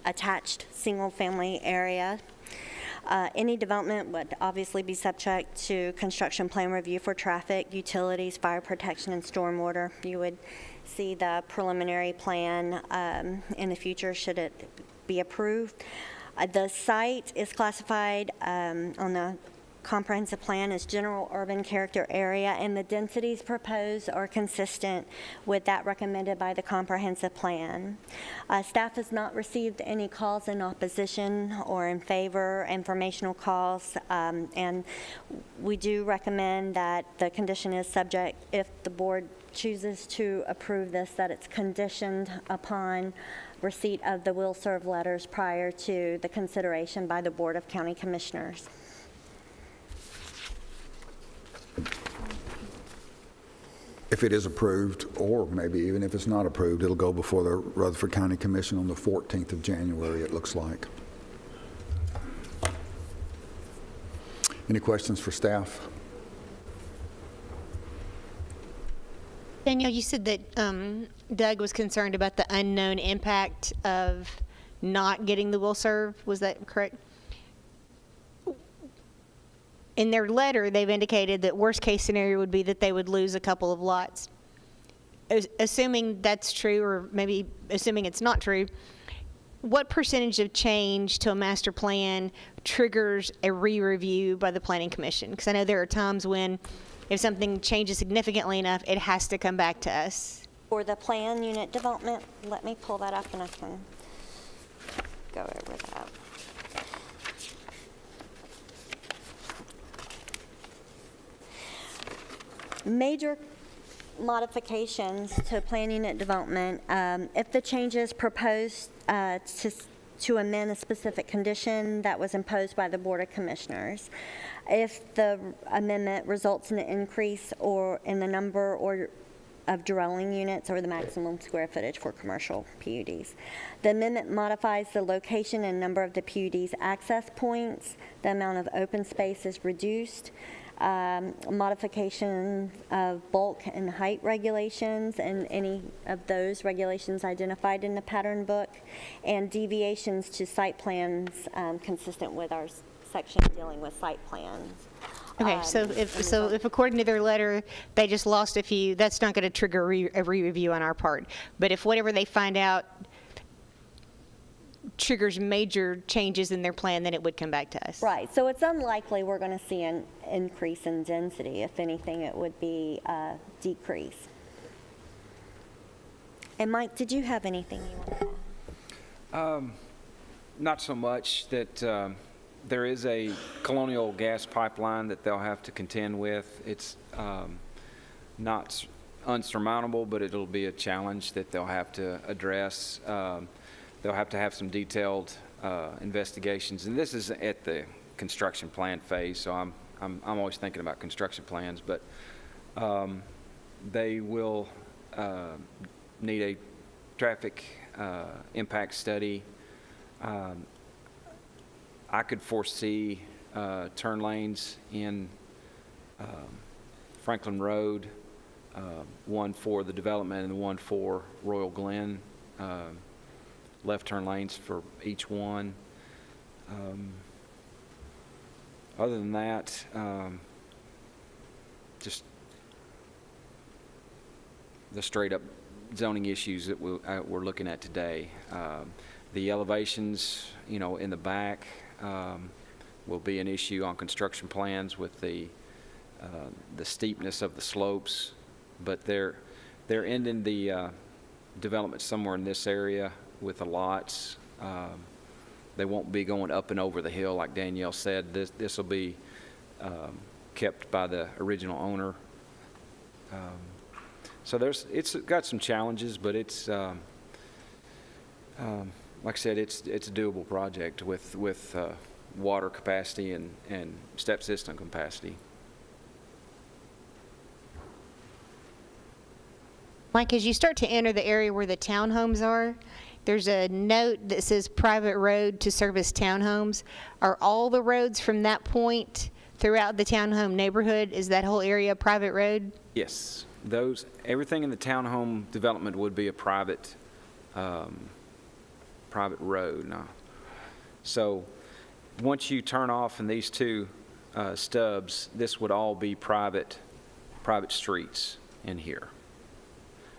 attached single-family area. Any development would obviously be subject to construction plan review for traffic, utilities, fire protection, and stormwater. You would see the preliminary plan in the future should it be approved. The site is classified on the comprehensive plan as general urban character area, and the densities proposed are consistent with that recommended by the comprehensive plan. Staff has not received any calls in opposition or in favor, informational calls, and we do recommend that the condition is subject, if the board chooses to approve this, that it's conditioned upon receipt of the will serve letters prior to the consideration by the Board of County Commissioners. If it is approved, or maybe even if it's not approved, it'll go before the Rutherford County Commission on the 14th of January, it looks like. Any questions for staff? Danielle, you said that Doug was concerned about the unknown impact of not getting the will serve. Was that correct? In their letter, they've indicated that worst case scenario would be that they would lose a couple of lots. Assuming that's true, or maybe assuming it's not true, what percentage of change to a master plan triggers a re-review by the Planning Commission? Because I know there are times when if something changes significantly enough, it has to come back to us. For the plan unit development, let me pull that up and I can go over that. Major modifications to plan unit development, if the changes proposed to amend a specific condition that was imposed by the Board of Commissioners, if the amendment results in an increase or in the number or of dwelling units or the maximum square footage for commercial PUDs. The amendment modifies the location and number of the PUD's access points. The amount of open space is reduced. Modification of bulk and height regulations and any of those regulations identified in the pattern book, and deviations to site plans consistent with our section dealing with site plans. Okay, so if according to their letter, they just lost a few, that's not going to trigger a re-review on our part. But if whatever they find out triggers major changes in their plan, then it would come back to us. Right, so it's unlikely we're going to see an increase in density. If anything, it would be a decrease. And Mike, did you have anything you wanted to add? Not so much that there is a Colonial gas pipeline that they'll have to contend with. It's not unsurmountable, but it'll be a challenge that they'll have to address. They'll have to have some detailed investigations, and this is at the construction plan phase, so I'm always thinking about construction plans, but they will need a traffic impact study. I could foresee turn lanes in Franklin Road, one for the development and one for Royal Glen. Left turn lanes for each one. Other than that, just the straight up zoning issues that we're looking at today. The elevations, in the back will be an issue on construction plans with the steepness of the slopes, but they're ending the development somewhere in this area with the lots. They won't be going up and over the hill like Danielle said. This will be kept by the original owner. So it's got some challenges, but it's like I said, it's a doable project with water capacity and step system capacity. Mike, as you start to enter the area where the townhomes are, there's a note that says private road to service townhomes. Are all the roads from that point throughout the townhome neighborhood, is that whole area a private road? Yes, everything in the townhome development would be a private road now. So once you turn off in these two stubs, this would all be private streets in here.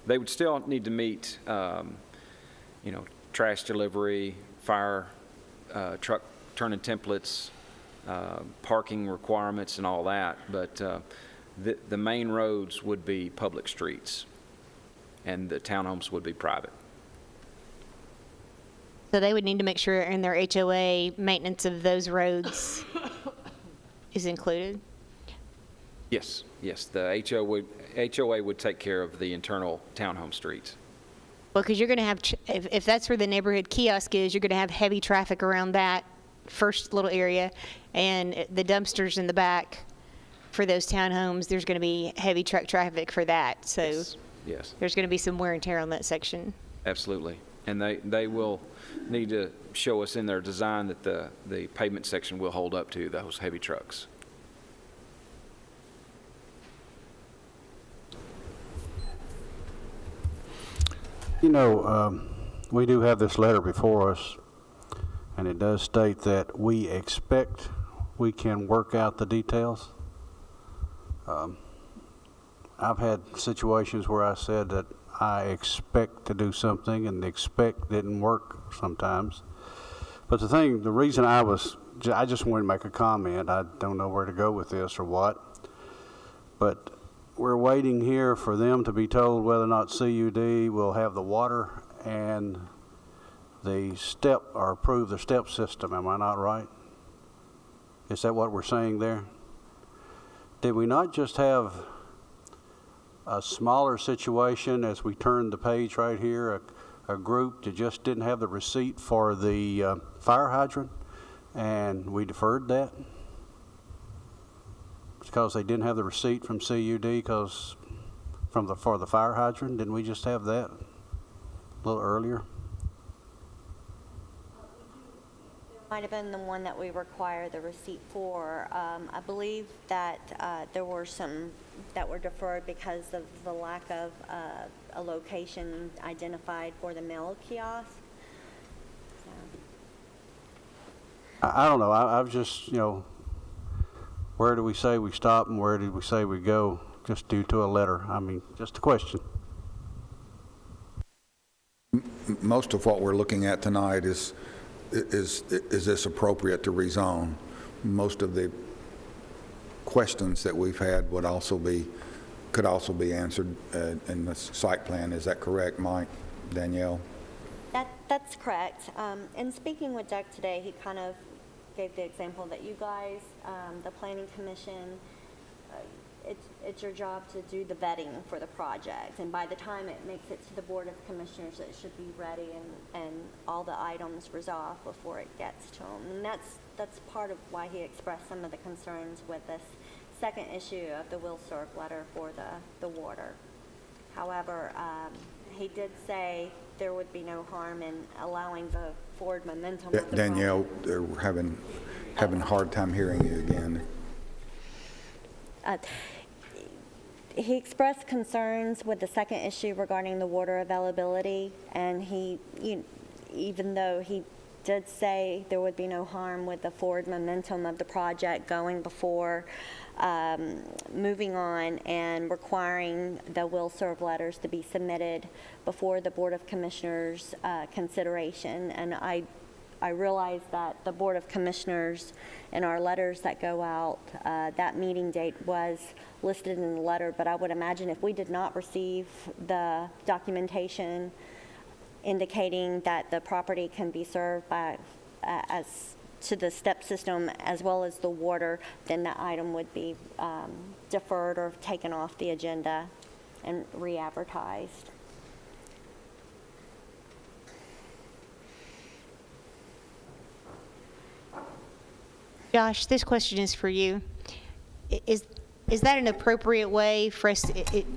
They would still need to meet, trash delivery, fire, truck turning templates, parking requirements and all that, but the main roads would be public streets and the townhomes would be private. So they would need to make sure in their HOA maintenance of those roads is included? Yes, the HOA would take care of the internal townhome streets. Well, because you're going to have, if that's where the neighborhood kiosk is, you're going to have heavy traffic around that first little area, and the dumpsters in the back for those townhomes, there's going to be heavy truck traffic for that. So yes. There's going to be some wear and tear on that section. Absolutely. And they will need to show us in their design that the pavement section will hold up to those heavy trucks. We do have this letter before us, and it does state that we expect we can work out the details. I've had situations where I said that I expect to do something, and the expect didn't work sometimes. But the reason I just wanted to make a comment. I don't know where to go with this or what, but we're waiting here for them to be told whether or not CUD will have the water and the step, or approve the step system. Am I not right? Is that what we're saying there? Did we not just have a smaller situation as we turned the page right here, a group that just didn't have the receipt for the fire hydrant, and we deferred that? Because they didn't have the receipt from CUD for the fire hydrant? Didn't we just have that a little earlier? Might have been the one that we require the receipt for. I believe that there were some that were deferred because of the lack of a location identified for the mail kiosk. I don't know. I've just, where do we say we stop and where did we say we go, just due to a letter? I mean, just a question. Most of what we're looking at tonight is this appropriate to rezone? Most of the questions that we've had could also be answered in the site plan. Is that correct, Mike, Danielle? That's correct. In speaking with Doug today, he kind of gave the example that you guys, the Planning Commission, it's your job to do the vetting for the project, and by the time it makes it to the Board of Commissioners, it should be ready and all the items resolved before it gets to them. And that's part of why he expressed some of the concerns with this second issue of the Wilstork letter for the water. However, he did say there would be no harm in allowing the forward momentum of the Danielle, project. they're having a hard time hearing you again. He expressed concerns with the second issue regarding the water availability, and even though he did say there would be no harm with the forward momentum of the project going before moving on and requiring the will serve letters to be submitted before the Board of Commissioners consideration. And I realize that the Board of Commissioners, in our letters that go out, that meeting date was listed in the letter, but I would imagine if we did not receive the documentation indicating that the property can be served by, as to the step system as well as the water, then that item would be deferred or taken off the agenda and re-advertised. Josh, this question is for you. Is that an appropriate way for us,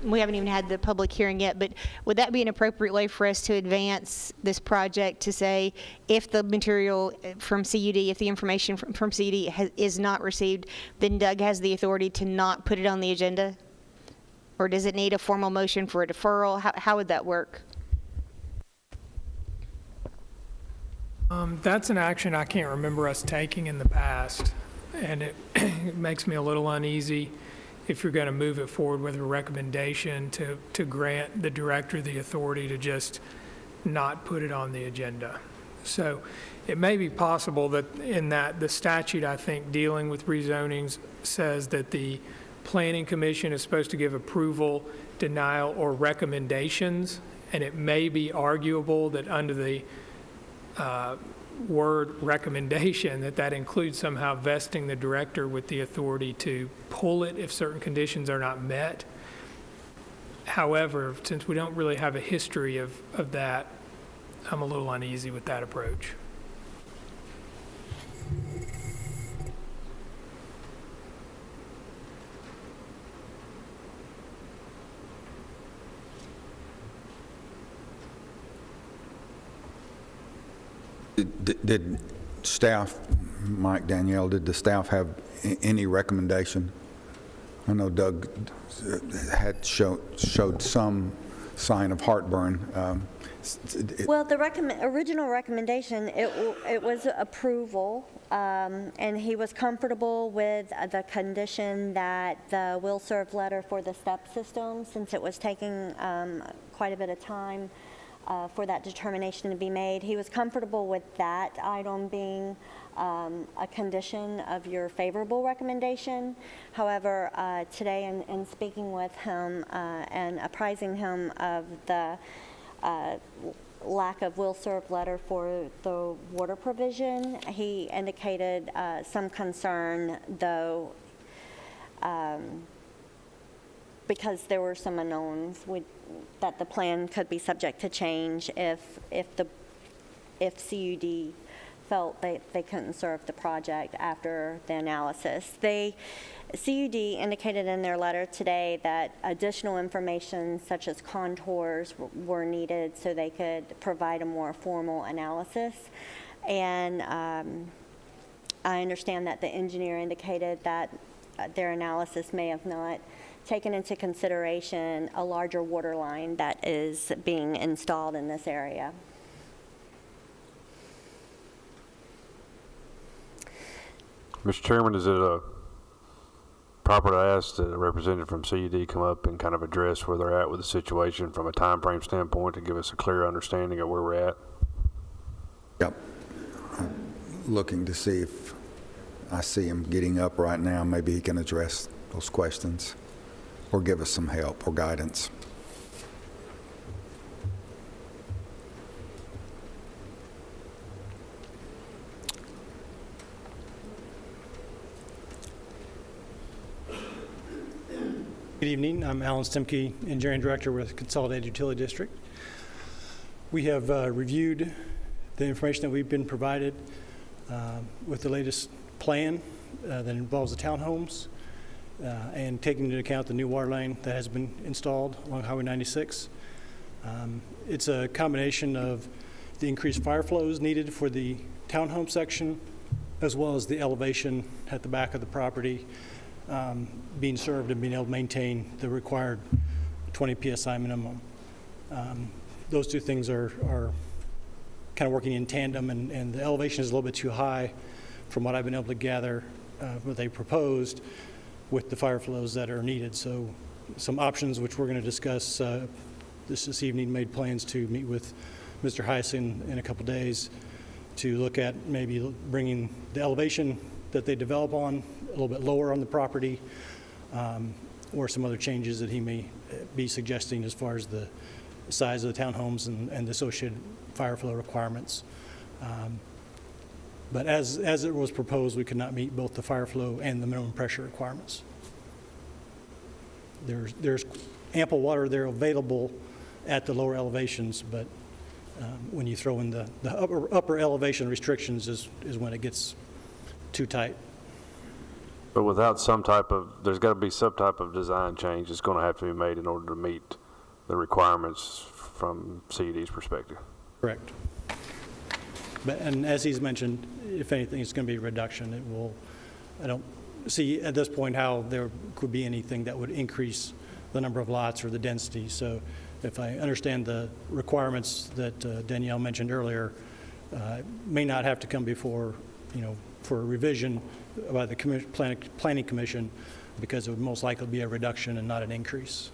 we haven't even had the public hearing yet, but would that be an appropriate way for us to advance this project to say if the material from CUD, if the information from CUD is not received, then Doug has the authority to not put it on the agenda? Or does it need a formal motion for a deferral? How would that work? That's an action I can't remember us taking in the past, and it, it makes me a little uneasy if you're going to move it forward with a recommendation to grant the director the authority to just not put it on the agenda. So it may be possible that in that the statute, I think, dealing with rezonings says that the Planning Commission is supposed to give approval, denial, or recommendations, and it may be arguable that under the word recommendation that includes somehow vesting the director with the authority to pull it if certain conditions are not met. However, since we don't really have a history of that, I'm a little uneasy with that approach. Did staff, Mike, Danielle, did the staff have any recommendation? I know Doug had showed some sign of heartburn. Well, the original recommendation, it was approval, and he was comfortable with the condition that the will serve letter for the step system, since it was taking quite a bit of time for that determination to be made. He was comfortable with that item being a condition of your favorable recommendation. However, today in speaking with him and apprising him of the lack of will serve letter for the water provision, he indicated some concern, though, because there were some unknowns that the plan could be subject to change if CUD felt they couldn't serve the project after the analysis. CUD indicated in their letter today that additional information such as contours were needed so they could provide a more formal analysis. And I understand that the engineer indicated that their analysis may have not taken into consideration a larger water line that is being installed in this area. Mr. Chairman, is it proper to ask that a representative from CUD come up and kind of address where they're at with the situation from a time frame standpoint to give us a clear understanding of where we're at? Yep. I'm looking to see if I see him getting up right now. Maybe he can address those questions or give us some help or guidance. Good evening. I'm Alan Stemke, Engineering Director with Consolidated Utility District. We have reviewed the information that we've been provided with the latest plan that involves the townhomes and taking into account the new water line that has been installed along Highway 96. It's a combination of the increased fire flows needed for the townhome section, as well as the elevation at the back of the property being served and being able to maintain the required 20 PSI minimum. Those two things are kind of working in tandem, and the elevation is a little bit too high from what I've been able to gather, what they proposed with the fire flows that are needed. So some options which we're going to discuss this evening, made plans to meet with Mr. Heisen in a couple days to look at maybe bringing the elevation that they develop on a little bit lower on the property, or some other changes that he may be suggesting as far as the size of the townhomes and the associated fire flow requirements. But as it was proposed, we could not meet both the fire flow and the minimum pressure requirements. There's ample water there available at the lower elevations, but when you throw in the upper elevation restrictions is when it gets too tight. But without there's got to be some type of design change that's going to have to be made in order to meet the requirements from CED's perspective. Correct. And as he's mentioned, if anything, it's going to be a reduction. I don't see at this point how there could be anything that would increase the number of lots or the density. So if I understand the requirements that Danielle mentioned earlier, may not have to come before, for a revision by the Planning Commission, because it would most likely be a reduction and not an increase.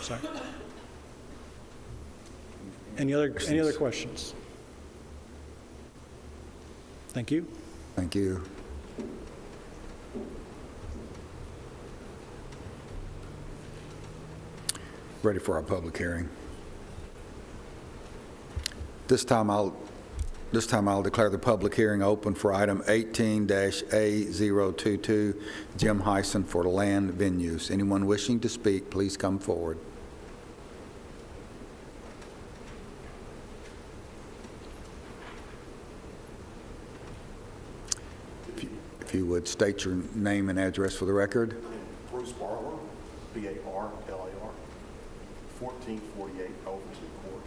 Sorry. Any other questions? Thank you. Thank you. Ready for our public hearing. This time I'll declare the public hearing open for item 18-A022, Jim Heisen for land venues. Anyone wishing to speak, please come forward. If you would state your name and address for the record. Bruce Barlow, B-A-R-L-A-R, 1448 Overton Court.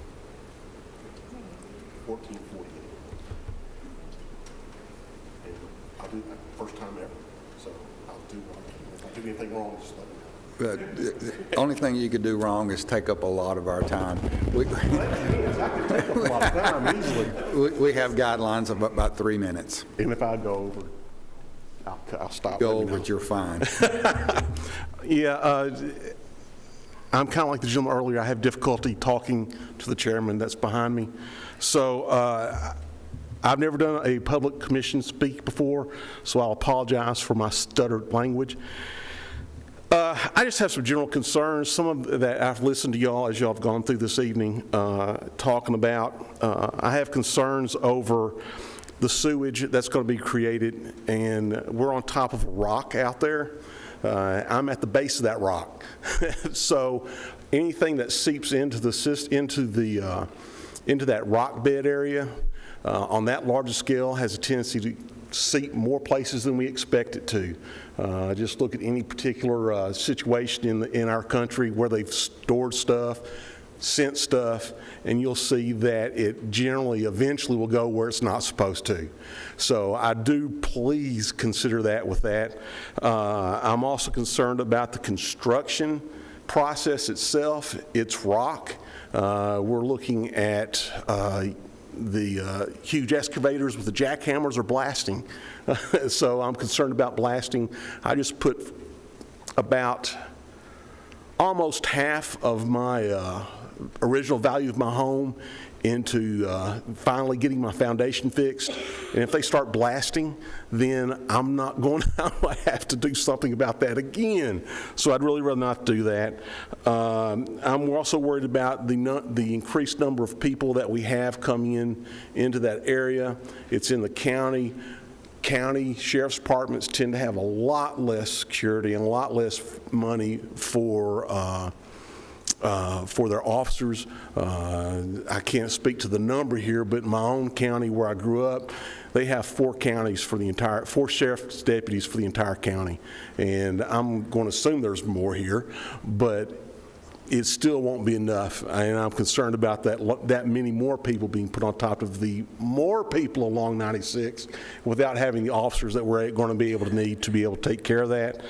1448. And I'll do that first time ever, so I'll do what I can. If I do anything wrong, just let me know. The only thing you could do wrong is take up a lot of our time. We have guidelines of about 3 minutes. And if I go over, I'll stop. Go over it, you're fine. Yeah, I'm kind of like the gentleman earlier. I have difficulty talking to the chairman that's behind me. So I've never done a public commission speak before, so I'll apologize for my stuttered language. I just have some general concerns, some of that I've listened to y'all as y'all have gone through this evening talking about. I have concerns over the sewage that's going to be created, and we're on top of a rock out there. I'm at the base of that rock. So anything that seeps into that rock bed area on that larger scale has a tendency to seep more places than we expect it to. Just look at any particular situation in our country where they've stored stuff, sent stuff, and you'll see that it generally eventually will go where it's not supposed to. So I do please consider that with that. I'm also concerned about the construction process itself. It's rock. We're looking at the huge excavators with the jackhammers are blasting. So I'm concerned about blasting. I just put about almost half of my original value of my home into finally getting my foundation fixed. And if they start blasting, then I'm not going to have to do something about that again. So I'd really rather not do that. I'm also worried about the increased number of people that we have coming into that area. It's in the county. County sheriff's departments tend to have a lot less security and a lot less money for their officers. I can't speak to the number here, but in my own county where I grew up, they have 4 sheriff's deputies for the entire county. And I'm going to assume there's more here, but it still won't be enough. And I'm concerned about that many more people being put on top of the more people along 96 without having the officers that we're going to be able to need to be able to take care of that.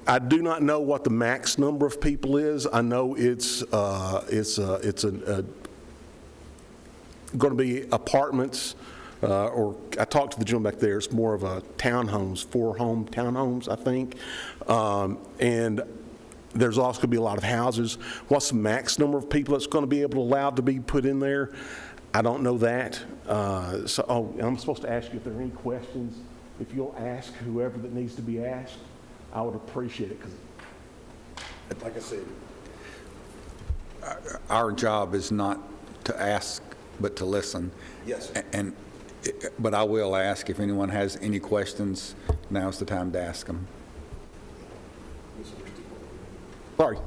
I do not know what the max number of people is. I know it's going to be apartments, or I talked to the gentleman back there, it's more of a townhomes, 4-home townhomes, I think. And there's also going to be a lot of houses. What's the max number of people that's going to be able to allowed to be put in there? I don't know that. I'm supposed to ask you if there are any questions. If you'll ask whoever that needs to be asked, I would appreciate it, because, like I said, Our job is not to ask, but to listen. Yes. But I will ask if anyone has any questions. Now's the time to ask them. Sorry.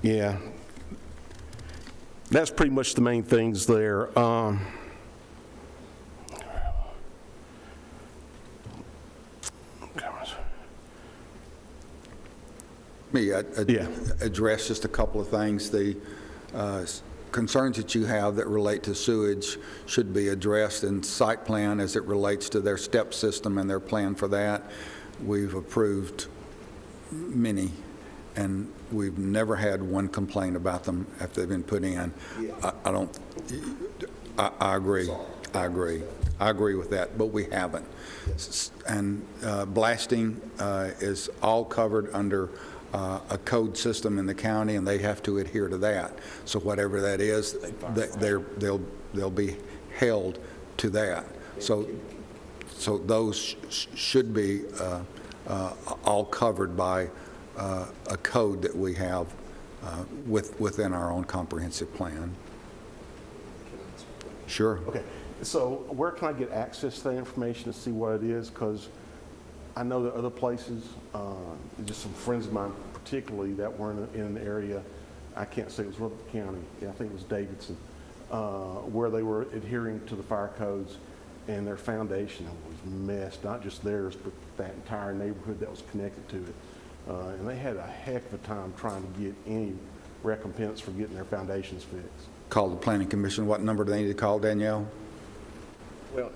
Yeah. That's pretty much the main things there. Let me address just a couple of things. The concerns that you have that relate to sewage should be addressed in site plan as it relates to their step system and their plan for that. We've approved many, and we've never had one complaint about them after they've been put in. I agree. I agree with that, but we haven't. And blasting is all covered under a code system in the county, and they have to adhere to that. So whatever that is, they'll be held to that. So those should be all covered by a code that we have within our own comprehensive plan. Sure. Okay. So where can I get access to that information to see what it is? Because I know that other places, just some friends of mine particularly that were in an area, I can't say it was Rutherford County, I think it was Davidson, where they were adhering to the fire codes, and their foundation was messed, not just theirs, but that entire neighborhood that was connected to it. And they had a heck of a time trying to get any recompense for getting their foundations fixed. Call the Planning Commission. What number do they need to call, Danielle? Well,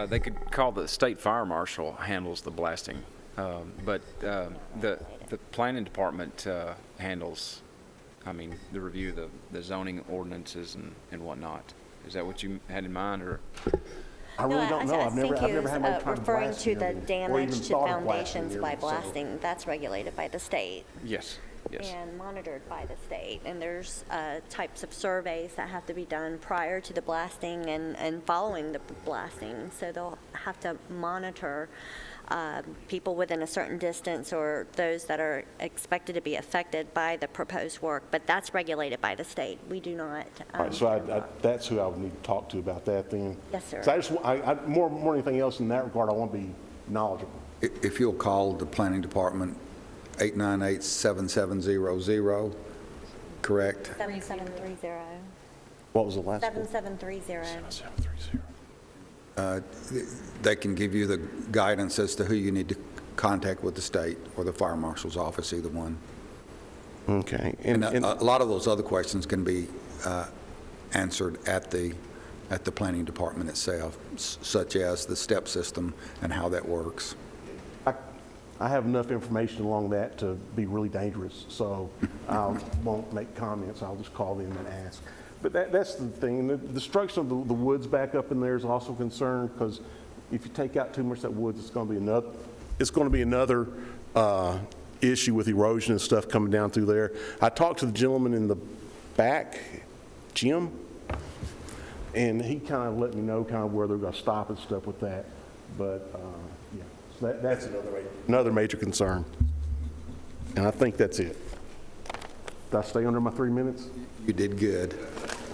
they could call the state fire marshal handles the blasting, but the planning department handles, the review of the zoning ordinances and whatnot. Is that what you had in mind, or? I really don't know. I've never had my time referring blasting to the anything, or damage even to thought of blasting foundations the by area, so- blasting. That's regulated by the state. Yes. Yes. And monitored by the state. And there's types of surveys that have to be done prior to the blasting and following the blasting. So they'll have to monitor people within a certain distance or those that are expected to be affected by the proposed work. But that's regulated by the state. We do not. All right, so that's who I would need to talk to about that then. Yes, sir. So more than anything else in that regard, I want to be knowledgeable. If you'll call the Planning Department, 898-7700, correct? 7730. What was the last one? 7730. They can give you the guidance as to who you need to contact with the state or the fire marshal's office, either one. Okay. And a lot of those other questions can be answered at the Planning Department itself, such as the step system and how that works. I have enough information along that to be really dangerous, so I won't make comments. I'll just call them and ask. But that's the thing. And the destruction of the woods back up in there is also a concern, because if you take out too much of that woods, it's going to be another issue with erosion and stuff coming down through there. I talked to the gentleman in the back, Jim, and he kind of let me know kind of where they're going to stop and stuff with that. But yeah, so that's another major concern. And I think that's it. Did I stay under my 3 minutes? You did good.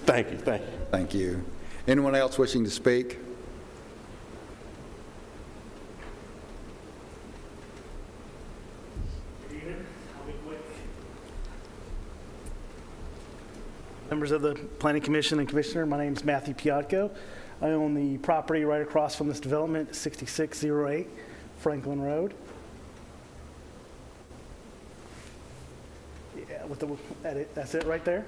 Thank you, thank you. Thank you. Anyone else wishing to speak? Members of the Planning Commission and Commissioner, my name is Matthew Piatko. I own the property right across from this development, 6608 Franklin Road. Yeah, that's it right there.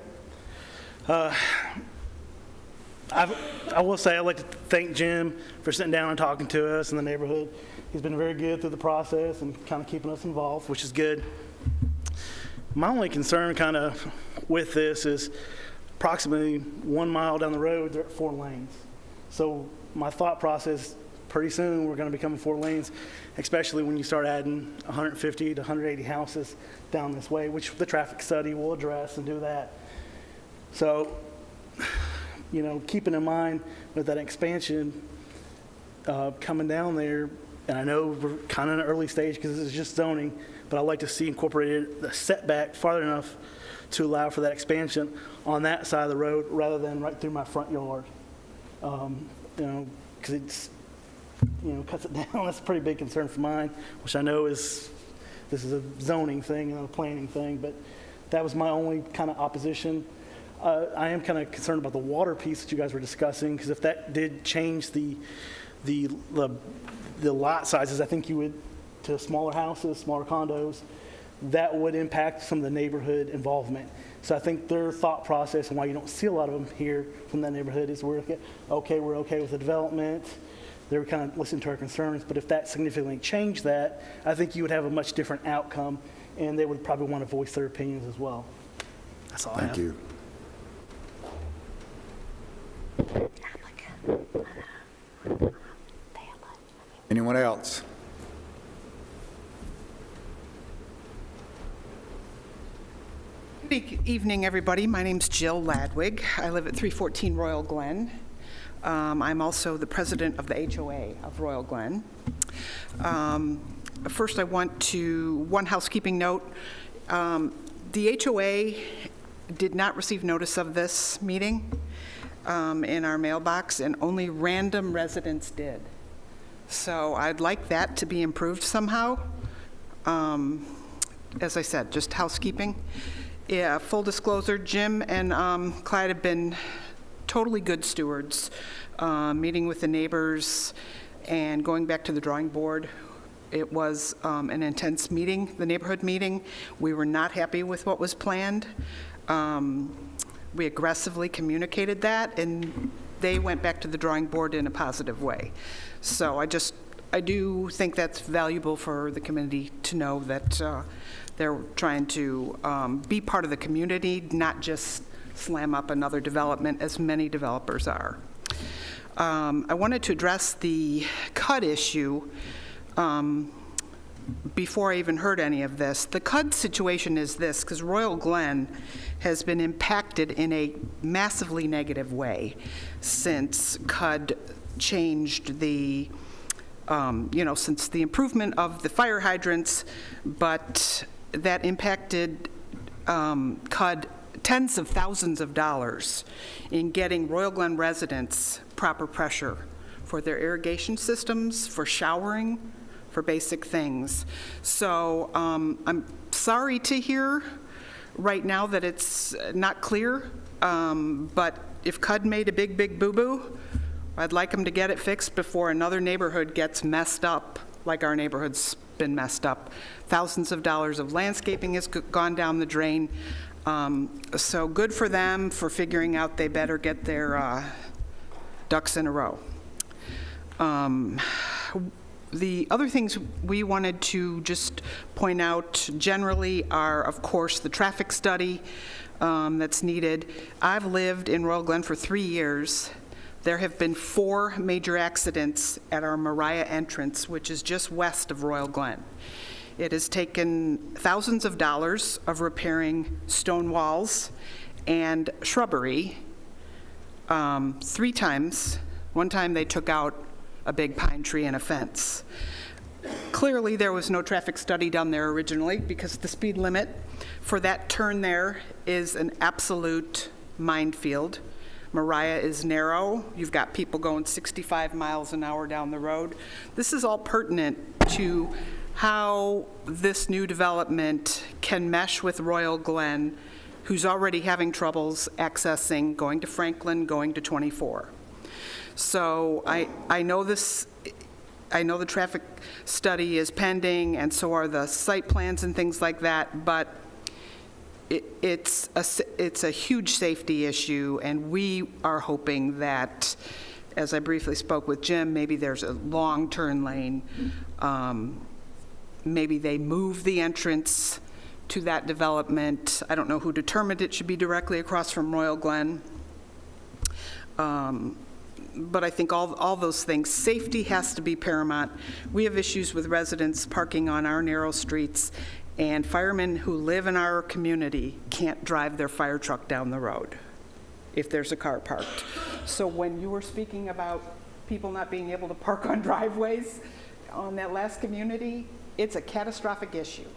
I will say, I'd like to thank Jim for sitting down and talking to us in the neighborhood. He's been very good through the process and kind of keeping us involved, which is good. My only concern kind of with this is approximately 1 mile down the road, they're at 4 lanes. So my thought process, pretty soon we're going to become 4 lanes, especially when you start adding 150 to 180 houses down this way, which the traffic study will address and do that. So, you know, keeping in mind with that expansion coming down there, and I know we're kind of in an early stage because this is just zoning, but I'd like to see incorporated the setback farther enough to allow for that expansion on that side of the road rather than right through my front yard. You know, because it's, you know, cuts it down. That's a pretty big concern for mine, which I know is, this is a zoning thing and a planning thing, but that was my only kind of opposition. I am kind of concerned about the water piece that you guys were discussing, because if that did change the lot sizes, I think you would, to smaller houses, smaller condos, that would impact some of the neighborhood involvement. So I think their thought process and why you don't see a lot of them here from that neighborhood is we're okay with the development. They were kind of listening to our concerns, but if that significantly changed that, I think you would have a much different outcome, and they would probably want to voice their opinions as well. That's all I have. Thank you. Anyone else? Good evening, everybody. My name's Jill Ladwig. I live at 314 Royal Glen. I'm also the president of the HOA of Royal Glen. First, I want to, one housekeeping note. The HOA did not receive notice of this meeting in our mailbox, and only random residents did. So I'd like that to be improved somehow. As I said, just housekeeping. Yeah, full disclosure, Jim and Clyde have been totally good stewards, meeting with the neighbors and going back to the drawing board. It was an intense meeting, the neighborhood meeting. We were not happy with what was planned. We aggressively communicated that, and they went back to the drawing board in a positive way. So I do think that's valuable for the community to know that they're trying to be part of the community, not just slam up another development, as many developers are. I wanted to address the CUD issue before I even heard any of this. The CUD situation is this, because Royal Glen has been impacted in a massively negative way since CUD changed the, since the improvement of the fire hydrants, but that impacted CUD tens of thousands of dollars in getting Royal Glen residents proper pressure for their irrigation systems, for showering, for basic things. So I'm sorry to hear right now that it's not clear, but if CUD made a big boo-boo, I'd like them to get it fixed before another neighborhood gets messed up like our neighborhood's been messed up. Thousands of dollars of landscaping has gone down the drain. So good for them for figuring out they better get their ducks in a row. The other things we wanted to just point out generally are, of course, the traffic study that's needed. I've lived in Royal Glen for 3 years. There have been 4 major accidents at our Mariah entrance, which is just west of Royal Glen. It has taken thousands of dollars of repairing stone walls and shrubbery 3 times. One time they took out a big pine tree and a fence. Clearly, there was no traffic study done there originally because the speed limit for that turn there is an absolute minefield. Mariah is narrow. You've got people going 65 miles an hour down the road. This is all pertinent to how this new development can mesh with Royal Glen, who's already having troubles accessing, going to Franklin, going to 24. So I know this, I know the traffic study is pending, and so are the site plans and things like that, but it's a huge safety issue, and we are hoping that, as I briefly spoke with Jim, maybe there's a long turn lane. Maybe they move the entrance to that development. I don't know who determined it should be directly across from Royal Glen. But I think all those things, safety has to be paramount. We have issues with residents parking on our narrow streets, and firemen who live in our community can't drive their fire truck down the road if there's a car parked. So when you were speaking about people not being able to park on driveways on that last community, it's a catastrophic issue.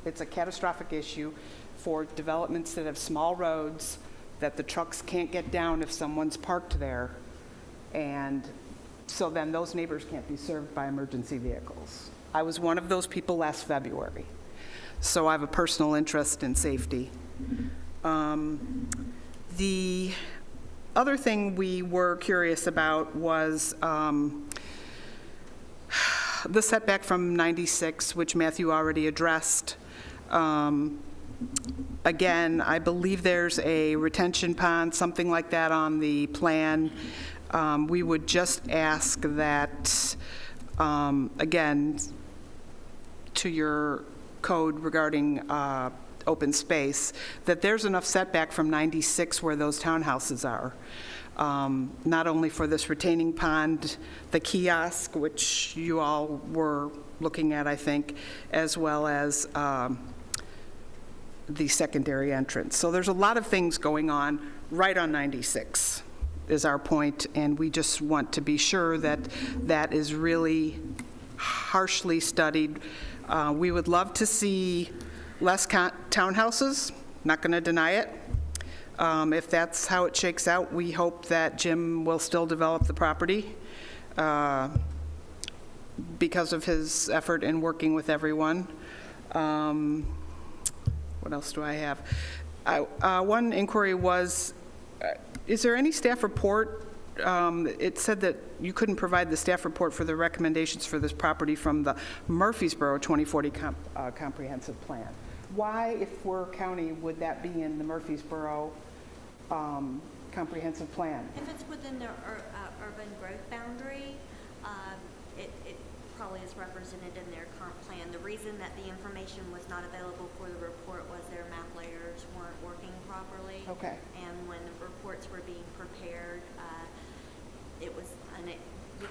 It's a catastrophic issue for developments that have small roads that the trucks can't get down if someone's parked there. And so then those neighbors can't be served by emergency vehicles. I was one of those people last February. So I have a personal interest in safety. The other thing we were curious about was the setback from 96, which Matthew already addressed. Again, I believe there's a retention pond, something like that on the plan. We would just ask that, again, to your code regarding open space, that there's enough setback from 96 where those townhouses are. Not only for this retaining pond, the kiosk, which you all were looking at, I think, as well as the secondary entrance. So there's a lot of things going on right on 96 is our point, and we just want to be sure that that is really harshly studied. We would love to see less townhouses, not going to deny it. If that's how it shakes out, we hope that Jim will still develop the property because of his effort in working with everyone. What else do I have? One inquiry was, is there any staff report? It said that you couldn't provide the staff report for the recommendations for this property from the Murfreesboro 2040 comprehensive plan. Why, if we're county, would that be in the Murfreesboro comprehensive plan? If it's within the urban growth boundary, it probably is represented in their current plan. The reason that the information was not available for the report was their map layers weren't working properly. Okay. And when the reports were being prepared, we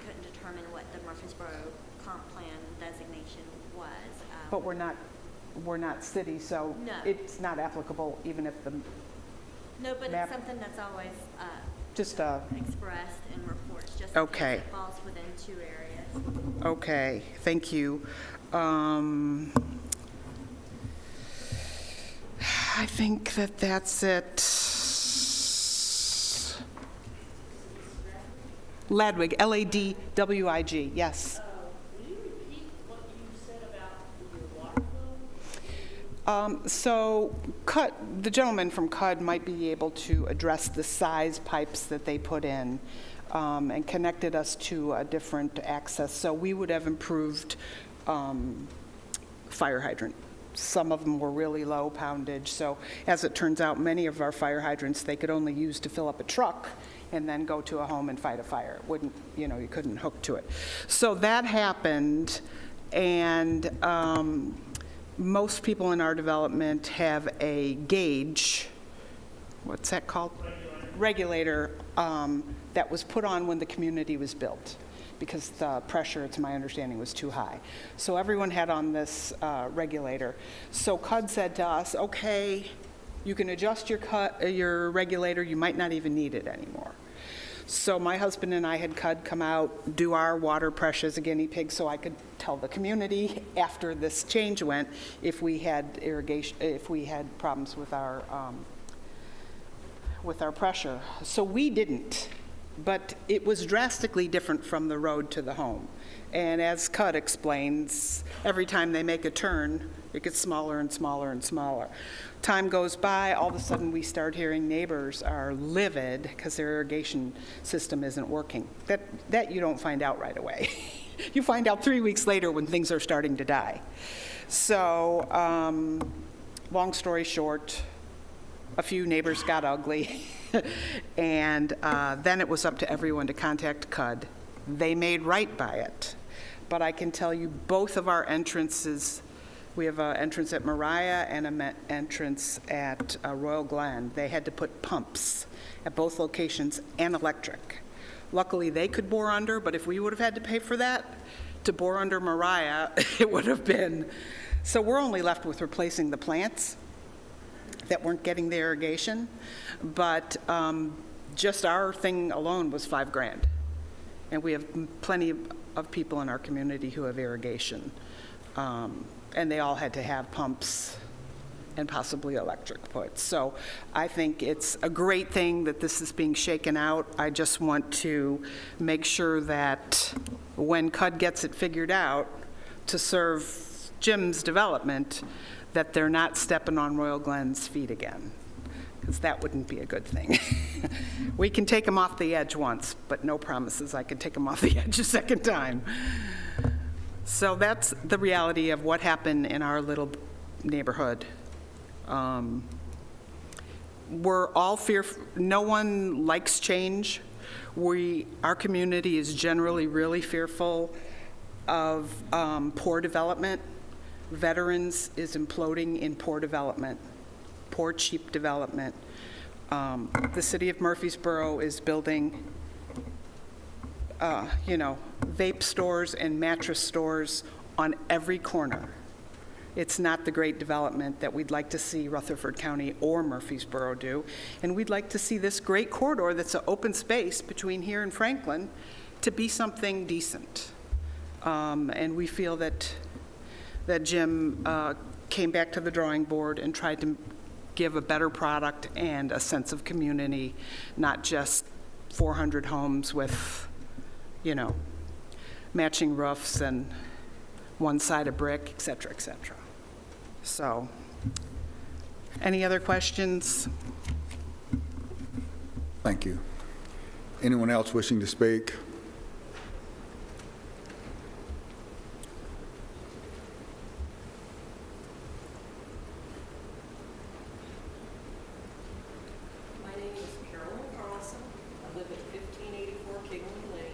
couldn't determine what the Murfreesboro comp plan designation was. But we're not city, so No. it's not applicable even if the No, but map- it's something that's always just expressed in reports, just Okay. in case it falls within 2 areas. Okay, thank you. I think that's it. Ladwig, Ladwig, yes. Will you repeat what you said about your water bill? So the gentleman from CUD might be able to address the size pipes that they put in and connected us to a different access. So we would have improved fire hydrant. Some of them were really low poundage. So as it turns out, many of our fire hydrants, they could only use to fill up a truck and then go to a home and fight a fire. It wouldn't, you couldn't hook to it. So that happened, and most people in our development have a gauge, what's that called? Regulator that was put on when the community was built because the pressure, to my understanding, was too high. So everyone had on this regulator. So CUD said to us, okay, you can adjust your regulator, you might not even need it anymore. So my husband and I had CUD come out, do our water pressure as a guinea pig so I could tell the community after this change went if we had irrigation, if we had problems with our pressure. So we didn't, but it was drastically different from the road to the home. And as CUD explains, every time they make a turn, it gets smaller and smaller and smaller. Time goes by, all of a sudden we start hearing neighbors are livid because their irrigation system isn't working. That you don't find out right away. You find out 3 weeks later when things are starting to die. So long story short, a few neighbors got ugly, and then it was up to everyone to contact CUD. They made right by it. But I can tell you both of our entrances, we have an entrance at Mariah and an entrance at Royal Glen. They had to put pumps at both locations and electric. Luckily, they could bore under, but if we would have had to pay for that, to bore under Mariah, it would have been. So we're only left with replacing the plants that weren't getting the irrigation. But just our thing alone was $5,000. And we have plenty of people in our community who have irrigation. And they all had to have pumps and possibly electric put. So I think it's a great thing that this is being shaken out. I just want to make sure that when CUD gets it figured out to serve Jim's development, that they're not stepping on Royal Glen's feet again, because that wouldn't be a good thing. We can take them off the edge once, but no promises I can take them off the edge a second time. So that's the reality of what happened in our little neighborhood. We're all fearful. No one likes change. Our community is generally really fearful of poor development. Veterans is imploding in poor development, poor cheap development. The city of Murfreesboro is building, vape stores and mattress stores on every corner. It's not the great development that we'd like to see Rutherford County or Murfreesboro do. And we'd like to see this great corridor that's an open space between here and Franklin to be something decent. And we feel that Jim came back to the drawing board and tried to give a better product and a sense of community, not just 400 homes with, matching roofs and one side of brick, et cetera, et cetera. So, any other questions? Thank you. Anyone else wishing to speak? My name is Carolyn Carlson. I live at 1584 Kigley Lane.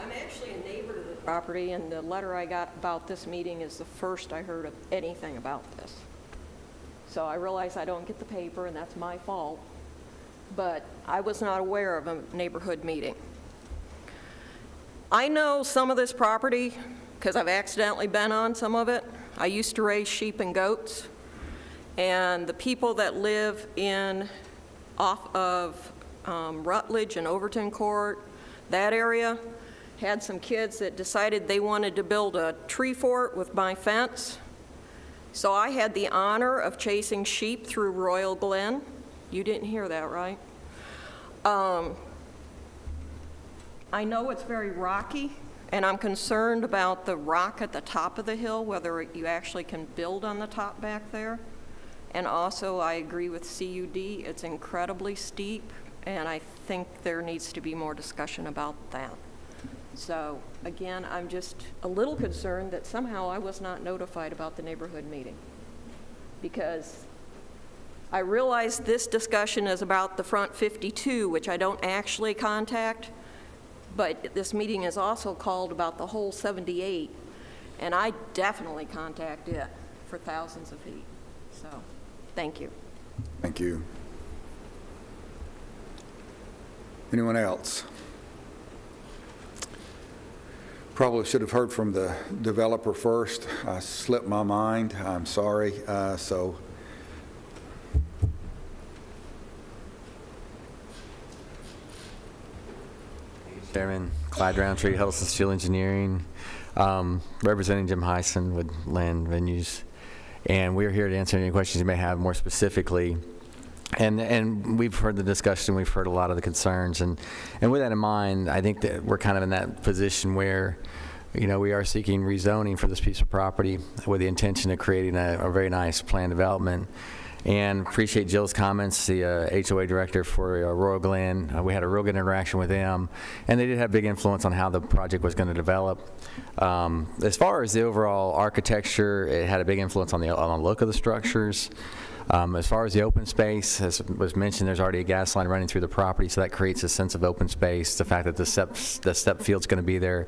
I'm actually a neighbor to the property, and the letter I got about this meeting is the first I heard of anything about this. So I realize I don't get the paper, and that's my fault, but I was not aware of a neighborhood meeting. I know some of this property because I've accidentally been on some of it. I used to raise sheep and goats, and the people that live off of Rutledge and Overton Court, that area, had some kids that decided they wanted to build a tree fort with my fence. So I had the honor of chasing sheep through Royal Glen. You didn't hear that, right? I know it's very rocky, and I'm concerned about the rock at the top of the hill, whether you actually can build on the top back there. And also, I agree with CUD. It's incredibly steep, and I think there needs to be more discussion about that. So, again, I'm just a little concerned that somehow I was not notified about the neighborhood meeting, because I realize this discussion is about the front 52, which I don't actually contact, but this meeting is also called about the whole 78, and I definitely contact it for thousands of feet. So, thank you. Thank you. Anyone else? Probably should have heard from the developer first. I slipped my mind. I'm sorry. Chairman, Clyde Roundtree, Huddleston Steel Engineering, representing Jim Hyson with Land Venues. And we're here to answer any questions you may have more specifically. And we've heard the discussion, we've heard a lot of the concerns. And with that in mind, I think that we're kind of in that position where, we are seeking rezoning for this piece of property with the intention of creating a very nice planned development. And appreciate Jill's comments, the HOA director for Royal Glen. We had a real good interaction with them, and they did have big influence on how the project was going to develop. As far as the overall architecture, it had a big influence on the look of the structures. As far as the open space, as was mentioned, there's already a gas line running through the property, so that creates a sense of open space. The fact that the step field's going to be there,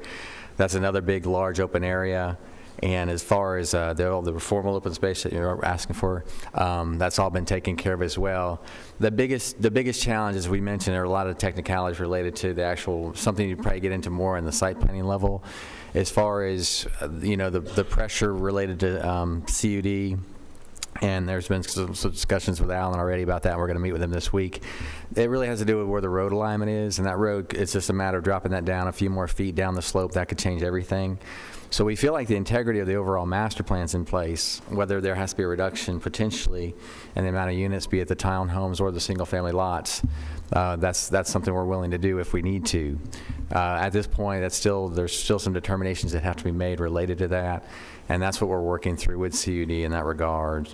that's another big, large open area. And as far as the formal open space that you're asking for, that's all been taken care of as well. The biggest challenge, as we mentioned, there are a lot of technicalities related to the actual, something you probably get into more in the site planning level. As far as, the pressure related to CUD, and there's been some discussions with Alan already about that, and we're going to meet with him this week. It really has to do with where the road alignment is, and that road, it's just a matter of dropping that down a few more feet down the slope. That could change everything. So we feel like the integrity of the overall master plan's in place, whether there has to be a reduction potentially in the amount of units, be it the townhomes or the single-family lots. That's something we're willing to do if we need to. At this point, there's still some determinations that have to be made related to that, and that's what we're working through with CUD in that regard.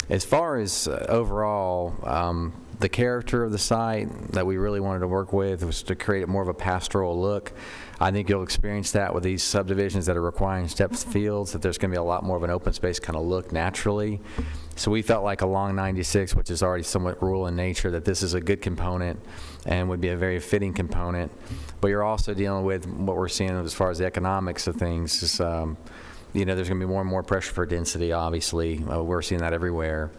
As far as overall, the character of the site that we really wanted to work with was to create more of a pastoral look. I think you'll experience that with these subdivisions that are requiring stepped fields, that there's going to be a lot more of an open space kind of look naturally. So we felt like along 96, which is already somewhat rural in nature, that this is a good component and would be a very fitting component. But you're also dealing with what we're seeing as far as the economics of things. Is, there's going to be more and more pressure for density, obviously. We're seeing that everywhere.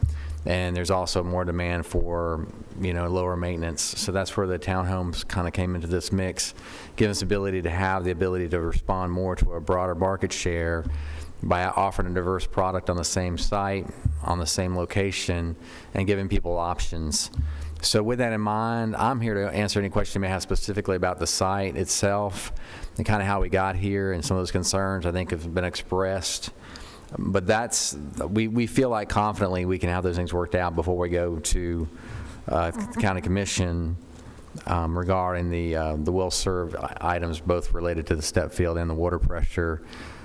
And there's also more demand for, lower maintenance. So that's where the townhomes kind of came into this mix, giving us the ability to respond more to a broader market share by offering a diverse product on the same site, on the same location, and giving people options. So with that in mind, I'm here to answer any questions you may have specifically about the site itself and kind of how we got here, and some of those concerns I think have been expressed. But we feel like confidently we can have those things worked out before we go to the county commission regarding the will-serve items, both related to the step field and the water pressure.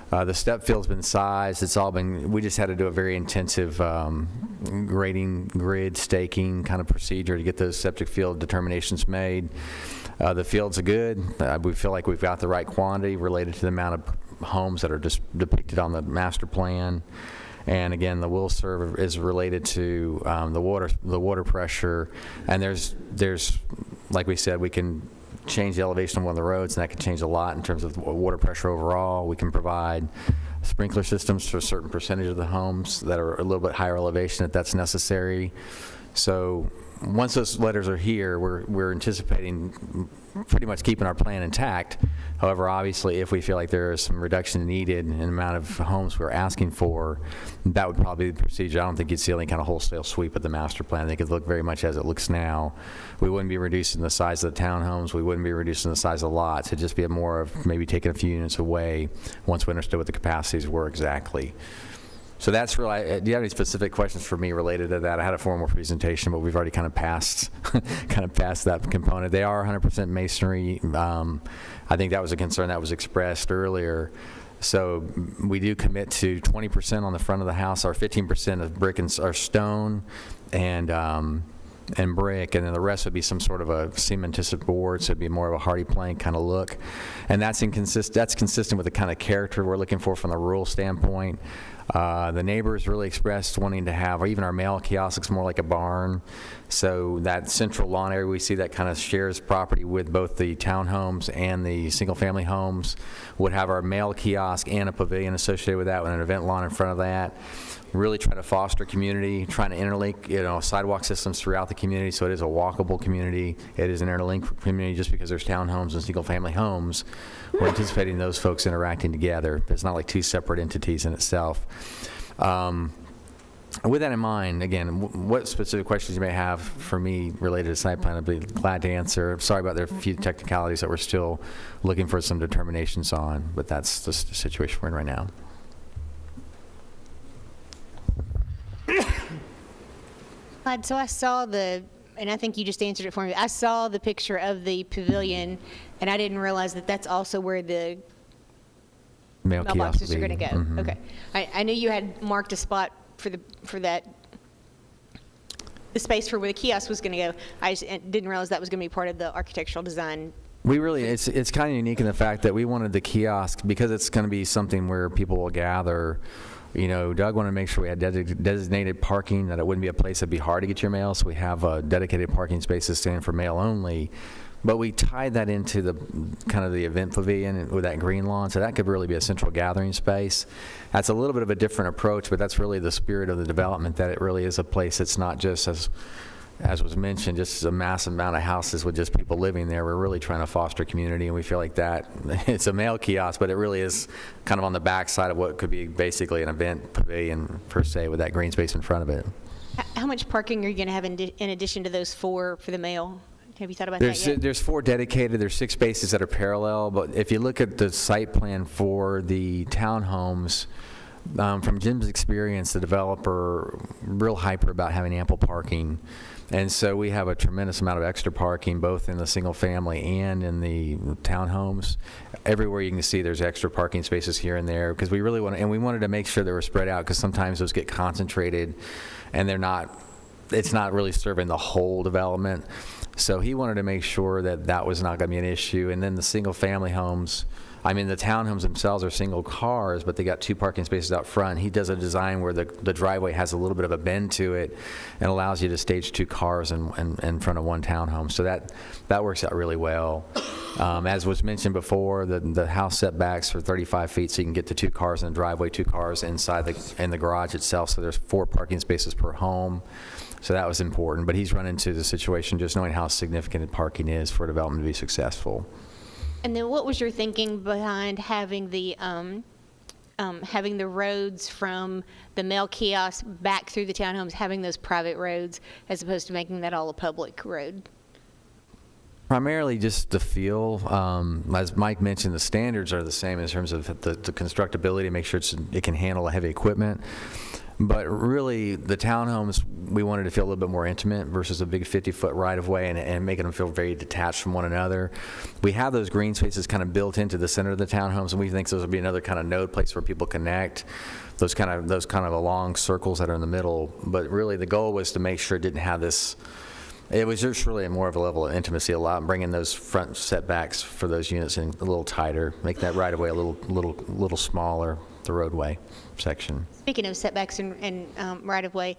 The step field's been sized. We just had to do a very intensive grid staking kind of procedure to get those septic field determinations made. The fields are good. We feel like we've got the right quantity related to the amount of homes that are just depicted on the master plan. And again, the will serve is related to the water pressure. And there's like we said, we can change the elevation of one of the roads, and that can change a lot in terms of water pressure overall. We can provide sprinkler systems for a certain percentage of the homes that are a little bit higher elevation if that's necessary. So once those letters are here, we're anticipating pretty much keeping our plan intact. However, obviously, if we feel like there is some reduction needed in the amount of homes we're asking for, that would probably be the procedure. I don't think you'd see any kind of wholesale sweep of the master plan. I think it'd look very much as it looks now. We wouldn't be reducing the size of the townhomes. We wouldn't be reducing the size of the lots. It'd just be more of maybe taking a few units away once we understood what the capacities were exactly. So that's really, do you have any specific questions for me related to that? I had a formal presentation, but we've already kind of passed that component. They are 100% masonry. I think that was a concern that was expressed earlier. So we do commit to 20% on the front of the house, or 15% of brick or stone and brick, and then the rest would be some sort of a cementitious board, so it'd be more of a hardy plank kind of look. And that's consistent with the kind of character we're looking for from the rural standpoint. The neighbors really expressed wanting to have, or even our mail kiosk looks more like a barn. So that central lawn area, we see that kind of shares property with both the townhomes and the single-family homes, would have our mail kiosk and a pavilion associated with that, with an event lawn in front of that. Really trying to foster community, trying to interlink, sidewalk systems throughout the community, so it is a walkable community. It is an interlinked community. Just because there's townhomes and single-family homes, we're anticipating those folks interacting together. It's not like two separate entities in itself. With that in mind, again, what specific questions you may have for me related to site plan, I'd be glad to answer. Sorry about the few technicalities that we're still looking for some determinations on, but that's just the situation we're in right now. So I saw and I think you just answered it for me. I saw the picture of the pavilion, and I didn't realize that that's also where the mailboxes are going to go. Mm-hmm. Okay. I knew you had marked a spot for that the space for where the kiosk was going to go. I just didn't realize that was going to be part of the architectural design. We really, it's kind of unique in the fact that we wanted the kiosk, because it's going to be something where people will gather. You know, Doug wanted to make sure we had designated parking, that it wouldn't be a place that'd be hard to get your mail, so we have dedicated parking spaces standing for mail only. But we tied that into the kind of the event pavilion with that green lawn, so that could really be a central gathering space. That's a little bit of a different approach, but that's really the spirit of the development, that it really is a place that's not just, as was mentioned, just a massive amount of houses with just people living there. We're really trying to foster community, and we feel like that it's a mail kiosk, but it really is kind of on the backside of what could be basically an event pavilion per se, with that green space in front of it. How much parking are you going to have in addition to those 4 for the mail? Have you thought about that yet? There's 4 dedicated. There's 6 spaces that are parallel, but if you look at the site plan for the townhomes, from Jim's experience, the developer real hyper about having ample parking. And so we have a tremendous amount of extra parking, both in the single family and in the townhomes. Everywhere you can see there's extra parking spaces here and there, because we really wanted to make sure they were spread out, because sometimes those get concentrated and it's not really serving the whole development. So he wanted to make sure that that was not going to be an issue. And then the single family homes, I mean, the townhomes themselves are single cars, but they got 2 parking spaces out front. He does a design where the driveway has a little bit of a bend to it and allows you to stage 2 cars in front of one townhome. So that works out really well. As was mentioned before, the house setbacks are 35 feet, so you can get the 2 cars in the driveway, 2 cars inside in the garage itself. So there's 4 parking spaces per home. So that was important. But he's run into the situation just knowing how significant parking is for development to be successful. And then what was your thinking behind having the roads from the mail kiosk back through the townhomes, having those private roads, as opposed to making that all a public road? Primarily just the feel. As Mike mentioned, the standards are the same in terms of the constructability, make sure it can handle heavy equipment. But really, the townhomes, we wanted to feel a little bit more intimate versus a big 50-foot right-of-way and making them feel very detached from one another. We have those green spaces kind of built into the center of the townhomes, and we think those will be another kind of node place where people connect, those kind of long circles that are in the middle. But really, the goal was to make sure it didn't have this. It was just really more of a level of intimacy, bringing those front setbacks for those units in a little tighter, make that right-of-way a little smaller, the roadway section. Speaking of setbacks and right-of-way,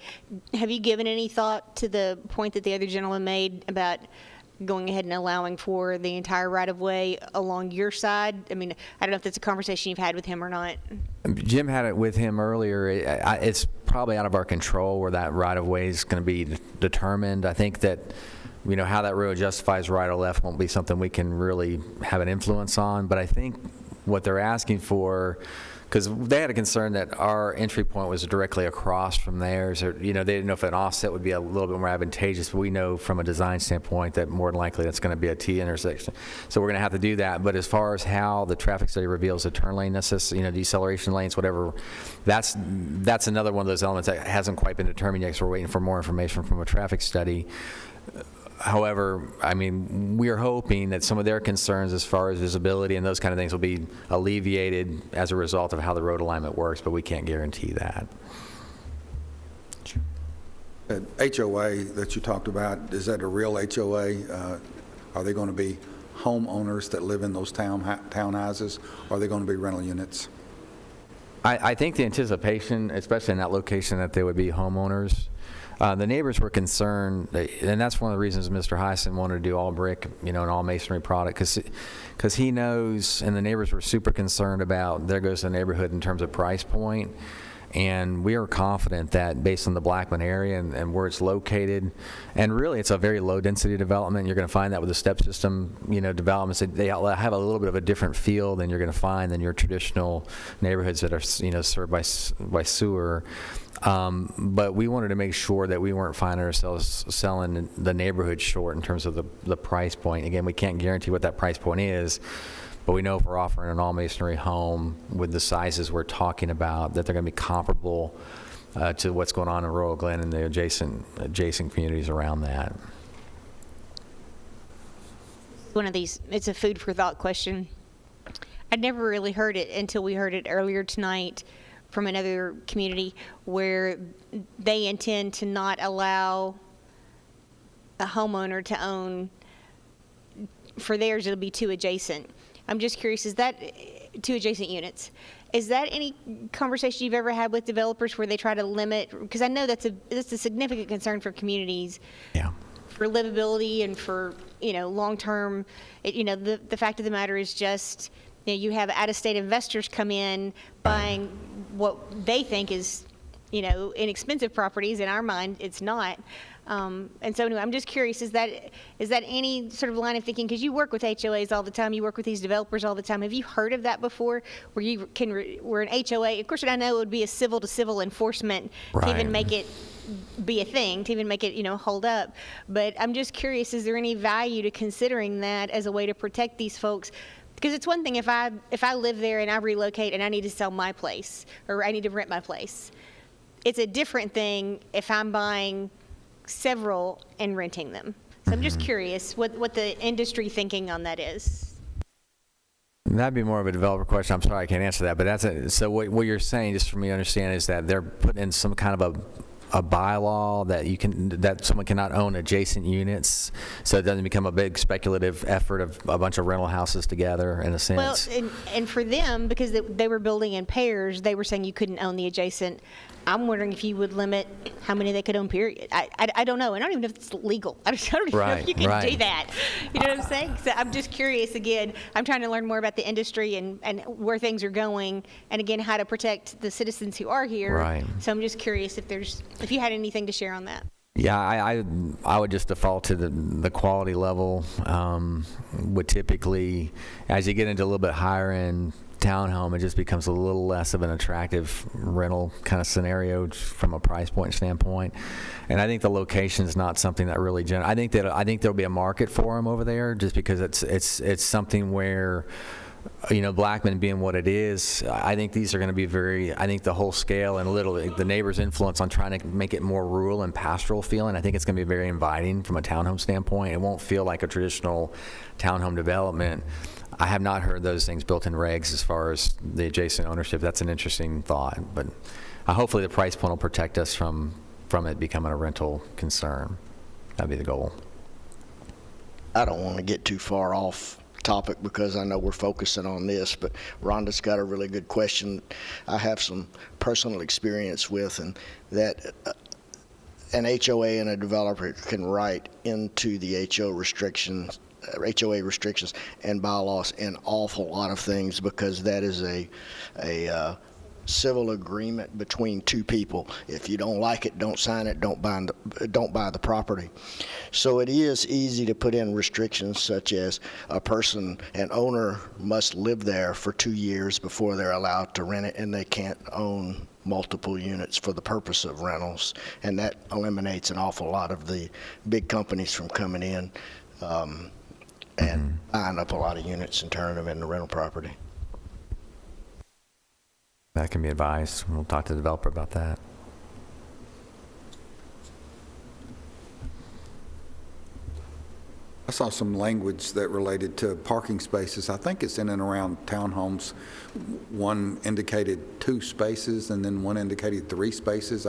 have you given any thought to the point that the other gentleman made about going ahead and allowing for the entire right-of-way along your side? I mean, I don't know if that's a conversation you've had with him or not. Jim had it with him earlier. It's probably out of our control where that right-of-way is going to be determined. I think that, you know, how that road justifies right or left won't be something we can really have an influence on. But I think what they're asking for, because they had a concern that our entry point was directly across from theirs. Or, you know, they didn't know if an offset would be a little bit more advantageous, but we know from a design standpoint that more than likely that's going to be a T intersection. So we're going to have to do that. But as far as how the traffic study reveals the turn lane necessity, you know, deceleration lanes, whatever, that's another one of those elements that hasn't quite been determined yet, so we're waiting for more information from a traffic study. However, I mean, we're hoping that some of their concerns as far as visibility and those kind of things will be alleviated as a result of how the road alignment works, but we can't guarantee that. HOA that you talked about, is that a real HOA? Are they going to be homeowners that live in those townhouses, or are they going to be rental units? I think the anticipation, especially in that location, that they would be homeowners. The neighbors were concerned, and that's one of the reasons Mr. Heisen wanted to do all brick, you know, and all masonry product, because he knows, and the neighbors were super concerned about, there goes the neighborhood in terms of price point. And we are confident that based on the Blackman area and where it's located, and really it's a very low density development. You're going to find that with the step system, you know, developments, they have a little bit of a different feel than you're going to find in your traditional neighborhoods that are, you know, served by sewer. But we wanted to make sure that we weren't finding ourselves selling the neighborhood short in terms of the price point. Again, we can't guarantee what that price point is, but we know if we're offering an all-masonry home with the sizes we're talking about, that they're going to be comparable to what's going on in Royal Glen and the adjacent communities around that. One of these, it's a food for thought question. I'd never really heard it until we heard it earlier tonight from another community where they intend to not allow a homeowner to own, for theirs, it'll be 2 adjacent. I'm just curious, is that 2 adjacent units? Is that any conversation you've ever had with developers where they try to limit, because I know that's a significant concern for communities. Yeah. For livability and for, long-term, the fact of the matter is just, you have out-of-state investors come in buying what they think is, inexpensive properties. In our mind, it's not. And so anyway, I'm just curious, is that any sort of line of thinking, because you work with HOAs all the time, you work with these developers all the time. Have you heard of that before, where you can, where an HOA, of course I know it would be a civil to civil enforcement to even make it be a thing, to even make it, hold up. But I'm just curious, is there any value to considering that as a way to protect these folks? Because it's one thing if I live there and I relocate and I need to sell my place, or I need to rent my place. It's a different thing if I'm buying several and renting them. So I'm just curious what the industry thinking on that is. That'd be more of a developer question. I'm sorry I can't answer that, but so what you're saying, just for me to understand, is that they're putting in some kind of a bylaw that someone cannot own adjacent units, so it doesn't become a big speculative effort of a bunch of rental houses together, in a sense. Well, and for them, because they were building in pairs, they were saying you couldn't own the adjacent. I'm wondering if you would limit how many they could own, period. I don't know. I don't even know if it's legal. I don't even know if you can do that. You know what I'm saying? So I'm just curious, again, I'm trying to learn more about the industry and where things are going, and again, how to protect the citizens who are here. Right. So I'm just curious if you had anything to share on that. Yeah, I would just default to the quality level. Would typically, as you get into a little bit higher end townhome, it just becomes a little less of an attractive rental kind of scenario from a price point standpoint. And I think the location is not something that really I think there'll be a market for them over there, just because it's something where, Blackman being what it is, I think these are going to be I think the whole scale and the neighbors' influence on trying to make it more rural and pastoral feeling, I think it's going to be very inviting from a townhome standpoint. It won't feel like a traditional townhome development. I have not heard those things built in regs as far as the adjacent ownership. That's an interesting thought, but hopefully the price point will protect us from it becoming a rental concern. That'd be the goal. I don't want to get too far off topic because I know we're focusing on this, but Rhonda's got a really good question I have some personal experience with, and that an HOA and a developer can write into the HOA restrictions and bylaws an awful lot of things, because that is a civil agreement between 2 people. If you don't like it, don't sign it, don't buy the property. So it is easy to put in restrictions such as an owner must live there for 2 years before they're allowed to rent it, and they can't own multiple units for the purpose of rentals. And that eliminates an awful lot of the big companies from coming in and buying up a lot of units and turning them into rental property. That can be advised. We'll talk to the developer about that. I saw some language that related to parking spaces. I think it's in and around townhomes. One indicated 2 spaces, and then one indicated 3 spaces.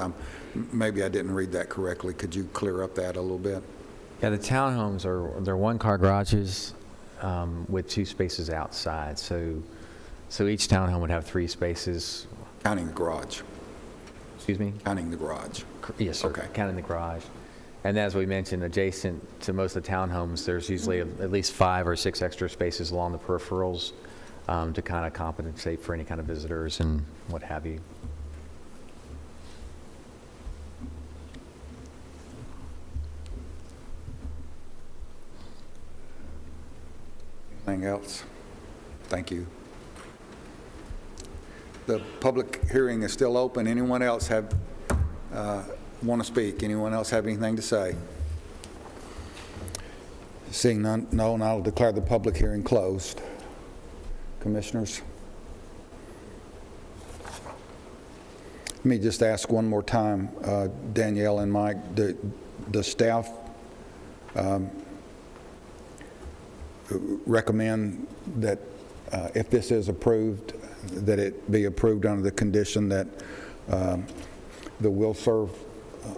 Maybe I didn't read that correctly. Could you clear up that a little bit? Yeah, the townhomes they're 1-car garages with 2 spaces outside. So each townhome would have 3 spaces. Counting the garage. Excuse me? Counting the garage. Yes, sir. Okay. Counting the garage. And as we mentioned, adjacent to most of the townhomes, there's usually at least 5 or 6 extra spaces along the peripherals to kind of compensate for any kind of visitors and what have you. Anything else? Thank you. The public hearing is still open. Anyone else want to speak? Anyone else have anything to say? Seeing none, no, and I'll declare the public hearing closed. Commissioners? Let me just ask one more time, Danielle and Mike, the staff recommend that if this is approved, that it be approved under the condition that the will serve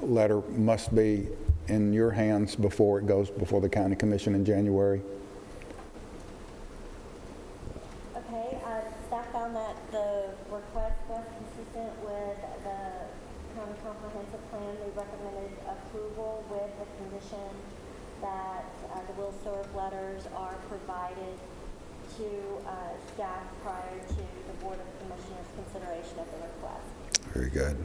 letter must be in your hands before it goes before the county commission in January? Okay, staff found that the request was consistent with the county comprehensive plan. We recommended approval with the condition that the will serve letters are provided to staff prior to the Board of Commissioners' consideration of the request. Very good.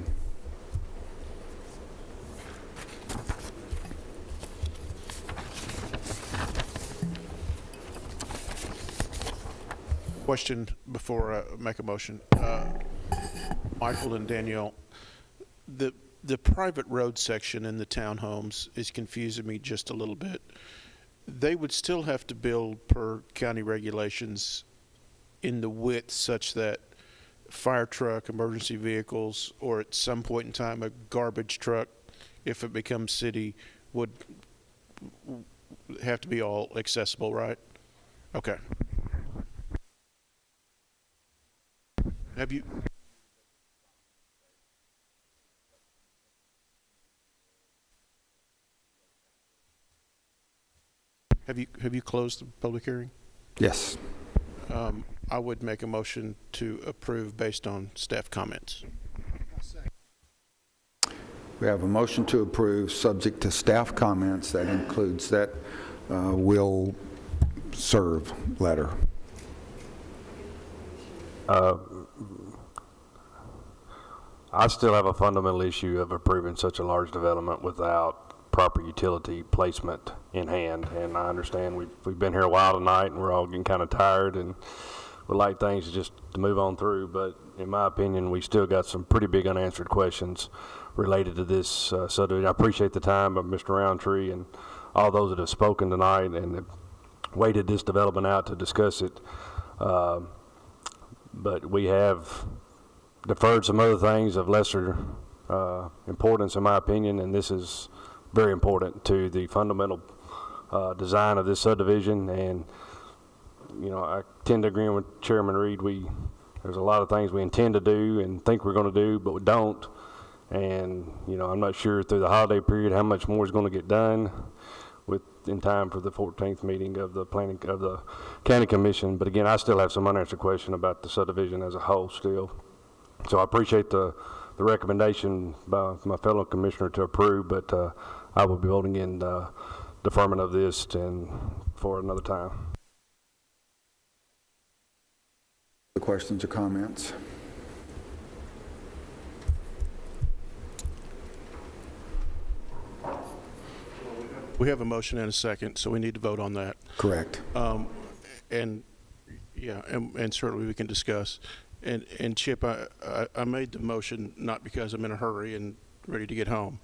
Question before I make a motion. Michael and Danielle, the private road section in the townhomes is confusing me just a little bit. They would still have to build per county regulations in the width such that fire truck, emergency vehicles, or at some point in time a garbage truck, if it becomes city, would have to be all accessible, right? Okay. Have you closed the public hearing? Yes. I would make a motion to approve based on staff comments. We have a motion to approve subject to staff comments. That includes that will serve letter. I still have a fundamental issue of approving such a large development without proper utility placement in hand. And I understand we've been here a while tonight and we're all getting kind of tired and would like things just to move on through. But in my opinion, we still got some pretty big unanswered questions related to this subdivision. I appreciate the time of Mr. Roundtree and all those that have spoken tonight and have waited this development out to discuss it. But we have deferred some other things of lesser importance, in my opinion, and this is very important to the fundamental design of this subdivision. And you know, I tend to agree with Chairman Reed. There's a lot of things we intend to do and think we're going to do, but we don't. And you know, I'm not sure through the holiday period how much more is going to get done in time for the 14th meeting of the county commission. But again, I still have some unanswered question about the subdivision as a whole still. So I appreciate the recommendation by my fellow commissioner to approve, but I will be voting in deferment of this for another time. The questions or comments? We have a motion and a second, so we need to vote on that. Correct. And certainly we can discuss. And Chip, I made the motion not because I'm in a hurry and ready to get home.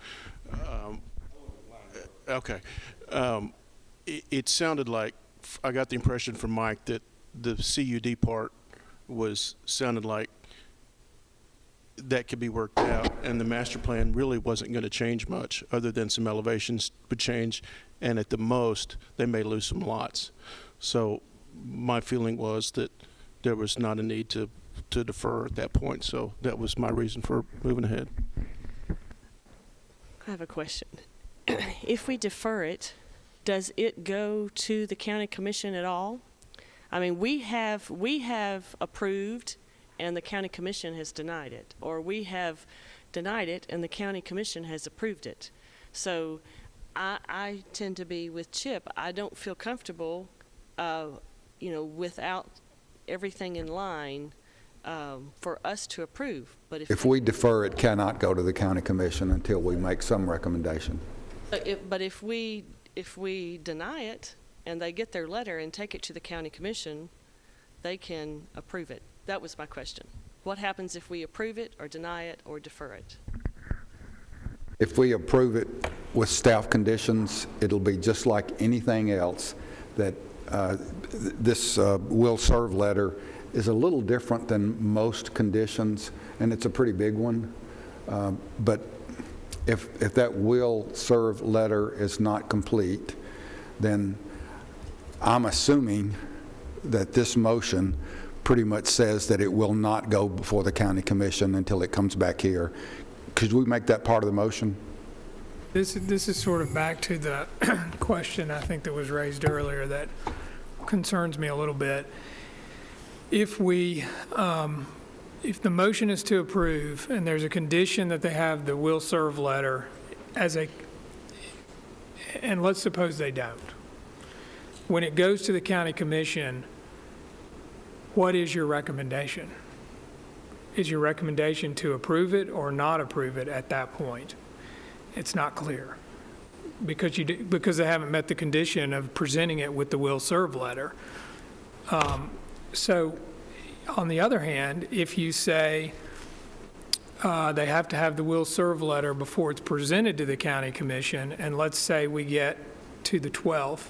Okay. It sounded like, I got the impression from Mike that the CUD part sounded like that could be worked out, and the master plan really wasn't going to change much other than some elevations would change, and at the most, they may lose some lots. So my feeling was that there was not a need to defer at that point, so that was my reason for moving ahead. I have a question. If we defer it, does it go to the county commission at all? I mean, we have approved and the county commission has denied it, or we have denied it and the county commission has approved it. So I tend to be with Chip. I don't feel comfortable, without everything in line for us to approve. But if we defer, it cannot go to the county commission until we make some recommendation. But if we deny it and they get their letter and take it to the county commission, they can approve it. That was my question. What happens if we approve it or deny it or defer it? If we approve it with staff conditions, it'll be just like anything else. That this will serve letter is a little different than most conditions, and it's a pretty big one. But if that will serve letter is not complete, then I'm assuming that this motion pretty much says that it will not go before the county commission until it comes back here. Could we make that part of the motion? This is sort of back to the question I think that was raised earlier that concerns me a little bit. If we, if the motion is to approve and there's a condition that they have the will serve letter as a, and let's suppose they don't. When it goes to the county commission, what is your recommendation? Is your recommendation to approve it or not approve it at that point? It's not clear because they haven't met the condition of presenting it with the will serve letter. So on the other hand, if you say they have to have the will serve letter before it's presented to the county commission, and let's say we get to the 12th,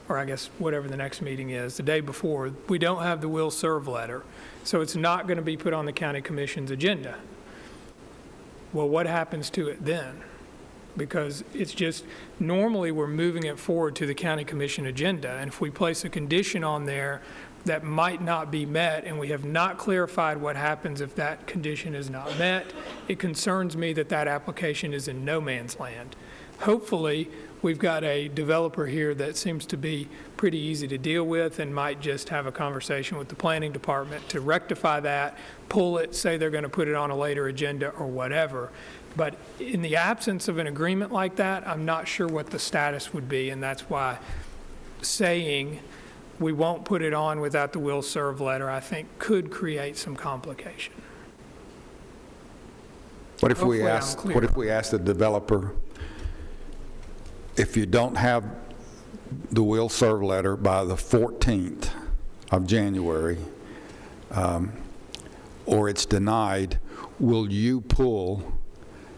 or I guess whatever the next meeting is, the day before, we don't have the will serve letter, so it's not going to be put on the county commission's agenda. Well, what happens to it then? Because it's just, normally we're moving it forward to the county commission agenda, and if we place a condition on there that might not be met, and we have not clarified what happens if that condition is not met, it concerns me that that application is in no man's land. Hopefully, we've got a developer here that seems to be pretty easy to deal with and might just have a conversation with the planning department to rectify that, pull it, say they're going to put it on a later agenda or whatever. But in the absence of an agreement like that, I'm not sure what the status would be, and that's why saying we won't put it on without the will serve letter, I think, could create some complication. What if we Hopefully I'm ask, clear. what if we ask the developer, if you don't have the will serve letter by the 14th of January, or it's denied, will you pull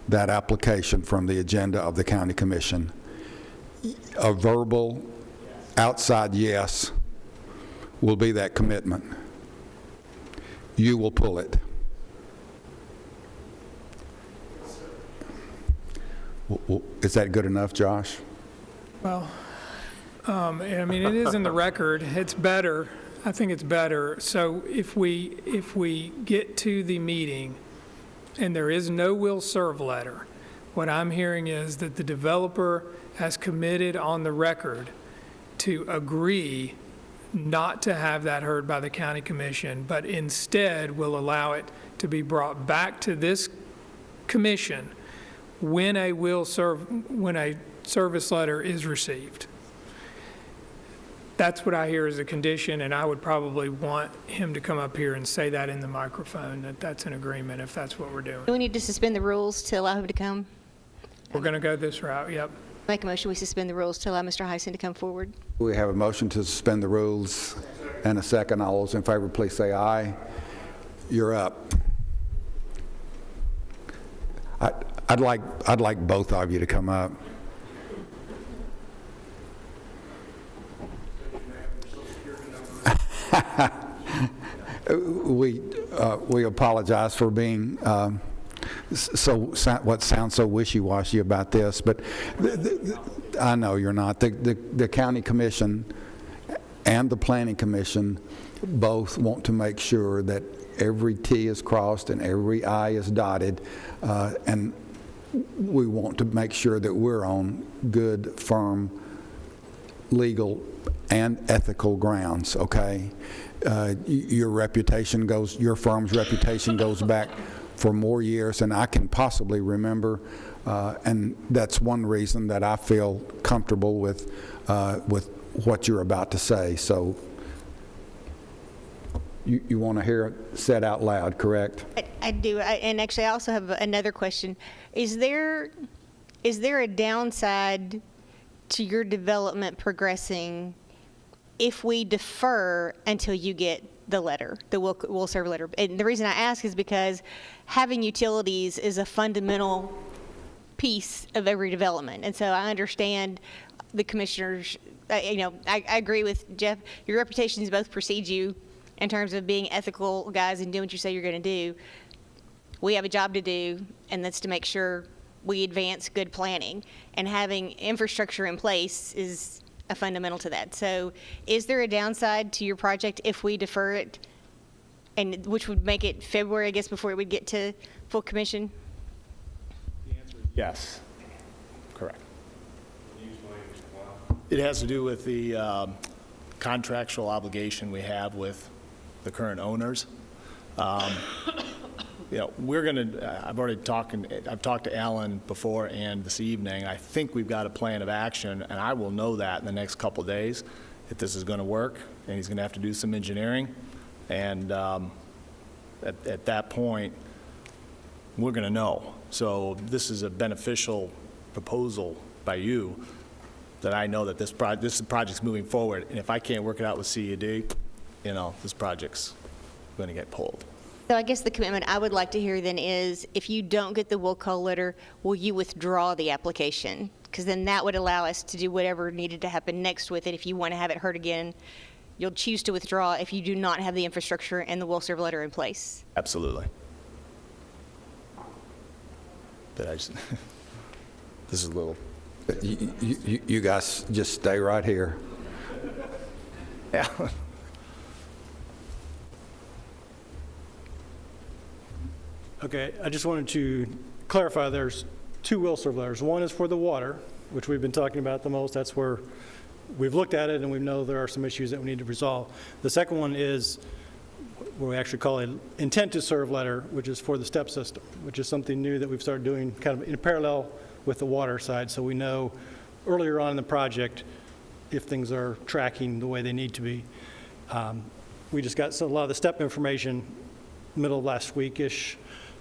that application from the agenda of the county commission? A verbal outside yes will be that commitment. You will pull it. Is that good enough, Josh? Well, I mean, it is in the record. It's better. I think it's better. So if we get to the meeting and there is no will serve letter, what I'm hearing is that the developer has committed on the record to agree not to have that heard by the county commission, but instead will allow it to be brought back to this commission when a service letter is received. That's what I hear as a condition, and I would probably want him to come up here and say that in the microphone, that that's an agreement if that's what we're doing. Do we need to suspend the rules to allow him to come? We're going to go this route, yep. Make a motion, we suspend the rules to allow Mr. Heisen to come forward. We have a motion to suspend the rules and a second. All those in favor, please say aye. You're up. I'd like both of you to come up. We apologize for being what sounds so wishy-washy about this, but I know you're not. The county commission and the planning commission both want to make sure that every T is crossed and every I is dotted, and we want to make sure that we're on good, firm, legal, and ethical grounds, okay? Your firm's reputation goes back for more years than I can possibly remember, and that's one reason that I feel comfortable with what you're about to say. So you want to hear it said out loud, correct? I do, and actually I also have another question. Is there a downside to your development progressing if we defer until you get the letter, the will serve letter? And the reason I ask is because having utilities is a fundamental piece of every development. And so I understand the commissioners, I agree with Jeff. Your reputations both precede you in terms of being ethical guys and doing what you say you're going to do. We have a job to do, and that's to make sure we advance good planning. And having infrastructure in place is a fundamental to that. So is there a downside to your project if we defer it, and which would make it February, I guess, before it would get to full commission? Yes, correct. It has to do with the contractual obligation we have with the current owners. You know, we're going to, I've talked to Alan before and this evening. I think we've got a plan of action, and I will know that in the next couple of days if this is going to work, and he's going to have to do some engineering. And at that point, we're going to know. So this is a beneficial proposal by you that I know that this project's moving forward. And if I can't work it out with CED, you know, this project's going to get pulled. So I guess the commitment I would like to hear then is, if you don't get the will call letter, will you withdraw the application? Because then that would allow us to do whatever needed to happen next with it. If you want to have it heard again, you'll choose to withdraw if you do not have the infrastructure and the will serve letter in place. Absolutely. But I just, this is a little. You guys just stay right here. Yeah. Okay, I just wanted to clarify, there's two will serve letters. One is for the water, which we've been talking about the most. That's where we've looked at it and we know there are some issues that we need to resolve. The second one is what we actually call an intent to serve letter, which is for the step system, which is something new that we've started doing kind of in parallel with the water side, so we know earlier on in the project if things are tracking the way they need to be. We just got a lot of the step information middle of last week-ish,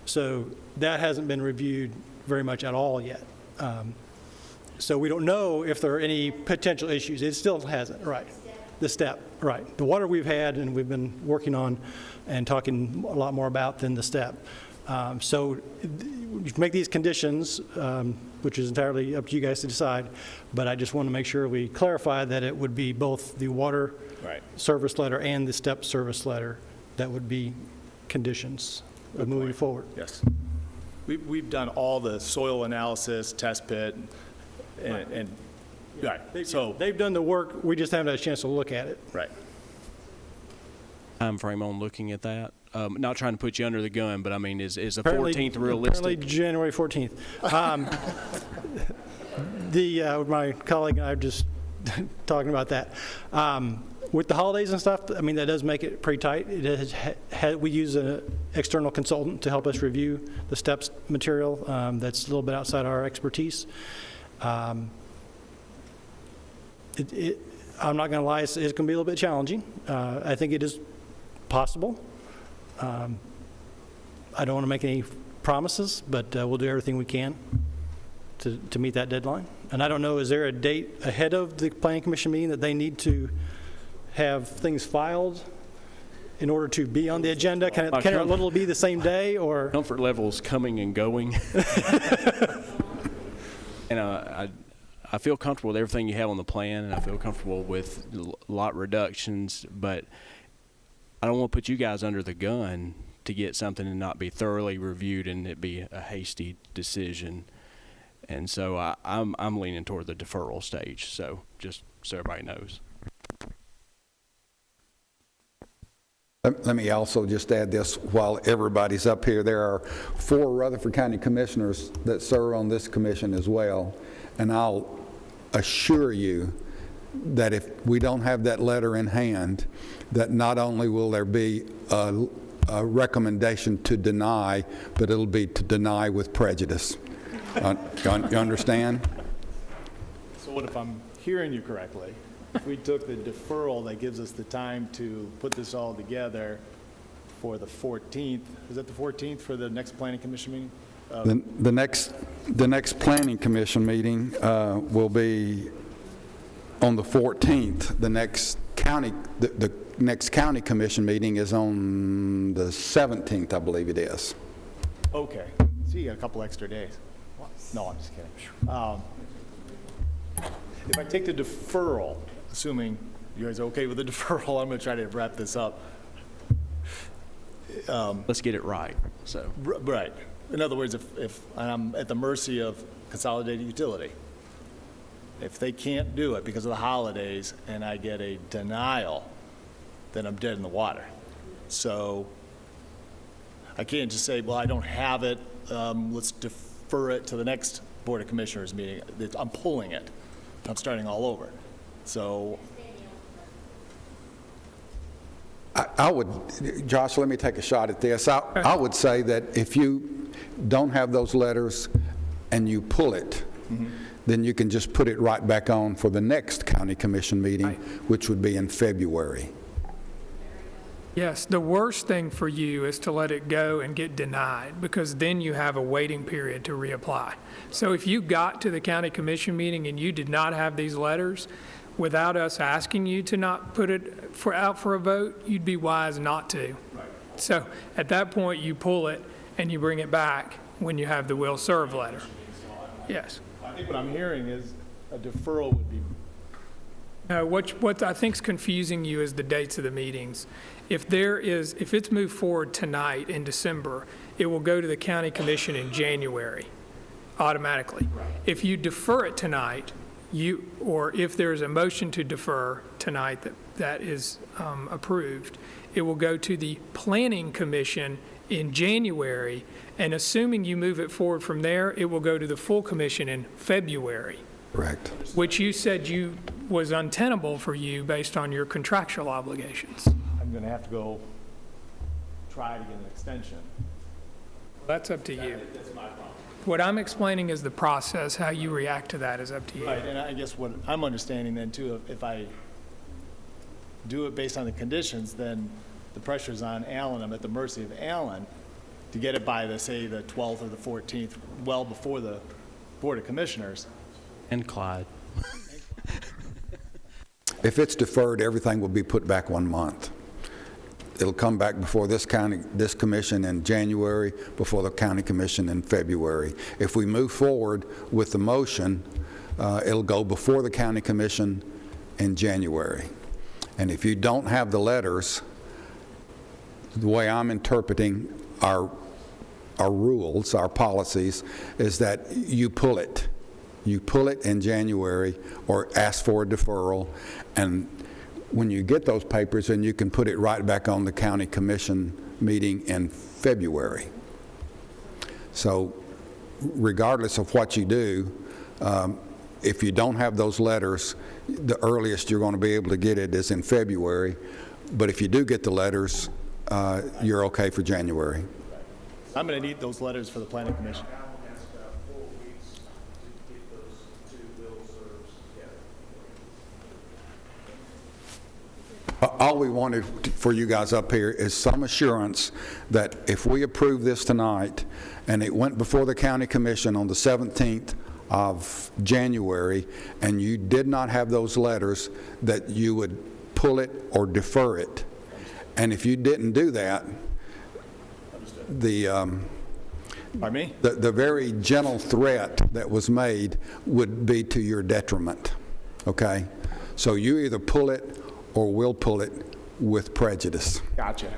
so that hasn't been reviewed very much at all yet. So we don't know if there are any potential issues. It still hasn't, right. The step, right. The water we've had and we've been working on and talking a lot more about than the step. So you make these conditions, which is entirely up to you guys to decide, but I just want to make sure we clarify that it would be both the water service letter and the step service letter that would be conditions of moving forward. Yes. We've done all the soil analysis, test pit, and right. So they've done the work, we just haven't had a chance to look at it. Right. Time frame on looking at that? Not trying to put you under the gun, but I mean, is the Apparently- 14th realistic? Apparently January 14th. My colleague and I are just talking about that. With the holidays and stuff, I mean, that does make it pretty tight. It we use an external consultant to help us review the steps material. That's a little bit outside our expertise. I'm not going to lie, it's going to be a little bit challenging. I think it is possible. I don't want to make any promises, but we'll do everything we can to meet that deadline. And I don't know, is there a date ahead of the Planning Commission meeting that they need to have things filed in order to be on the agenda? Can it literally be the same day, or? Comfort level is coming and going. And I feel comfortable with everything you have on the plan, and I feel comfortable with lot reductions, but I don't want to put you guys under the gun to get something and not be thoroughly reviewed and it be a hasty decision. And so I'm leaning toward the deferral stage, so just so everybody knows. Let me also just add this while everybody's up here. There are 4 Rutherford County Commissioners that serve on this commission as well, and I'll assure you that if we don't have that letter in hand, that not only will there be a recommendation to deny, but it'll be to deny with prejudice. You understand? So what if I'm hearing you correctly? If we took the deferral that gives us the time to put this all together for the 14th, is that the 14th for the next Planning Commission meeting? The next Planning Commission meeting will be on the 14th. The next County Commission meeting is on the 17th, I believe it is. Okay. So you got a couple extra days. No, I'm just kidding. If I take the deferral, assuming you guys are okay with the deferral, I'm going to try to wrap this up. Let's get it right. So Right. In other words, if I'm at the mercy of Consolidated Utility, if they can't do it because of the holidays and I get a denial, then I'm dead in the water. So I can't just say, well, I don't have it, let's defer it to the next Board of Commissioners meeting. I'm pulling it. I'm starting all over. So I would, Josh, let me take a shot at this. I would say that if you don't have those letters and you pull it, then you can just put it right back on for the next county commission meeting, which would be in February. Yes, the worst thing for you is to let it go and get denied, because then you have a waiting period to reapply. So if you got to the county commission meeting and you did not have these letters, without us asking you to not put it out for a vote, you'd be wise not to. So at that point, you pull it and you bring it back when you have the will serve letter. Yes. I think what I'm hearing is a deferral would be. What I think's confusing you is the dates of the meetings. If it's moved forward tonight in December, it will go to the county commission in January automatically. If you defer it tonight, or if there's a motion to defer tonight that is approved, it will go to the planning commission in January, and assuming you move it forward from there, it will go to the full commission in February. Correct. Which you said was untenable for you based on your contractual obligations. I'm going to have to go try to get an extension. That's up to you. That's my problem. What I'm explaining is the process. How you react to that is up to you. Right, and I guess what I'm understanding then too, if I do it based on the conditions, then the pressure's on Alan. I'm at the mercy of Alan to get it by, say, the 12th or the 14th, well before the Board of Commissioners. And Clyde. If it's deferred, everything will be put back 1 month. It'll come back before this commission in January, before the county commission in February. If we move forward with the motion, it'll go before the county commission in January. And if you don't have the letters, the way I'm interpreting our rules, our policies, is that you pull it. You pull it in January or ask for a deferral, and when you get those papers, then you can put it right back on the county commission meeting in February. So regardless of what you do, if you don't have those letters, the earliest you're going to be able to get it is in February. But if you do get the letters, you're okay for January. I'm going to need those letters for the planning commission. All we wanted for you guys up here is some assurance that if we approve this tonight and it went before the county commission on the 17th of January and you did not have those letters, that you would pull it or defer it. And if you didn't do that, the very gentle threat that was made would be to your detriment, okay? So you either pull it or we'll pull it with prejudice. Gotcha.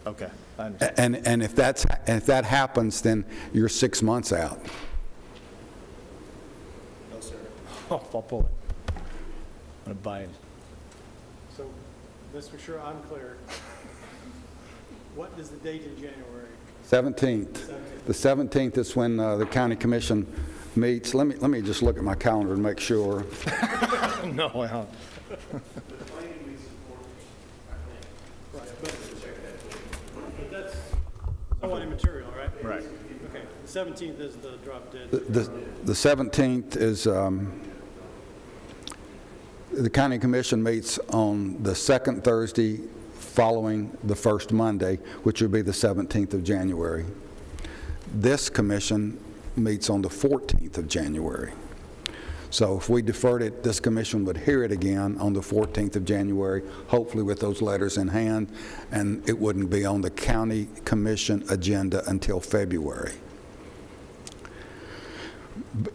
Okay, I understand. And if that happens, then you're 6 months out. No, sir. Oh, I'll pull it. I'm going to buy it. So, just for sure I'm clear, what is the date in January? 17th. The 17th is when the county commission meets. Let me just look at my calendar and make sure. No, well. But that's somewhat immaterial, right? Right. Okay, the 17th is the drop dead. The 17th is, the county commission meets on the second Thursday following the first Monday, which would be the 17th of January. This commission meets on the 14th of January. So if we deferred it, this commission would hear it again on the 14th of January, hopefully with those letters in hand, and it wouldn't be on the county commission agenda until February.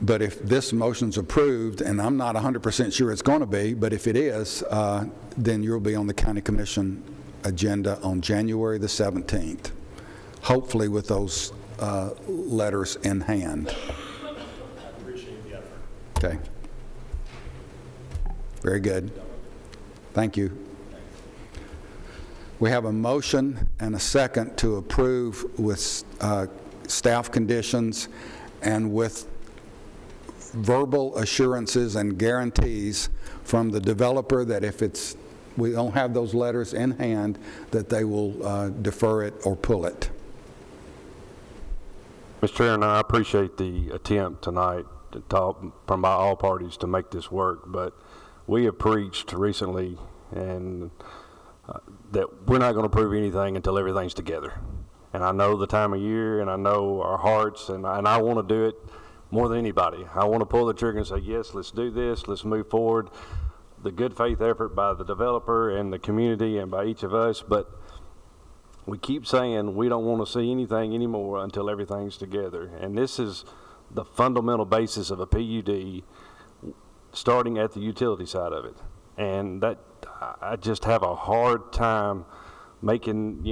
But if this motion's approved, and I'm not 100% sure it's going to be, but if it is, then you'll be on the county commission agenda on January the 17th, hopefully with those letters in hand. Okay. Very good. Thank you. We have a motion and a second to approve with staff conditions and with verbal assurances and guarantees from the developer that if we don't have those letters in hand, that they will defer it or pull it. Mr. Chairman, I appreciate the attempt tonight to talk from by all parties to make this work, but we have preached recently and that we're not going to approve anything until everything's together. And I know the time of year, and I know our hearts, and I want to do it more than anybody. I want to pull the trigger and say, yes, let's do this, let's move forward. The good faith effort by the developer and the community and by each of us, but we keep saying we don't want to see anything anymore until everything's together. And this is the fundamental basis of a PUD, starting at the utility side of it. And that, I just have a hard time making,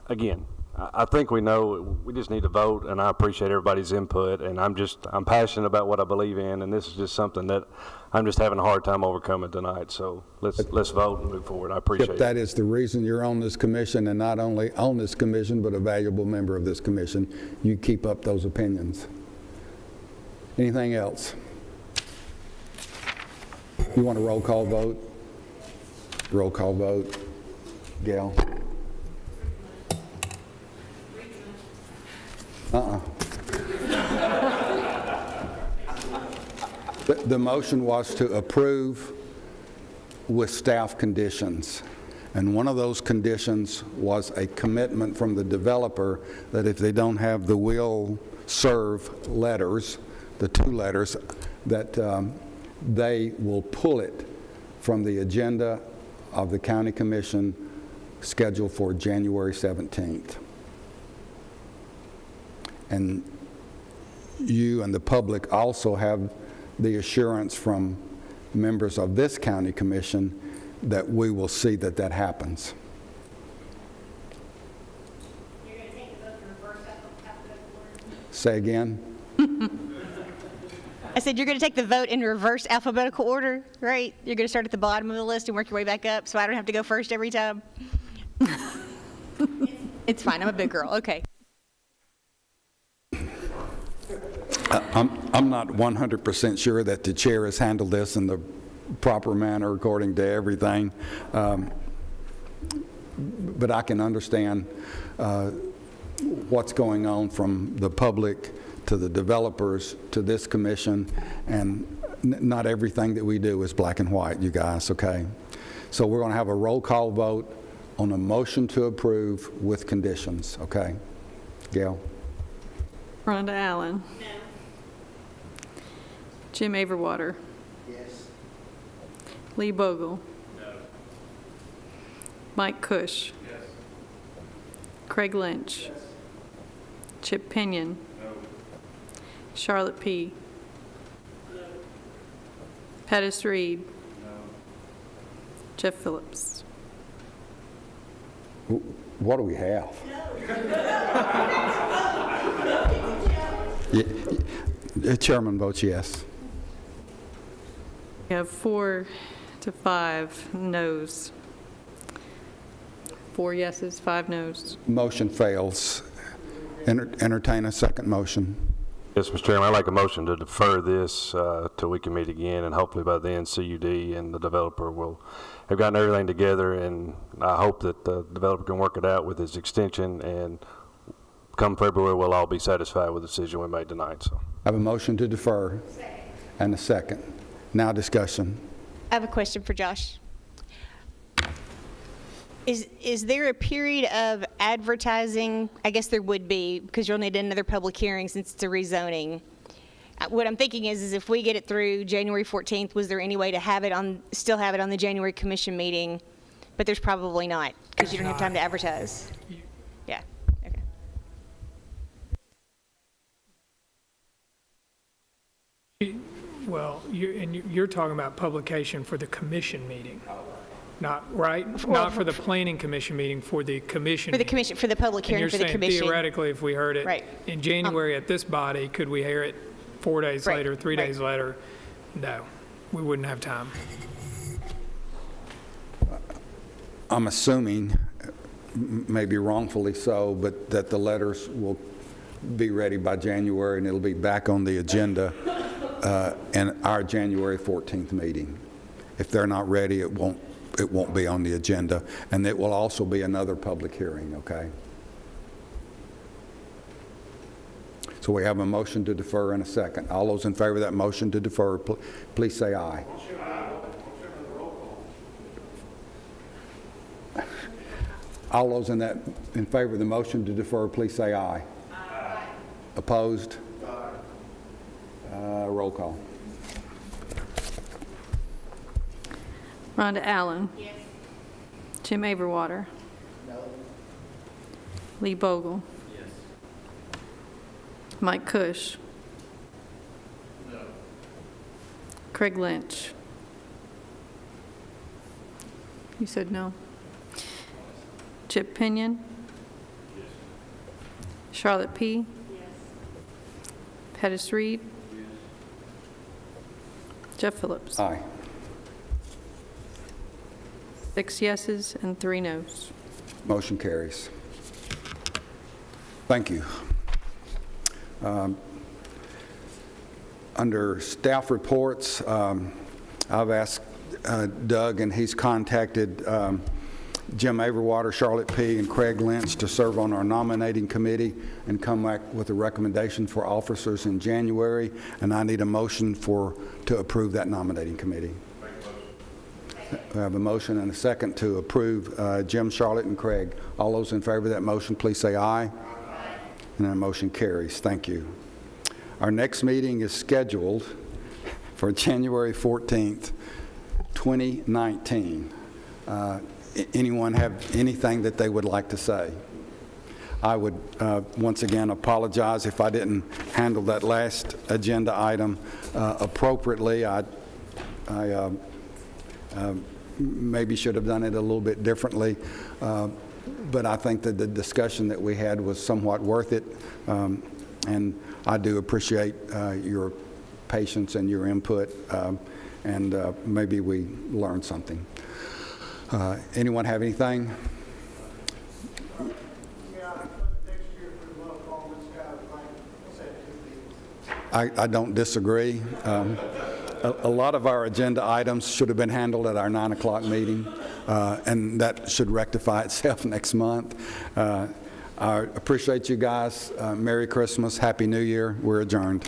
again, I think we know we just need to vote, and I appreciate everybody's input, and I'm passionate about what I believe in, and this is just something that I'm just having a hard time overcoming tonight. So let's vote and move forward. I appreciate it. That is the reason you're on this commission, and not only on this commission, but a valuable member of this commission. You keep up those opinions. Anything else? You want a roll call vote? Roll call vote. Gail? The motion was to approve with staff conditions. And one of those conditions was a commitment from the developer that if they don't have the will serve letters, the 2 letters, that they will pull it from the agenda of the county commission scheduled for January 17th. And you and the public also have the assurance from members of this county commission that we will see that that happens. You're going to take the vote in reverse alphabetical order? Say again? I said you're going to take the vote in reverse alphabetical order, right? You're going to start at the bottom of the list and work your way back up, so I don't have to go first every time? It's fine. I'm a big girl. Okay. I'm not 100% sure that the chair has handled this in the proper manner according to everything, but I can understand what's going on from the public to the developers to this commission, and not everything that we do is black and white, you guys, okay? So we're going to have a roll call vote on a motion to approve with conditions, okay? Gail? Rhonda Allen. No. Jim Averwater. Yes. Lee Bogle. No. Mike Cush. Yes. Craig Lynch. Yes. Chip Pinion. No. Charlotte P. No. Pettis Reed. No. Jeff Phillips. What do we have? The chairman votes yes. We have 4 to 5 noes. 4 yeses, 5 noes. Motion fails. Entertain a second motion. Yes, Mr. Chairman, I'd like a motion to defer this till we can meet again, and hopefully by then CUD and the developer will have gotten everything together, and I hope that the developer can work it out with his extension, and come February, we'll all be satisfied with the decision we made tonight. So, I have a motion to defer and a second. Now discussion. I have a question for Josh. Is there a period of advertising? I guess there would be, because you'll need another public hearing since it's a rezoning. What I'm thinking is if we get it through January 14th, was there any way to still have it on the January commission meeting? But there's probably not, because you don't have time to advertise. Yeah, okay. Well, you're talking about publication for the commission meeting, not right? Not for the planning commission meeting, for the commission. For the commission, for the public hearing for the commission. And you're saying theoretically, if we heard it in January at this body, could we hear it 4 days later, 3 days later? No, we wouldn't have time. I'm assuming, maybe wrongfully so, but that the letters will be ready by January, and it'll be back on the agenda in our January 14th meeting. If they're not ready, it won't be on the agenda, and it will also be another public hearing, okay? So we have a motion to defer in a second. All those in favor of that motion to defer, please say aye. All those in favor of the motion to defer, please say aye. Aye. Opposed? Aye. Roll call. Rhonda Allen. Yes. Jim Averwater. No. Lee Bogle. Yes. Mike Cush. No. Craig Lynch. You said no. Chip Pinion. Yes. Charlotte P. Yes. Pettis Reed. Yes. Jeff Phillips. Aye. 6 yeses and 3 nos. Motion carries. Thank you. Under staff reports, I've asked Doug, and he's contacted Jim Averwater, Charlotte P., and Craig Lynch to serve on our nominating committee and come back with a recommendation for officers in January, and I need a motion to approve that nominating committee. We have a motion and a second to approve Jim, Charlotte, and Craig. All those in favor of that motion, please say aye. Aye. And that motion carries. Thank you. Our next meeting is scheduled for January 14th, 2019. Anyone have anything that they would like to say? I would once again apologize if I didn't handle that last agenda item appropriately. I maybe should have done it a little bit differently, but I think that the discussion that we had was somewhat worth it, and I do appreciate your patience and your input, and maybe we learned something. Anyone have anything? I don't disagree. A lot of our agenda items should have been handled at our 9 o'clock meeting, and that should rectify itself next month. I appreciate you guys. Merry Christmas, Happy New Year. We're adjourned.